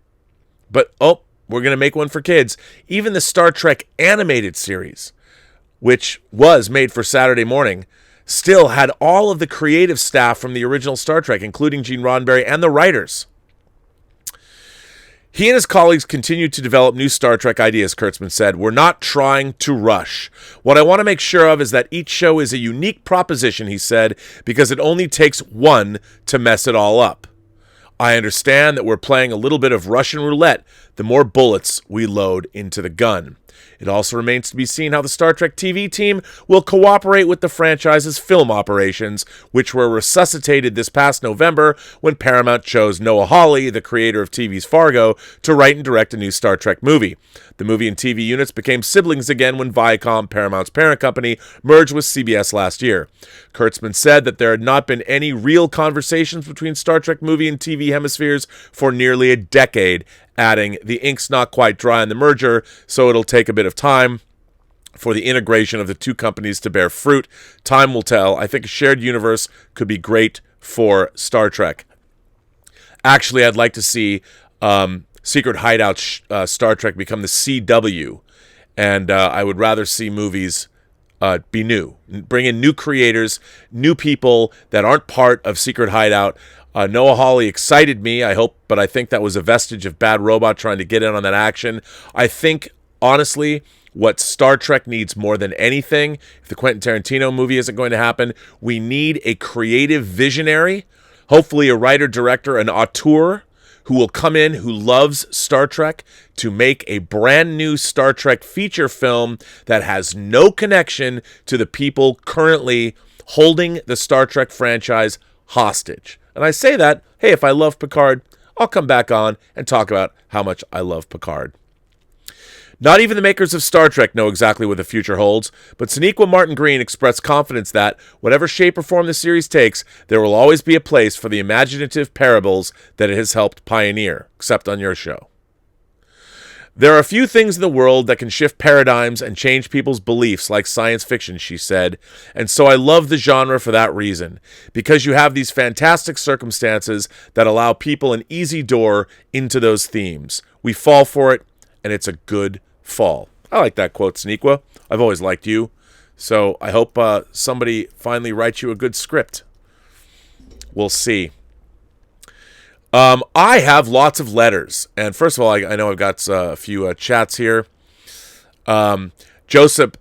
But, we're going to make one for kids. Even the Star Trek animated series, which was made for Saturday morning, still had all of the creative staff from the original Star Trek, including Gene Roddenberry and the writers. He and his colleagues continue to develop new Star Trek ideas, Kurtzman said. We're not trying to rush. What I want to make sure of is that each show is a unique proposition, he said, because it only takes one to mess it all up. I understand that we're playing a little bit of Russian roulette the more bullets we load into the gun. It also remains to be seen how the Star Trek TV team will cooperate with the franchise's film operations, which were resuscitated this past November when Paramount chose Noah Hawley, the creator of TV's Fargo, to write and direct a new Star Trek movie. The movie and TV units became siblings again when Viacom, Paramount's parent company, merged with CBS last year. Kurtzman said that there had not been any real conversations between Star Trek movie and TV hemispheres for nearly a decade, adding, the ink's not quite dry on the merger, so it'll take a bit of time for the integration of the two companies to bear fruit. Time will tell. I think a shared universe could be great for Star Trek. Actually, I'd like to see Secret Hideout Star Trek become the CW, and I would rather see movies be new. Bring in new creators, new people that aren't part of Secret Hideout. Noah Hawley excited me, I hope, but I think that was a vestige of Bad Robot trying to get in on that action. I think, honestly, what Star Trek needs more than anything. If the Quentin Tarantino movie isn't going to happen, we need a creative visionary, hopefully a writer, director, an auteur who will come in, who loves Star Trek, to make a brand new Star Trek feature film that has no connection to the people currently holding the Star Trek franchise hostage. And I say that, hey, if I love Picard, I'll come back on and talk about how much I love Picard. Not even the makers of Star Trek know exactly what the future holds, but Sonequa Martin Green expressed confidence that, whatever shape or form the series takes, there will always be a place for the imaginative parables that it has helped pioneer, except on your show. There are a few things in the world that can shift paradigms and change people's beliefs, like science fiction, she said, and so I love the genre for that reason, because you have these fantastic circumstances that allow people an easy door into those themes. We fall for it, and it's a good fall. I like that quote, Sonequa. I've always liked you. So I hope somebody finally writes you a good script. We'll see. I have lots of letters. And first of all, I know I've got a few chats here. Joseph,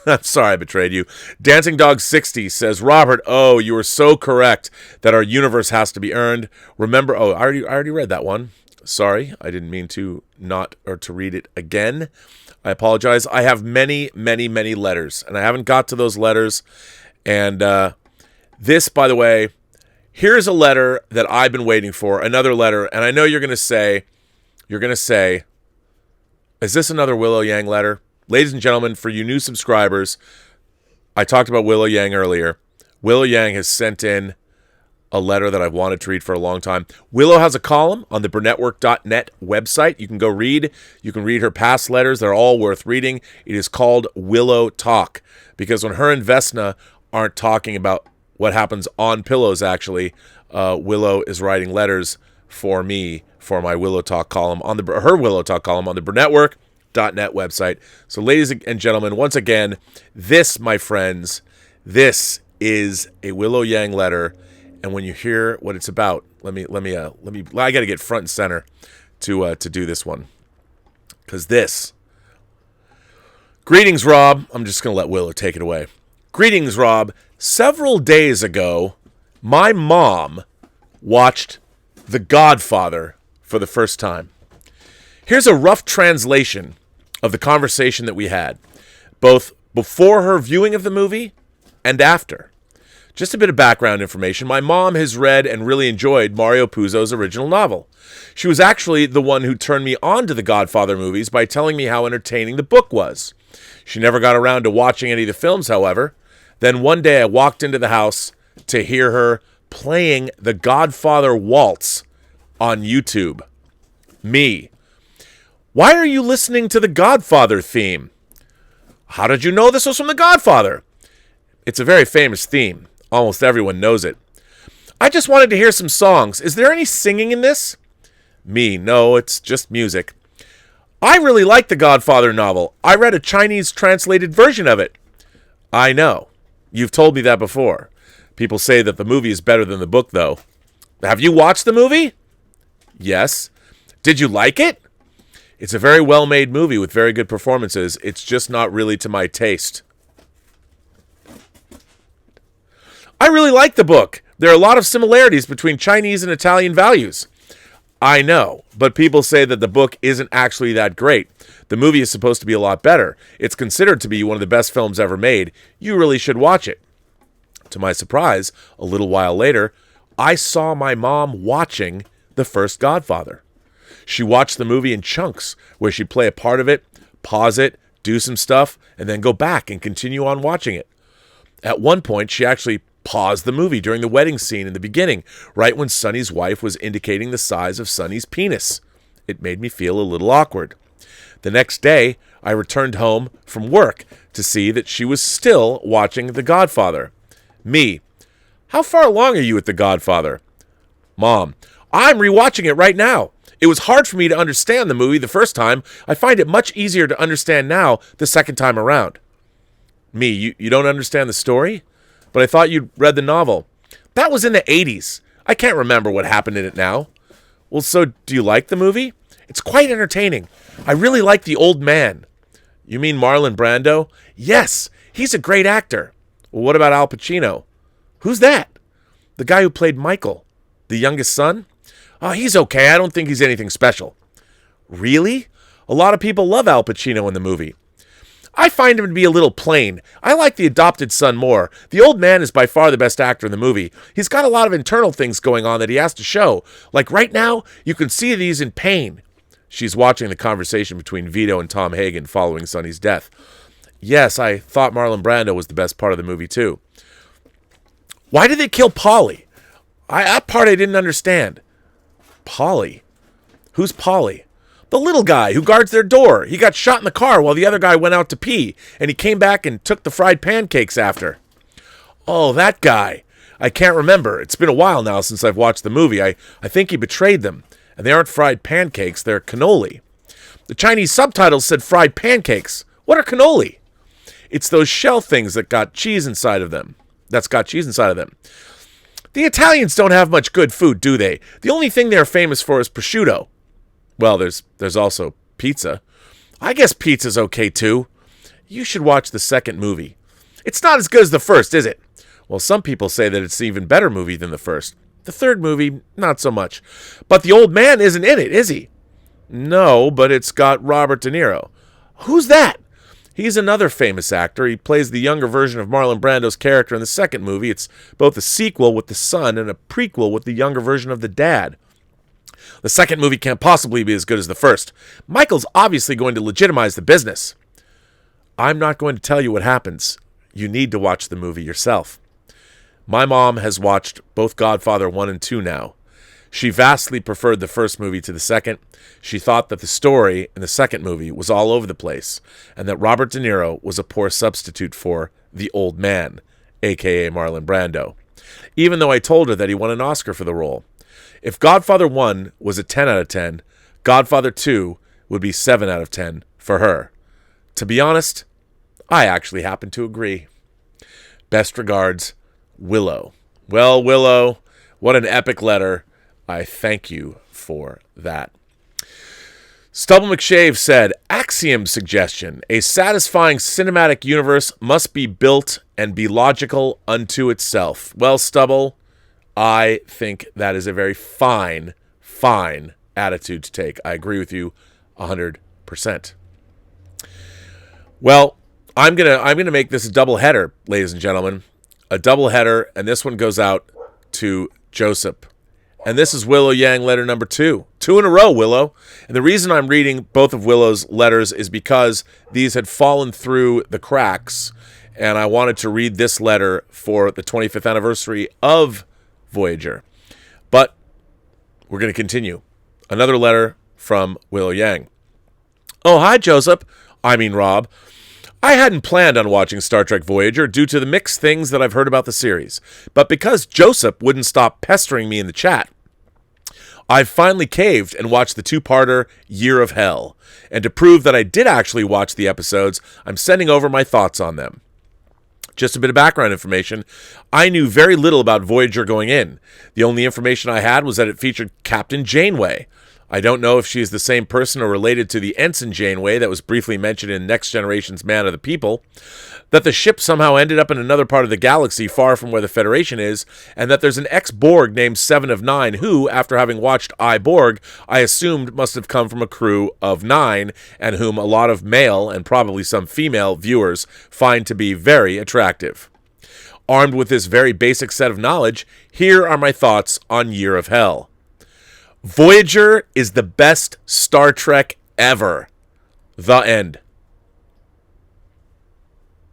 I'm sorry I betrayed you. Dancing Dog 60 says, Robert, oh, you were so correct that our universe has to be earned. Remember, I already read that one. Sorry, I didn't mean to to read it again. I apologize. I have many, many, many letters, and I haven't got to those letters. And this, by the way, here's a letter that I've been waiting for, another letter, and I know you're going to say, is this another Willow Yang letter? Ladies and gentlemen, for you new subscribers, I talked about Willow Yang earlier. Willow Yang has sent in a letter that I've wanted to read for a long time. Willow has a column on the Burnettwork.net website. You can go read. You can read her past letters. They're all worth reading. It is called Willow Talk, because when her and Vesna aren't talking about what happens on pillows, actually, Willow is writing letters for me for my Willow Talk column on her Willow Talk column on the Burnettwork.net website. So, ladies and gentlemen, once again, this, my friends, this is a Willow Yang letter. And when you hear what it's about, let me. I got to get front and center to do this one, because this. Greetings, Rob. I'm just gonna let Willow take it away. Greetings, Rob. Several days ago, my mom watched The Godfather for the first time. Here's a rough translation of the conversation that we had, both before her viewing of the movie and after. Just a bit of background information. My mom has read and really enjoyed Mario Puzo's original novel. She was actually the one who turned me on to the Godfather movies by telling me how entertaining the book was. She never got around to watching any of the films, however. Then one day I walked into the house to hear her playing the Godfather waltz on YouTube. Me. Why are you listening to the Godfather theme? How did you know this was from the Godfather? It's a very famous theme. Almost everyone knows it. I just wanted to hear some songs. Is there any singing in this? Me, no, it's just music. I really like the Godfather novel. I read a Chinese translated version of it. I know. You've told me that before. People say that the movie is better than the book, though. Have you watched the movie? Yes. Did you like it? It's a very well-made movie with very good performances. It's just not really to my taste. I really like the book. There are a lot of similarities between Chinese and Italian values. I know, but people say that the book isn't actually that great. The movie is supposed to be a lot better. It's considered to be one of the best films ever made. You really should watch it. To my surprise, a little while later, I saw my mom watching the first Godfather. She watched the movie in chunks, where she'd play a part of it, pause it, do some stuff, and then go back and continue on watching it. At one point, she actually paused the movie during the wedding scene in the beginning, right when Sonny's wife was indicating the size of Sonny's penis. It made me feel a little awkward. The next day, I returned home from work to see that she was still watching The Godfather. Me. How far along are you with The Godfather? Mom. I'm rewatching it right now. It was hard for me to understand the movie the first time. I find it much easier to understand now the second time around. Me. You don't understand the story? But I thought you'd read the novel. That was in the 80s. I can't remember what happened in it now. Well, so do you like the movie? It's quite entertaining. I really like the old man. You mean Marlon Brando? Yes, he's a great actor. Well, what about Al Pacino? Who's that? The guy who played Michael, the youngest son? Oh, he's okay. I don't think he's anything special. Really? A lot of people love Al Pacino in the movie. I find him to be a little plain. I like the adopted son more. The old man is by far the best actor in the movie. He's got a lot of internal things going on that he has to show. Like right now, you can see that he's in pain. She's watching the conversation between Vito and Tom Hagen following Sonny's death. Yes, I thought Marlon Brando was the best part of the movie too. Why did they kill Polly? That part I didn't understand. Polly? Who's Polly? The little guy who guards their door. He got shot in the car while the other guy went out to pee, and he came back and took the fried pancakes after. Oh, that guy. I can't remember. It's been a while now since I've watched the movie. I think he betrayed them, and they aren't fried pancakes, they're cannoli. The Chinese subtitles said fried pancakes. What are cannoli? It's those shell things that got cheese inside of them. The Italians don't have much good food, do they? The only thing they're famous for is prosciutto. Well, there's also pizza. I guess pizza's okay too. You should watch the second movie. It's not as good as the first, is it? Well, some people say that it's an even better movie than the first. The third movie, not so much. But the old man isn't in it, is he? No, but it's got Robert De Niro. Who's that? He's another famous actor. He plays the younger version of Marlon Brando's character in the second movie. It's both a sequel with the son and a prequel with the younger version of the dad. The second movie can't possibly be as good as the first. Michael's obviously going to legitimize the business. I'm not going to tell you what happens. You need to watch the movie yourself. My mom has watched both Godfather 1 and 2 now. She vastly preferred the first movie to the second. She thought that the story in the second movie was all over the place, and that Robert De Niro was a poor substitute for the old man, a.k.a. Marlon Brando, even though I told her that he won an Oscar for the role. If Godfather 1 was a 10 out of 10, Godfather 2 would be 7 out of 10 for her. To be honest, I actually happen to agree. Best regards, Willow. Well, Willow, what an epic letter. I thank you for that. Stubble McShave said, Axiom suggestion. A satisfying cinematic universe must be built and be logical unto itself. Well, Stubble, I think that is a very fine attitude to take. I agree with you 100%. Well, I'm gonna make this a double header, ladies and gentlemen. A double header, and this one goes out to Joseph. And this is Willow Yang letter number 2. 2 in a row, Willow. And the reason I'm reading both of Willow's letters is because these had fallen through the cracks, and I wanted to read this letter for the 25th anniversary of Voyager. But we're going to continue. Another letter from Willow Yang. Oh, hi, Joseph. I mean, Rob. I hadn't planned on watching Star Trek Voyager due to the mixed things that I've heard about the series. But because Joseph wouldn't stop pestering me in the chat, I've finally caved and watched the two-parter Year of Hell. And to prove that I did actually watch the episodes, I'm sending over my thoughts on them. Just a bit of background information. I knew very little about Voyager going in. The only information I had was that it featured Captain Janeway. I don't know if she is the same person or related to the Ensign Janeway that was briefly mentioned in Next Generation's Man of the People, that the ship somehow ended up in another part of the galaxy far from where the Federation is, and that there's an ex-Borg named 7 of 9 who, after having watched I, Borg, I assumed must have come from a crew of 9, and whom a lot of male, and probably some female, viewers find to be very attractive. Armed with this very basic set of knowledge, here are my thoughts on Year of Hell. Voyager is the best Star Trek ever. The end.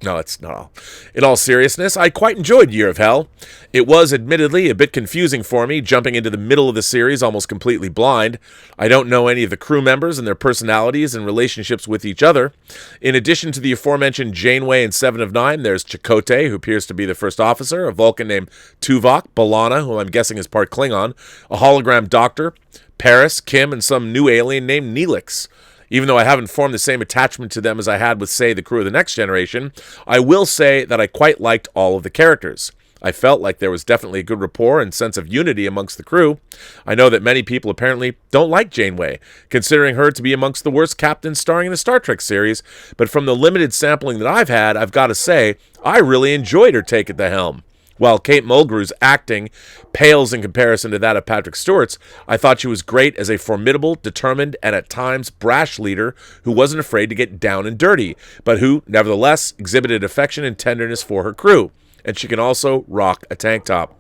No, it's not all. In all seriousness, I quite enjoyed Year of Hell. It was admittedly a bit confusing for me, jumping into the middle of the series almost completely blind. I don't know any of the crew members and their personalities and relationships with each other. In addition to the aforementioned Janeway and 7 of 9, there's Chakotay, who appears to be the first officer, a Vulcan named Tuvok, B'Elanna, who I'm guessing is part Klingon, a hologram doctor, Paris, Kim, and some new alien named Neelix. Even though I haven't formed the same attachment to them as I had with, say, the crew of the Next Generation, I will say that I quite liked all of the characters. I felt like there was definitely a good rapport and sense of unity amongst the crew. I know that many people apparently don't like Janeway, considering her to be amongst the worst captains starring in a Star Trek series, but from the limited sampling that I've had, I've got to say, I really enjoyed her take at the helm. While Kate Mulgrew's acting pales in comparison to that of Patrick Stewart's, I thought she was great as a formidable, determined, and at times brash leader who wasn't afraid to get down and dirty, but who, nevertheless, exhibited affection and tenderness for her crew. And she can also rock a tank top.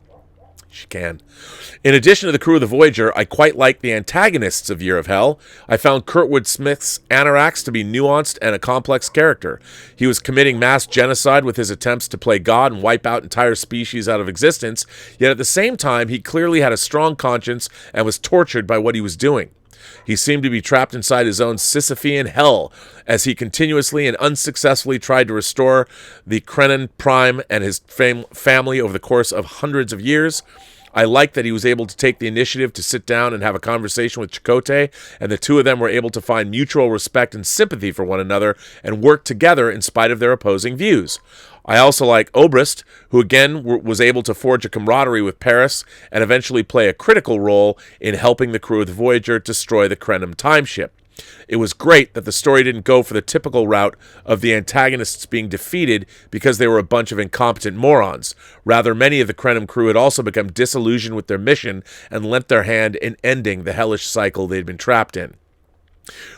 She can. In addition to the crew of the Voyager, I quite like the antagonists of Year of Hell. I found Kurtwood Smith's Anarax to be nuanced and a complex character. He was committing mass genocide with his attempts to play God and wipe out entire species out of existence, yet at the same time, he clearly had a strong conscience and was tortured by what he was doing. He seemed to be trapped inside his own Sisyphean hell as he continuously and unsuccessfully tried to restore the Krenan Prime and his family over the course of hundreds of years. I liked that he was able to take the initiative to sit down and have a conversation with Chakotay, and the two of them were able to find mutual respect and sympathy for one another and work together in spite of their opposing views. I also like Obrist, who again was able to forge a camaraderie with Paris and eventually play a critical role in helping the crew of the Voyager destroy the Krenim timeship. It was great that the story didn't go for the typical route of the antagonists being defeated because they were a bunch of incompetent morons. Rather, many of the Krenim crew had also become disillusioned with their mission and lent their hand in ending the hellish cycle they'd been trapped in.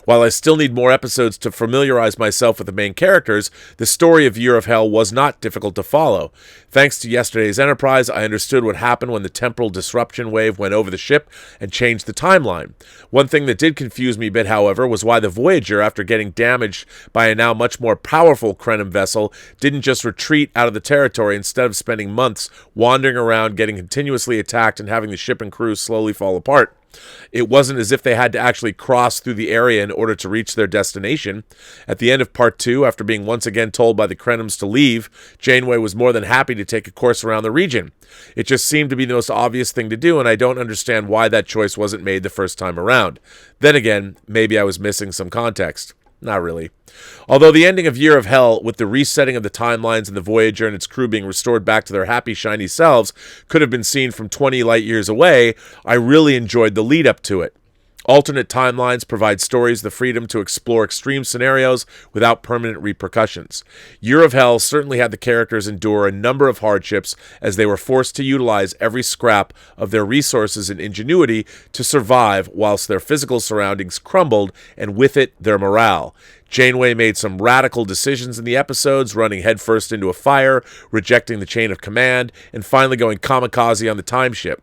While I still need more episodes to familiarize myself with the main characters, the story of Year of Hell was not difficult to follow. Thanks to yesterday's Enterprise, I understood what happened when the temporal disruption wave went over the ship and changed the timeline. One thing that did confuse me a bit, however, was why the Voyager, after getting damaged by a now much more powerful Krenim vessel, didn't just retreat out of the territory instead of spending months wandering around, getting continuously attacked, and having the ship and crew slowly fall apart. It wasn't as if they had to actually cross through the area in order to reach their destination. At the end of Part 2, after being once again told by the Krenims to leave, Janeway was more than happy to take a course around the region. It just seemed to be the most obvious thing to do, and I don't understand why that choice wasn't made the first time around. Then again, maybe I was missing some context. Not really. Although the ending of Year of Hell, with the resetting of the timelines and the Voyager and its crew being restored back to their happy, shiny selves, could have been seen from 20 light years away, I really enjoyed the lead up to it. Alternate timelines provide stories the freedom to explore extreme scenarios without permanent repercussions. Year of Hell certainly had the characters endure a number of hardships as they were forced to utilize every scrap of their resources and ingenuity to survive whilst their physical surroundings crumbled and with it their morale. Janeway made some radical decisions in the episodes, running headfirst into a fire, rejecting the chain of command, and finally going kamikaze on the timeship.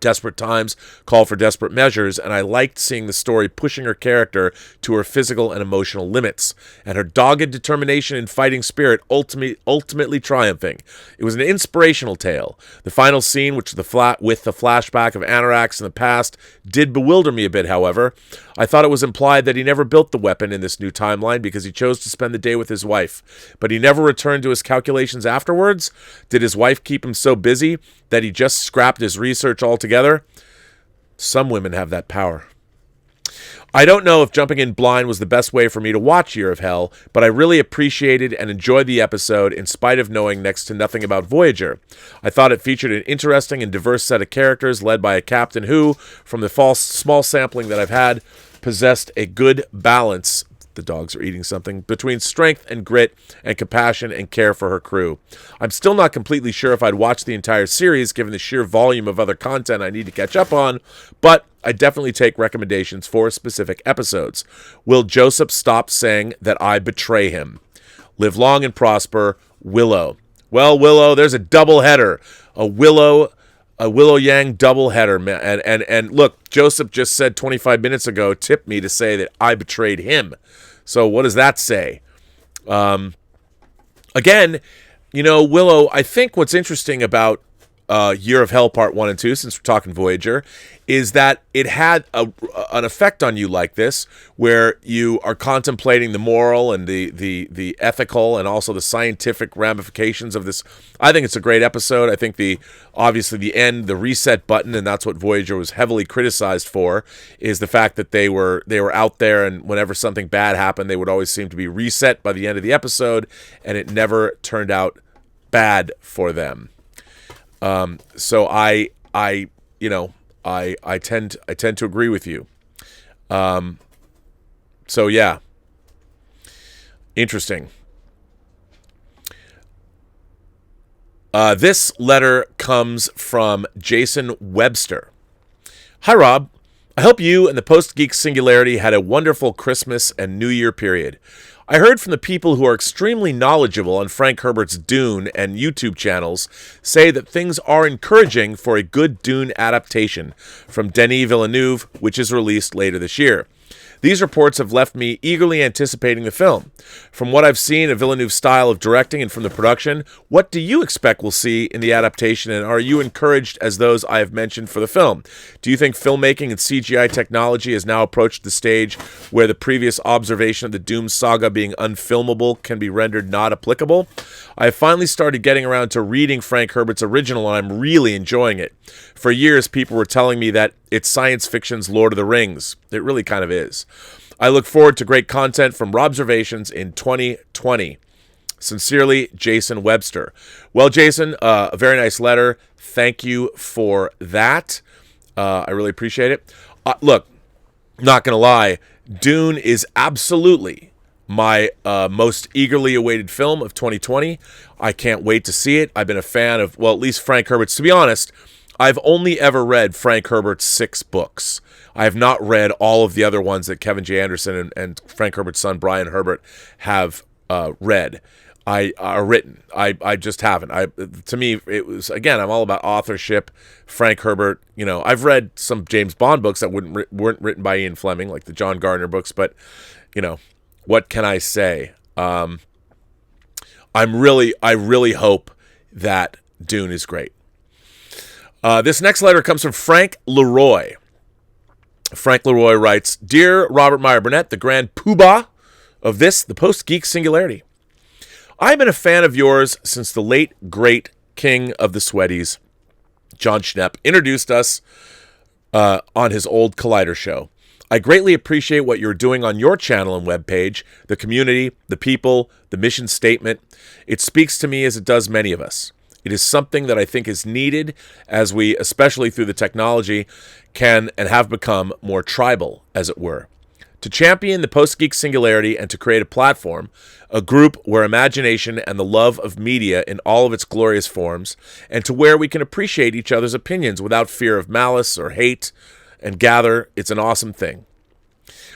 Desperate times call for desperate measures, and I liked seeing the story pushing her character to her physical and emotional limits, and her dogged determination and fighting spirit ultimately triumphing. It was an inspirational tale. The final scene, which with the flashback of Anarax in the past, did bewilder me a bit, however. I thought it was implied that he never built the weapon in this new timeline because he chose to spend the day with his wife. But he never returned to his calculations afterwards? Did his wife keep him so busy that he just scrapped his research altogether? Some women have that power. I don't know if jumping in blind was the best way for me to watch Year of Hell, but I really appreciated and enjoyed the episode in spite of knowing next to nothing about Voyager. I thought it featured an interesting and diverse set of characters led by a captain who, from the small sampling that I've had, possessed a good balance. The dogs are eating something, between strength and grit and compassion and care for her crew. I'm still not completely sure if I'd watch the entire series given the sheer volume of other content I need to catch up on, but I definitely take recommendations for specific episodes. Will Joseph stop saying that I betray him? Live long and prosper, Willow. Well, Willow, there's a double header. A Willow Yang double header, man. And look, Joseph just said 25 minutes ago, tipped me to say that I betrayed him. So what does that say? Again, Willow, I think what's interesting about Year of Hell Part 1 and 2, since we're talking Voyager, is that it had an effect on you like this, where you are contemplating the moral and the ethical and also the scientific ramifications of this. I think it's a great episode. I think obviously the end, the reset button, and that's what Voyager was heavily criticized for, is the fact that they were out there, and whenever something bad happened, they would always seem to be reset by the end of the episode, and it never turned out bad for them. So I tend to agree with you. So yeah, interesting. This letter comes from Jason Webster. Hi, Rob. I hope you and the Post-Geek Singularity had a wonderful Christmas and New Year period. I heard from the people who are extremely knowledgeable on Frank Herbert's Dune and YouTube channels say that things are encouraging for a good Dune adaptation from Denis Villeneuve, which is released later this year. These reports have left me eagerly anticipating the film. From what I've seen of Villeneuve's style of directing and from the production, what do you expect we'll see in the adaptation, and are you encouraged as those I have mentioned for the film? Do you think filmmaking and CGI technology has now approached the stage where the previous observation of the Doom saga being unfilmable can be rendered not applicable? I have finally started getting around to reading Frank Herbert's original, and I'm really enjoying it. For years, people were telling me that it's science fiction's Lord of the Rings. It really kind of is. I look forward to great content from Robservations in 2020. Sincerely, Jason Webster. Well, Jason, a very nice letter. Thank you for that. I really appreciate it. Look, not going to lie, Dune is absolutely my most eagerly awaited film of 2020. I can't wait to see it. I've been a fan of, well, at least Frank Herbert's. To be honest, I've only ever read Frank Herbert's 6 books. I have not read all of the other ones that Kevin J. Anderson and Frank Herbert's son, Brian Herbert, have read. Are written. I just haven't. To me, it was, again, I'm all about authorship. Frank Herbert, I've read some James Bond books that weren't written by Ian Fleming, like the John Gardner books, but, what can I say? I really hope that Dune is great. This next letter comes from Frank Leroy. Frank Leroy writes, Dear Robert Meyer Burnett, the grand poobah of the Post-Geek Singularity. I've been a fan of yours since the late, great king of the sweaties, John Schnepp, introduced us on his old Collider show. I greatly appreciate what you're doing on your channel and webpage, the community, the people, the mission statement. It speaks to me as it does many of us. It is something that I think is needed as we, especially through the technology, can and have become more tribal, as it were. To champion the Post-Geek Singularity and to create a platform, a group where imagination and the love of media in all of its glorious forms, and to where we can appreciate each other's opinions without fear of malice or hate, and gather, it's an awesome thing.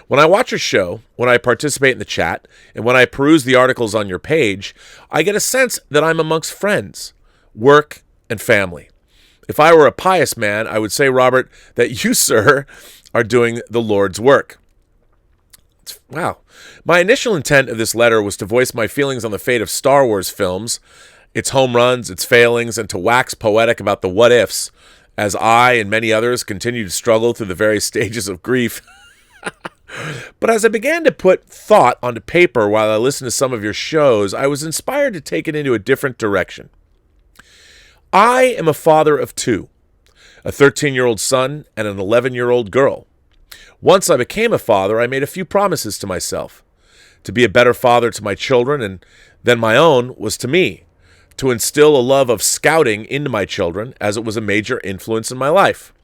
When I watch your show, when I participate in the chat, and when I peruse the articles on your page, I get a sense that I'm amongst friends, work, and family. If I were a pious man, I would say, Robert, that you, sir, are doing the Lord's work. Wow. My initial intent of this letter was to voice my feelings on the fate of Star Wars films, its home runs, its failings, and to wax poetic about the what-ifs, as I and many others continue to struggle through the various stages of grief. But as I began to put thought onto paper while I listened to some of your shows, I was inspired to take it into a different direction. I am a father of 2, a 13-year-old son and an 11-year-old girl. Once I became a father, I made a few promises to myself. To be a better father to my children and than my own was to me. To instill a love of scouting into my children, as it was a major influence in my life.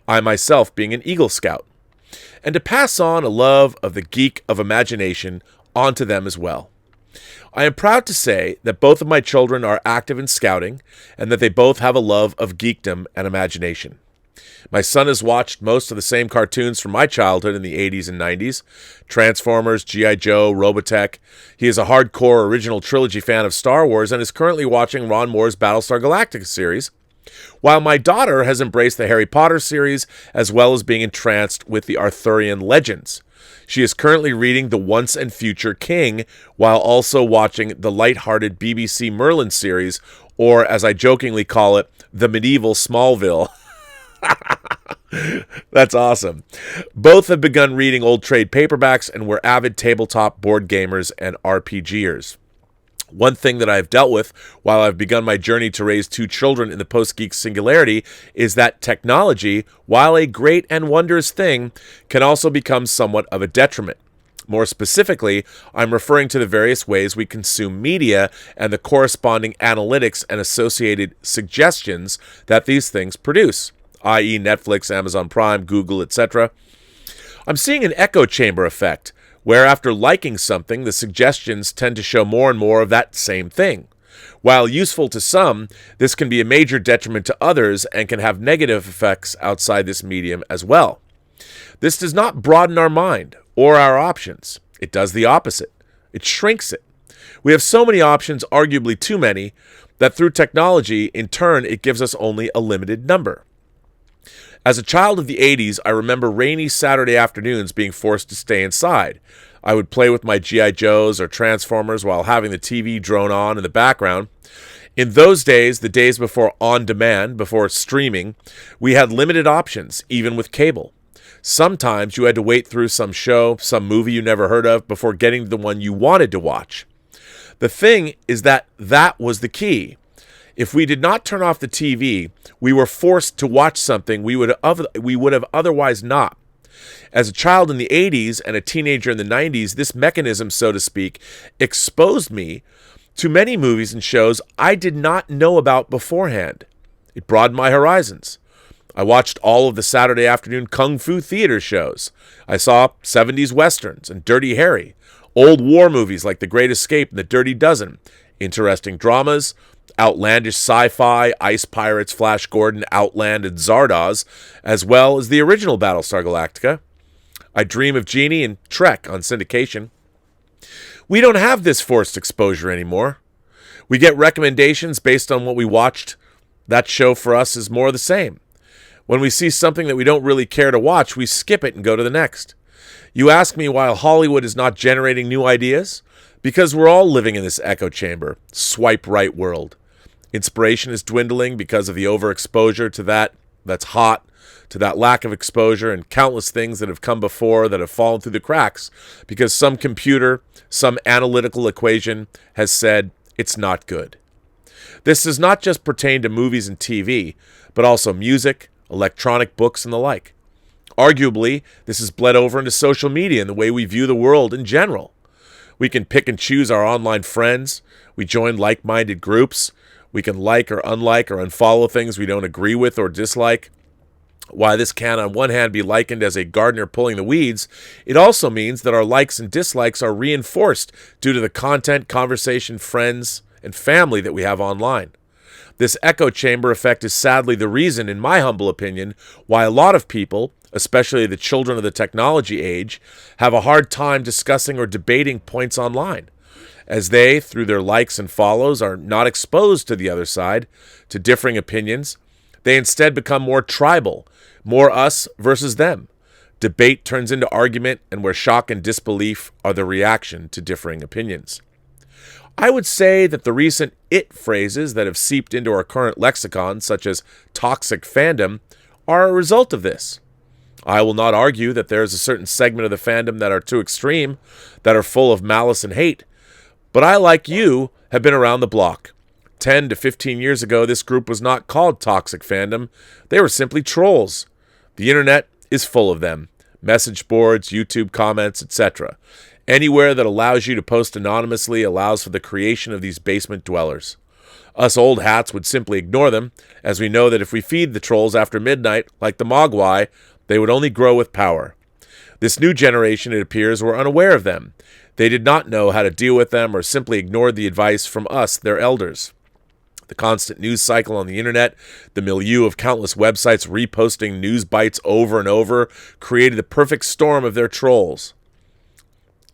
I myself being an Eagle Scout. And to pass on a love of the geek of imagination onto them as well. I am proud to say that both of my children are active in scouting and that they both have a love of geekdom and imagination. My son has watched most of the same cartoons from my childhood in the 80s and 90s, Transformers, G.I. Joe, Robotech. He is a hardcore original trilogy fan of Star Wars and is currently watching Ron Moore's Battlestar Galactica series, while my daughter has embraced the Harry Potter series as well as being entranced with the Arthurian legends. She is currently reading The Once and Future King while also watching the lighthearted BBC Merlin series, or as I jokingly call it, the medieval Smallville. That's awesome. Both have begun reading old trade paperbacks and were avid tabletop board gamers and RPGers. One thing that I've dealt with while I've begun my journey to raise 2 children in the Post-Geek Singularity is that technology, while a great and wondrous thing, can also become somewhat of a detriment. More specifically, I'm referring to the various ways we consume media and the corresponding analytics and associated suggestions that these things produce, i.e. Netflix, Amazon Prime, Google, etc. I'm seeing an echo chamber effect, where after liking something, the suggestions tend to show more and more of that same thing. While useful to some, this can be a major detriment to others and can have negative effects outside this medium as well. This does not broaden our mind or our options. It does the opposite. It shrinks it. We have so many options, arguably too many, that through technology, in turn, it gives us only a limited number. As a child of the 80s, I remember rainy Saturday afternoons being forced to stay inside. I would play with my G.I. Joes or Transformers while having the TV drone on in the background. In those days, the days before on-demand, before streaming, we had limited options, even with cable. Sometimes you had to wait through some show, some movie you never heard of, before getting to the one you wanted to watch. The thing is that was the key. If we did not turn off the TV, we were forced to watch something we would have otherwise not. As a child in the 80s and a teenager in the 90s, this mechanism, so to speak, exposed me to many movies and shows I did not know about beforehand. It broadened my horizons. I watched all of the Saturday afternoon kung fu theater shows. I saw 70s westerns and Dirty Harry, old war movies like The Great Escape and The Dirty Dozen, interesting dramas, outlandish sci-fi, Ice Pirates, Flash Gordon, Outland, and Zardoz, as well as the original Battlestar Galactica. I Dream of Jeannie and Trek on syndication. We don't have this forced exposure anymore. We get recommendations based on what we watched. That show for us is more the same. When we see something that we don't really care to watch, we skip it and go to the next. You ask me why Hollywood is not generating new ideas? Because we're all living in this echo chamber, swipe right world. Inspiration is dwindling because of the overexposure to that's hot, to that lack of exposure, and countless things that have come before that have fallen through the cracks because some computer, some analytical equation has said it's not good. This does not just pertain to movies and TV, but also music, electronic books, and the like. Arguably, this has bled over into social media and the way we view the world in general. We can pick and choose our online friends. We join like-minded groups. We can like or unlike or unfollow things we don't agree with or dislike. While this can on one hand be likened as a gardener pulling the weeds, it also means that our likes and dislikes are reinforced due to the content, conversation, friends, and family that we have online. This echo chamber effect is sadly the reason, in my humble opinion, why a lot of people, especially the children of the technology age, have a hard time discussing or debating points online, as they, through their likes and follows, are not exposed to the other side, to differing opinions. They instead become more tribal, more us versus them. Debate turns into argument, and where shock and disbelief are the reaction to differing opinions. I would say that the recent it phrases that have seeped into our current lexicon, such as toxic fandom, are a result of this. I will not argue that there is a certain segment of the fandom that are too extreme, that are full of malice and hate, but I, like you, have been around the block. 10 to 15 years ago, this group was not called toxic fandom. They were simply trolls. The internet is full of them. Message boards, YouTube comments, etc. Anywhere that allows you to post anonymously allows for the creation of these basement dwellers. Us old hats would simply ignore them, as we know that if we feed the trolls after midnight, like the Mogwai, they would only grow with power. This new generation, it appears, were unaware of them. They did not know how to deal with them or simply ignored the advice from us, their elders. The constant news cycle on the internet, the milieu of countless websites reposting news bites over and over, created the perfect storm of their trolls.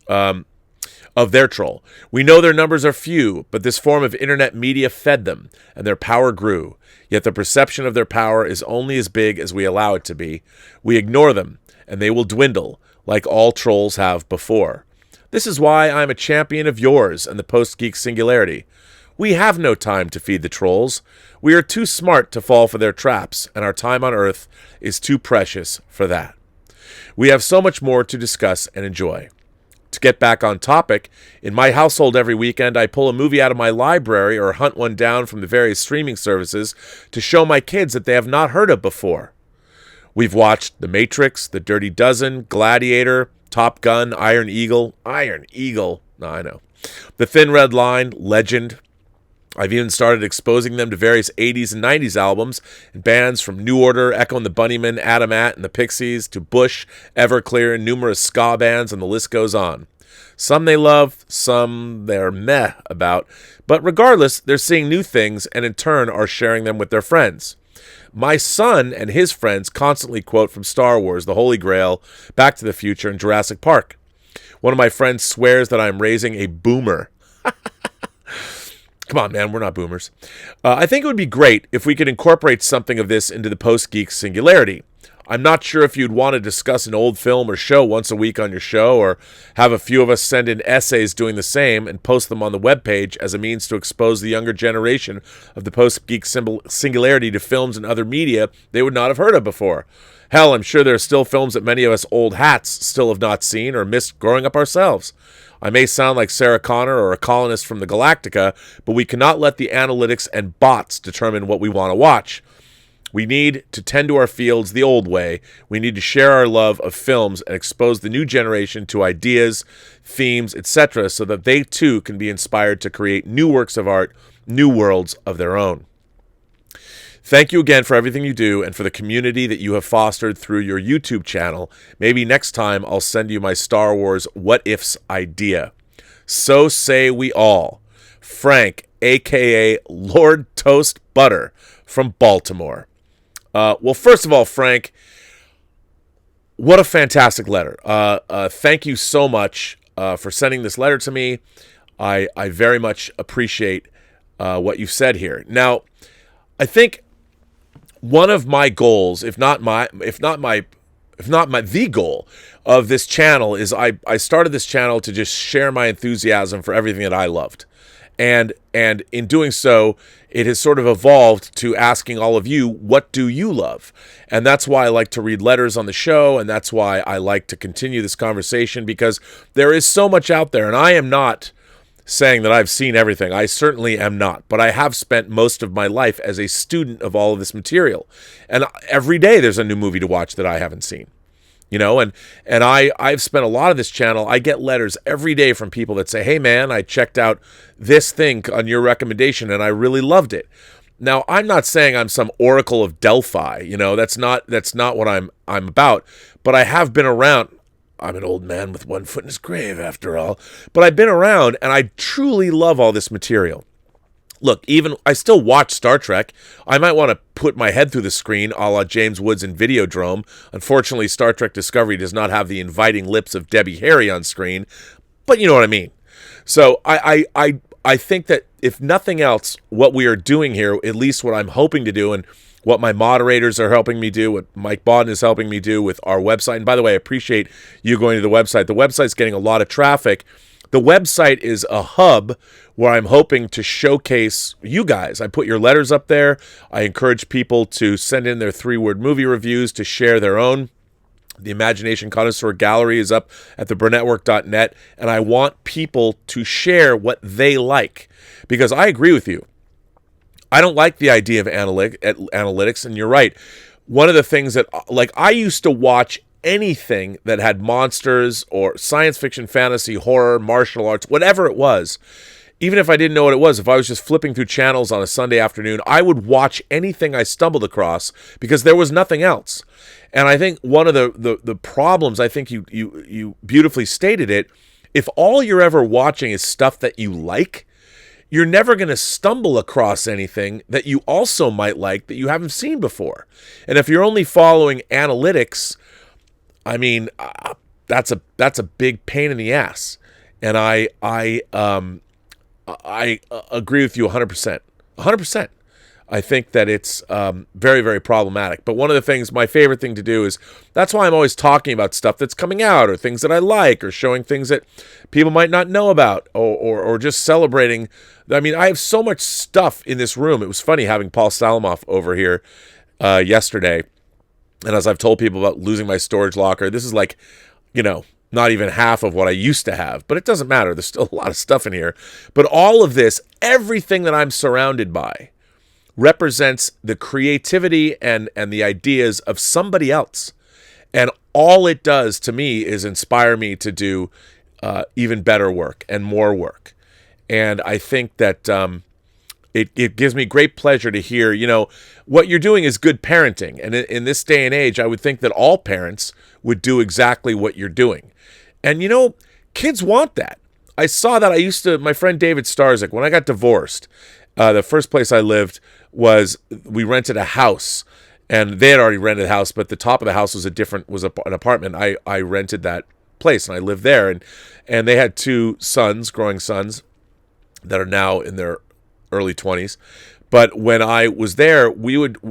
We know their numbers are few, but this form of internet media fed them, and their power grew. Yet the perception of their power is only as big as we allow it to be. We ignore them, and they will dwindle, like all trolls have before. This is why I am a champion of yours and the Post-Geek singularity. We have no time to feed the trolls. We are too smart to fall for their traps, and our time on Earth is too precious for that. We have so much more to discuss and enjoy. To get back on topic, in my household every weekend I pull a movie out of my library or hunt one down from the various streaming services to show my kids that they have not heard of before. We've watched The Matrix, The Dirty Dozen, Gladiator, Top Gun, Iron Eagle. No, I know. The Thin Red Line, Legend. I've even started exposing them to various 80s and 90s albums and bands from New Order, Echo and the Bunnymen, Adam Ant and the Pixies, to Bush, Everclear, and numerous ska bands, and the list goes on. Some they love, some they're meh about, but regardless, they're seeing new things and in turn are sharing them with their friends. My son and his friends constantly quote from Star Wars, The Holy Grail, Back to the Future, and Jurassic Park. One of my friends swears that I'm raising a boomer. Come on, man, we're not boomers. I think it would be great if we could incorporate something of this into the Post-Geek singularity. I'm not sure if you'd want to discuss an old film or show once a week on your show, or have a few of us send in essays doing the same and post them on the webpage as a means to expose the younger generation of the Post-Geek singularity to films and other media they would not have heard of before. Hell, I'm sure there are still films that many of us old hats still have not seen or missed growing up ourselves. I may sound like Sarah Connor or a colonist from the Galactica, but we cannot let the analytics and bots determine what we want to watch. We need to tend to our fields the old way. We need to share our love of films and expose the new generation to ideas, themes, etc., so that they too can be inspired to create new works of art, new worlds of their own. Thank you again for everything you do and for the community that you have fostered through your YouTube channel. Maybe next time I'll send you my Star Wars What Ifs idea. So say we all. Frank, a.k.a. Lord Toast Butter from Baltimore. Well, first of all, Frank, what a fantastic letter. Thank you so much for sending this letter to me. I very much appreciate what you've said here. Now, I think one of my goals, if not the goal of this channel, is I started this channel to just share my enthusiasm for everything that I loved. And in doing so, it has sort of evolved to asking all of you, what do you love? And that's why I like to read letters on the show, and that's why I like to continue this conversation, because there is so much out there, and I am not saying that I've seen everything. I certainly am not, but I have spent most of my life as a student of all of this material. And every day there's a new movie to watch that I haven't seen. You know, and I've spent a lot of this channel. I get letters every day from people that say, hey man, I checked out this thing on your recommendation and I really loved it. Now, I'm not saying I'm some oracle of Delphi, you know, that's not what I'm about, but I have been around. I'm an old man with one foot in his grave after all, but I've been around and I truly love all this material. Look, even I still watch Star Trek. I might want to put my head through the screen a la James Woods in Videodrome. Unfortunately, Star Trek Discovery does not have the inviting lips of Debbie Harry on screen, but you know what I mean. So I think that if nothing else, what we are doing here, at least what I'm hoping to do and what my moderators are helping me do, what Mike Bodden is helping me do with our website. And by the way, I appreciate you going to the website. The website's getting a lot of traffic. The website is a hub where I'm hoping to showcase you guys. I put your letters up there. I encourage people to send in their 3-word movie reviews, to share their own. The Imagination Connoisseur Gallery is up at the Burnettwork.net, and I want people to share what they like, because I agree with you. I don't like the idea of analytics, and you're right. One of the things that, like, I used to watch anything that had monsters or science fiction, fantasy, horror, martial arts, whatever it was. Even if I didn't know what it was, if I was just flipping through channels on a Sunday afternoon, I would watch anything I stumbled across because there was nothing else. And I think one of the problems, I think you beautifully stated it, if all you're ever watching is stuff that you like, you're never going to stumble across anything that you also might like that you haven't seen before. And if you're only following analytics, I mean, that's a big pain in the ass. And I agree with you 100%. 100%. I think that it's very, very problematic. But one of the things, my favorite thing to do is, that's why I'm always talking about stuff that's coming out or things that I like or showing things that people might not know about or just celebrating. I mean, I have so much stuff in this room. It was funny having Paul Salamoff over here yesterday. And as I've told people about losing my storage locker, this is like, you know, not even half of what I used to have. But it doesn't matter. There's still a lot of stuff in here. But all of this, everything that I'm surrounded by, represents the creativity and the ideas of somebody else. And all it does to me is inspire me to do even better work and more work. And I think that it gives me great pleasure to hear, what you're doing is good parenting. And in this day and age, I would think that all parents would do exactly what you're doing. And, kids want that. I saw that. My friend David Starzik, when I got divorced, the first place I lived we rented a house. And they had already rented a house, but the top of the house was an apartment. I rented that place, and I lived there. And they had two growing sons, that are now in their early 20s. But when I was there, David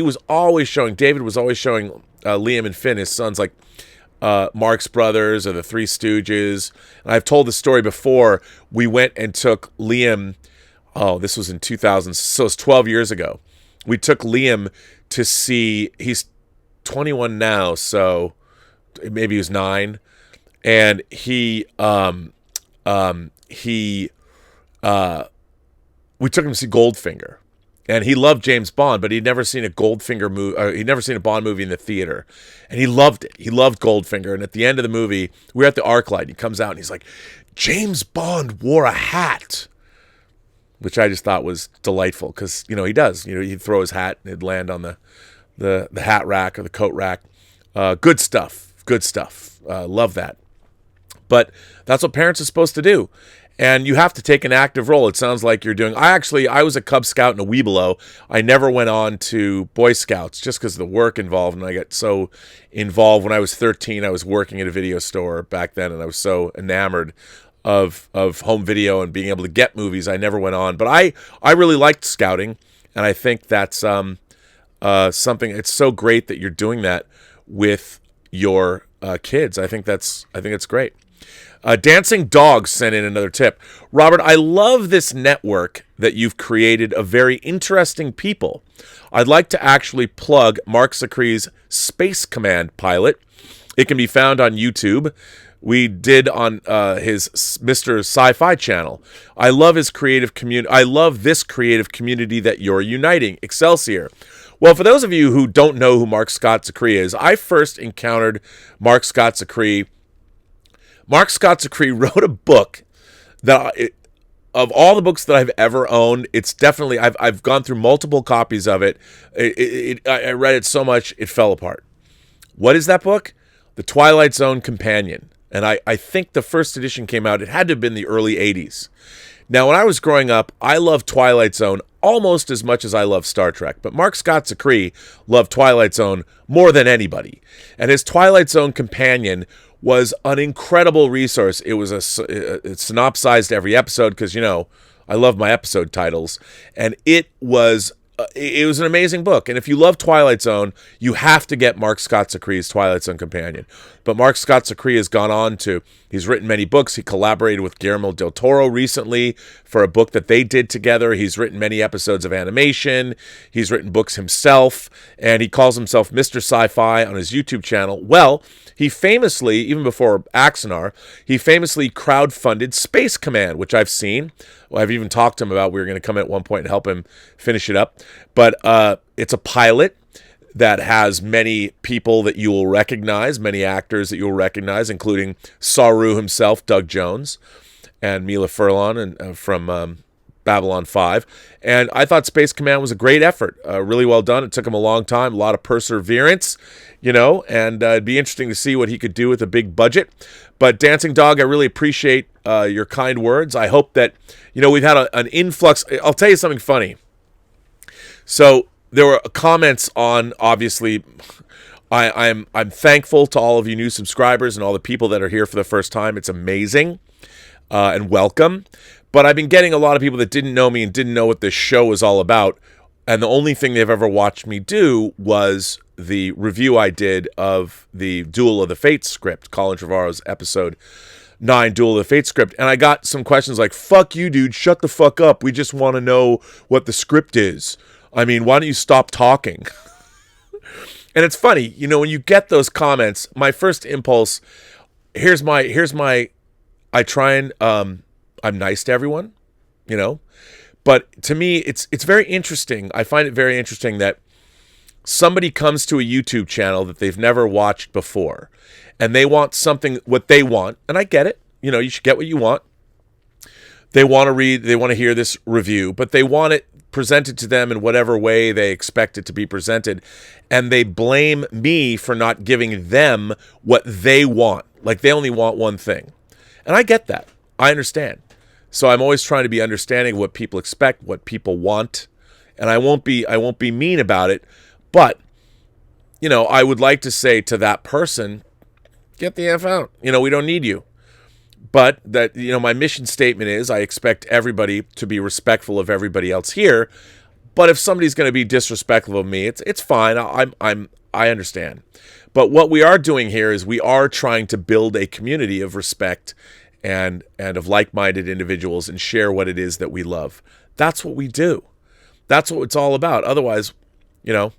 was always showing Liam and Finn, his sons, like Marx Brothers or the Three Stooges. And I've told the story before. We went and took Liam, this was in 2000, so it's 12 years ago. We took Liam to see, he's 21 now, so maybe he was 9. And we took him to see Goldfinger, and he loved James Bond, but he'd never seen a Goldfinger movie. He'd never seen a Bond movie in the theater, and he loved it. He loved Goldfinger. And at the end of the movie, we were at the ArcLight. He comes out and he's like, "James Bond wore a hat," which I just thought was delightful because he does. He'd throw his hat and it'd land on the hat rack or the coat rack. Good stuff. Good stuff. Love that. But that's what parents are supposed to do. And you have to take an active role. It sounds like you're doing. I was a Cub Scout and a Weebelo. I never went on to Boy Scouts just because of the work involved. And I got so involved when I was 13. I was working at a video store back then, and I was so enamored of home video and being able to get movies. I never went on, but I really liked scouting, and I think that's something. It's so great that you're doing that with your kids. I think it's great. Dancing Dogs sent in another tip. Robert, I love this network that you've created of very interesting people. I'd like to actually plug Mark Zakri's Space Command pilot. It can be found on YouTube. We did on his Mr. Sci-Fi channel. I love his creative community. I love this creative community that you're uniting. Excelsior. Well, for those of you who don't know who Mark Scott Zakri is, I first encountered Mark Scott Zakri. Mark Scott Zakri wrote a book that, of all the books that I've ever owned, it's definitely, I've gone through multiple copies of it. I read it so much, it fell apart. What is that book? The Twilight Zone Companion. And I think the first edition came out, it had to have been the early 80s. Now, when I was growing up, I loved Twilight Zone almost as much as I love Star Trek. But Mark Scott Zakri loved Twilight Zone more than anybody. And his Twilight Zone Companion was an incredible resource. It was it synopsized every episode because, I love my episode titles. And it was an amazing book. And if you love Twilight Zone, you have to get Mark Scott Zakri's Twilight Zone Companion. But Mark Scott Zakri has gone on he's written many books. He collaborated with Guillermo del Toro recently for a book that they did together. He's written many episodes of animation. He's written books himself. And he calls himself Mr. Sci-Fi on his YouTube channel. Well, he famously, even before Axanar, he famously crowdfunded Space Command, which I've seen. Well, I've even talked to him about we were going to come at one point and help him finish it up. But it's a pilot that has many people that you will recognize, many actors that you will recognize, including Saru himself, Doug Jones, and Mila Furlan from Babylon 5. And I thought Space Command was a great effort, really well done. It took him a long time, a lot of perseverance, and it'd be interesting to see what he could do with a big budget. But Dancing Dog, I really appreciate your kind words. I hope that, we've had an influx. I'll tell you something funny. So there were comments on, obviously, I'm thankful to all of you new subscribers and all the people that are here for the first time. It's amazing and welcome. But I've been getting a lot of people that didn't know me and didn't know what this show was all about. And the only thing they've ever watched me do was the review I did of the Duel of the Fates script, Colin Trevorrow's episode 9 Duel of the Fates script. And I got some questions like, "Fuck you, dude. Shut the fuck up. We just want to know what the script is. I mean, why don't you stop talking?" And it's funny, when you get those comments, my first impulse, I try and, I'm nice to everyone, but to me, it's very interesting. I find it very interesting that somebody comes to a YouTube channel that they've never watched before, and they want something, what they want, and I get it. You know, you should get what you want. They want to read, they want to hear this review, but they want it presented to them in whatever way they expect it to be presented, and they blame me for not giving them what they want. Like they only want one thing. And I get that. I understand. So I'm always trying to be understanding of what people expect, what people want, and I won't be mean about it, but you know, I would like to say to that person, get the F out. You know, we don't need you. But that, you know, my mission statement is I expect everybody to be respectful of everybody else here. But if somebody's going to be disrespectful of me, it's fine. I understand. But what we are doing here is we are trying to build a community of respect and of like-minded individuals and share what it is that we love. That's what we do. That's what it's all about. Otherwise, you know,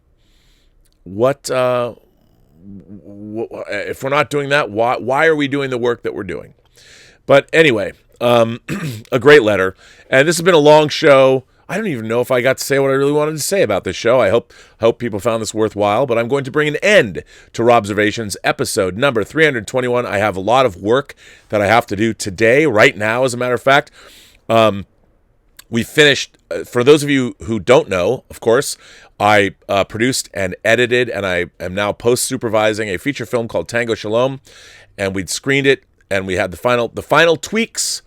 if we're not doing that, why are we doing the work that we're doing? But anyway, a great letter. And this has been a long show. I don't even know if I got to say what I really wanted to say about this show. I hope people found this worthwhile. But I'm going to bring an end to Robservations episode number 321. I have a lot of work that I have to do today, right now, as a matter of fact. We finished, for those of you who don't know, of course, I produced and edited, and I am now post-supervising a feature film called Tango Shalom, and we'd screened it, and we had the final tweaks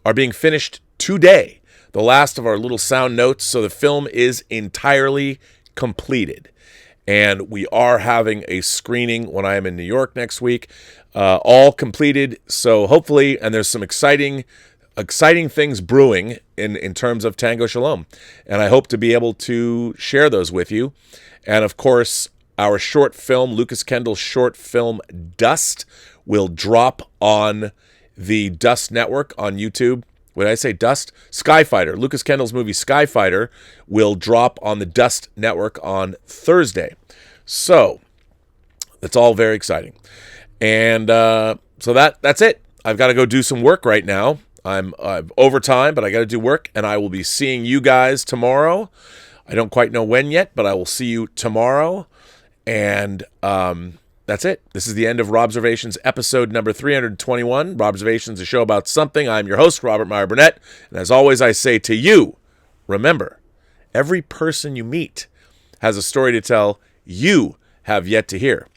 are being finished today, the last of our little sound notes, so the film is entirely completed. And we are having a screening when I am in New York next week, all completed, so hopefully, and there's some exciting things brewing in terms of Tango Shalom. And I hope to be able to share those with you. And of course, our short film, Lucas Kendall's short film, Dust, will drop on the Dust Network on YouTube. When I say Dust? Skyfighter. Lucas Kendall's movie Skyfighter will drop on the Dust Network on Thursday. So, that's all very exciting. And so that's it. I've got to go do some work right now. I'm overtime, but I got to do work, and I will be seeing you guys tomorrow. I don't quite know when yet, but I will see you tomorrow. And that's it. This is the end of Robservations episode number 321. Robservations, a show about something. I'm your host, Robert Meyer Burnett. And as always, I say to you, remember, every person you meet has a story to tell you have yet to hear.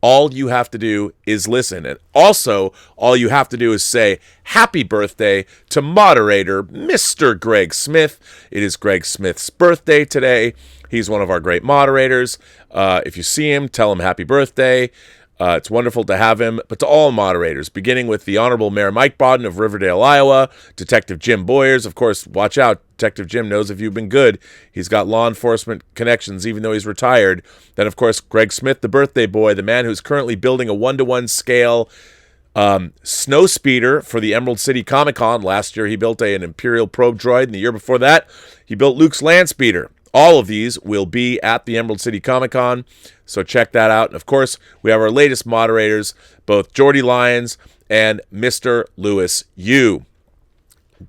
All you have to do is listen. And also, all you have to do is say happy birthday to moderator Mr. Greg Smith. It is Greg Smith's birthday today. He's one of our great moderators. If you see him, tell him happy birthday. It's wonderful to have him. But to all moderators, beginning with the Honorable Mayor Mike Bodden of Riverdale, Iowa, Detective Jim Boyers. Of course, watch out. Detective Jim knows if you've been good. He's got law enforcement connections, even though he's retired. Then, of course, Greg Smith, the birthday boy, the man who's currently building a 1-to-1 scale snow speeder for the Emerald City Comic-Con. Last year, he built an Imperial probe droid, and the year before that, he built Luke's land speeder. All of these will be at the Emerald City Comic-Con, so check that out. And of course, we have our latest moderators, both Jordy Lyons and Mr. Lewis Yu.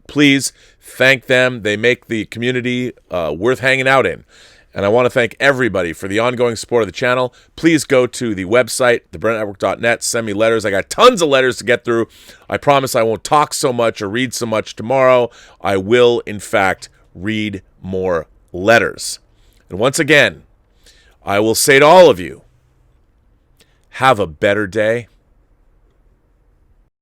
Please thank them. They make the community worth hanging out in. And I want to thank everybody for the ongoing support of the channel. Please go to the website, theburnettwork.net. Send me letters. I got tons of letters to get through. I promise I won't talk so much or read so much tomorrow. I will, in fact, read more letters. And once again, I will say to all of you, have a better day.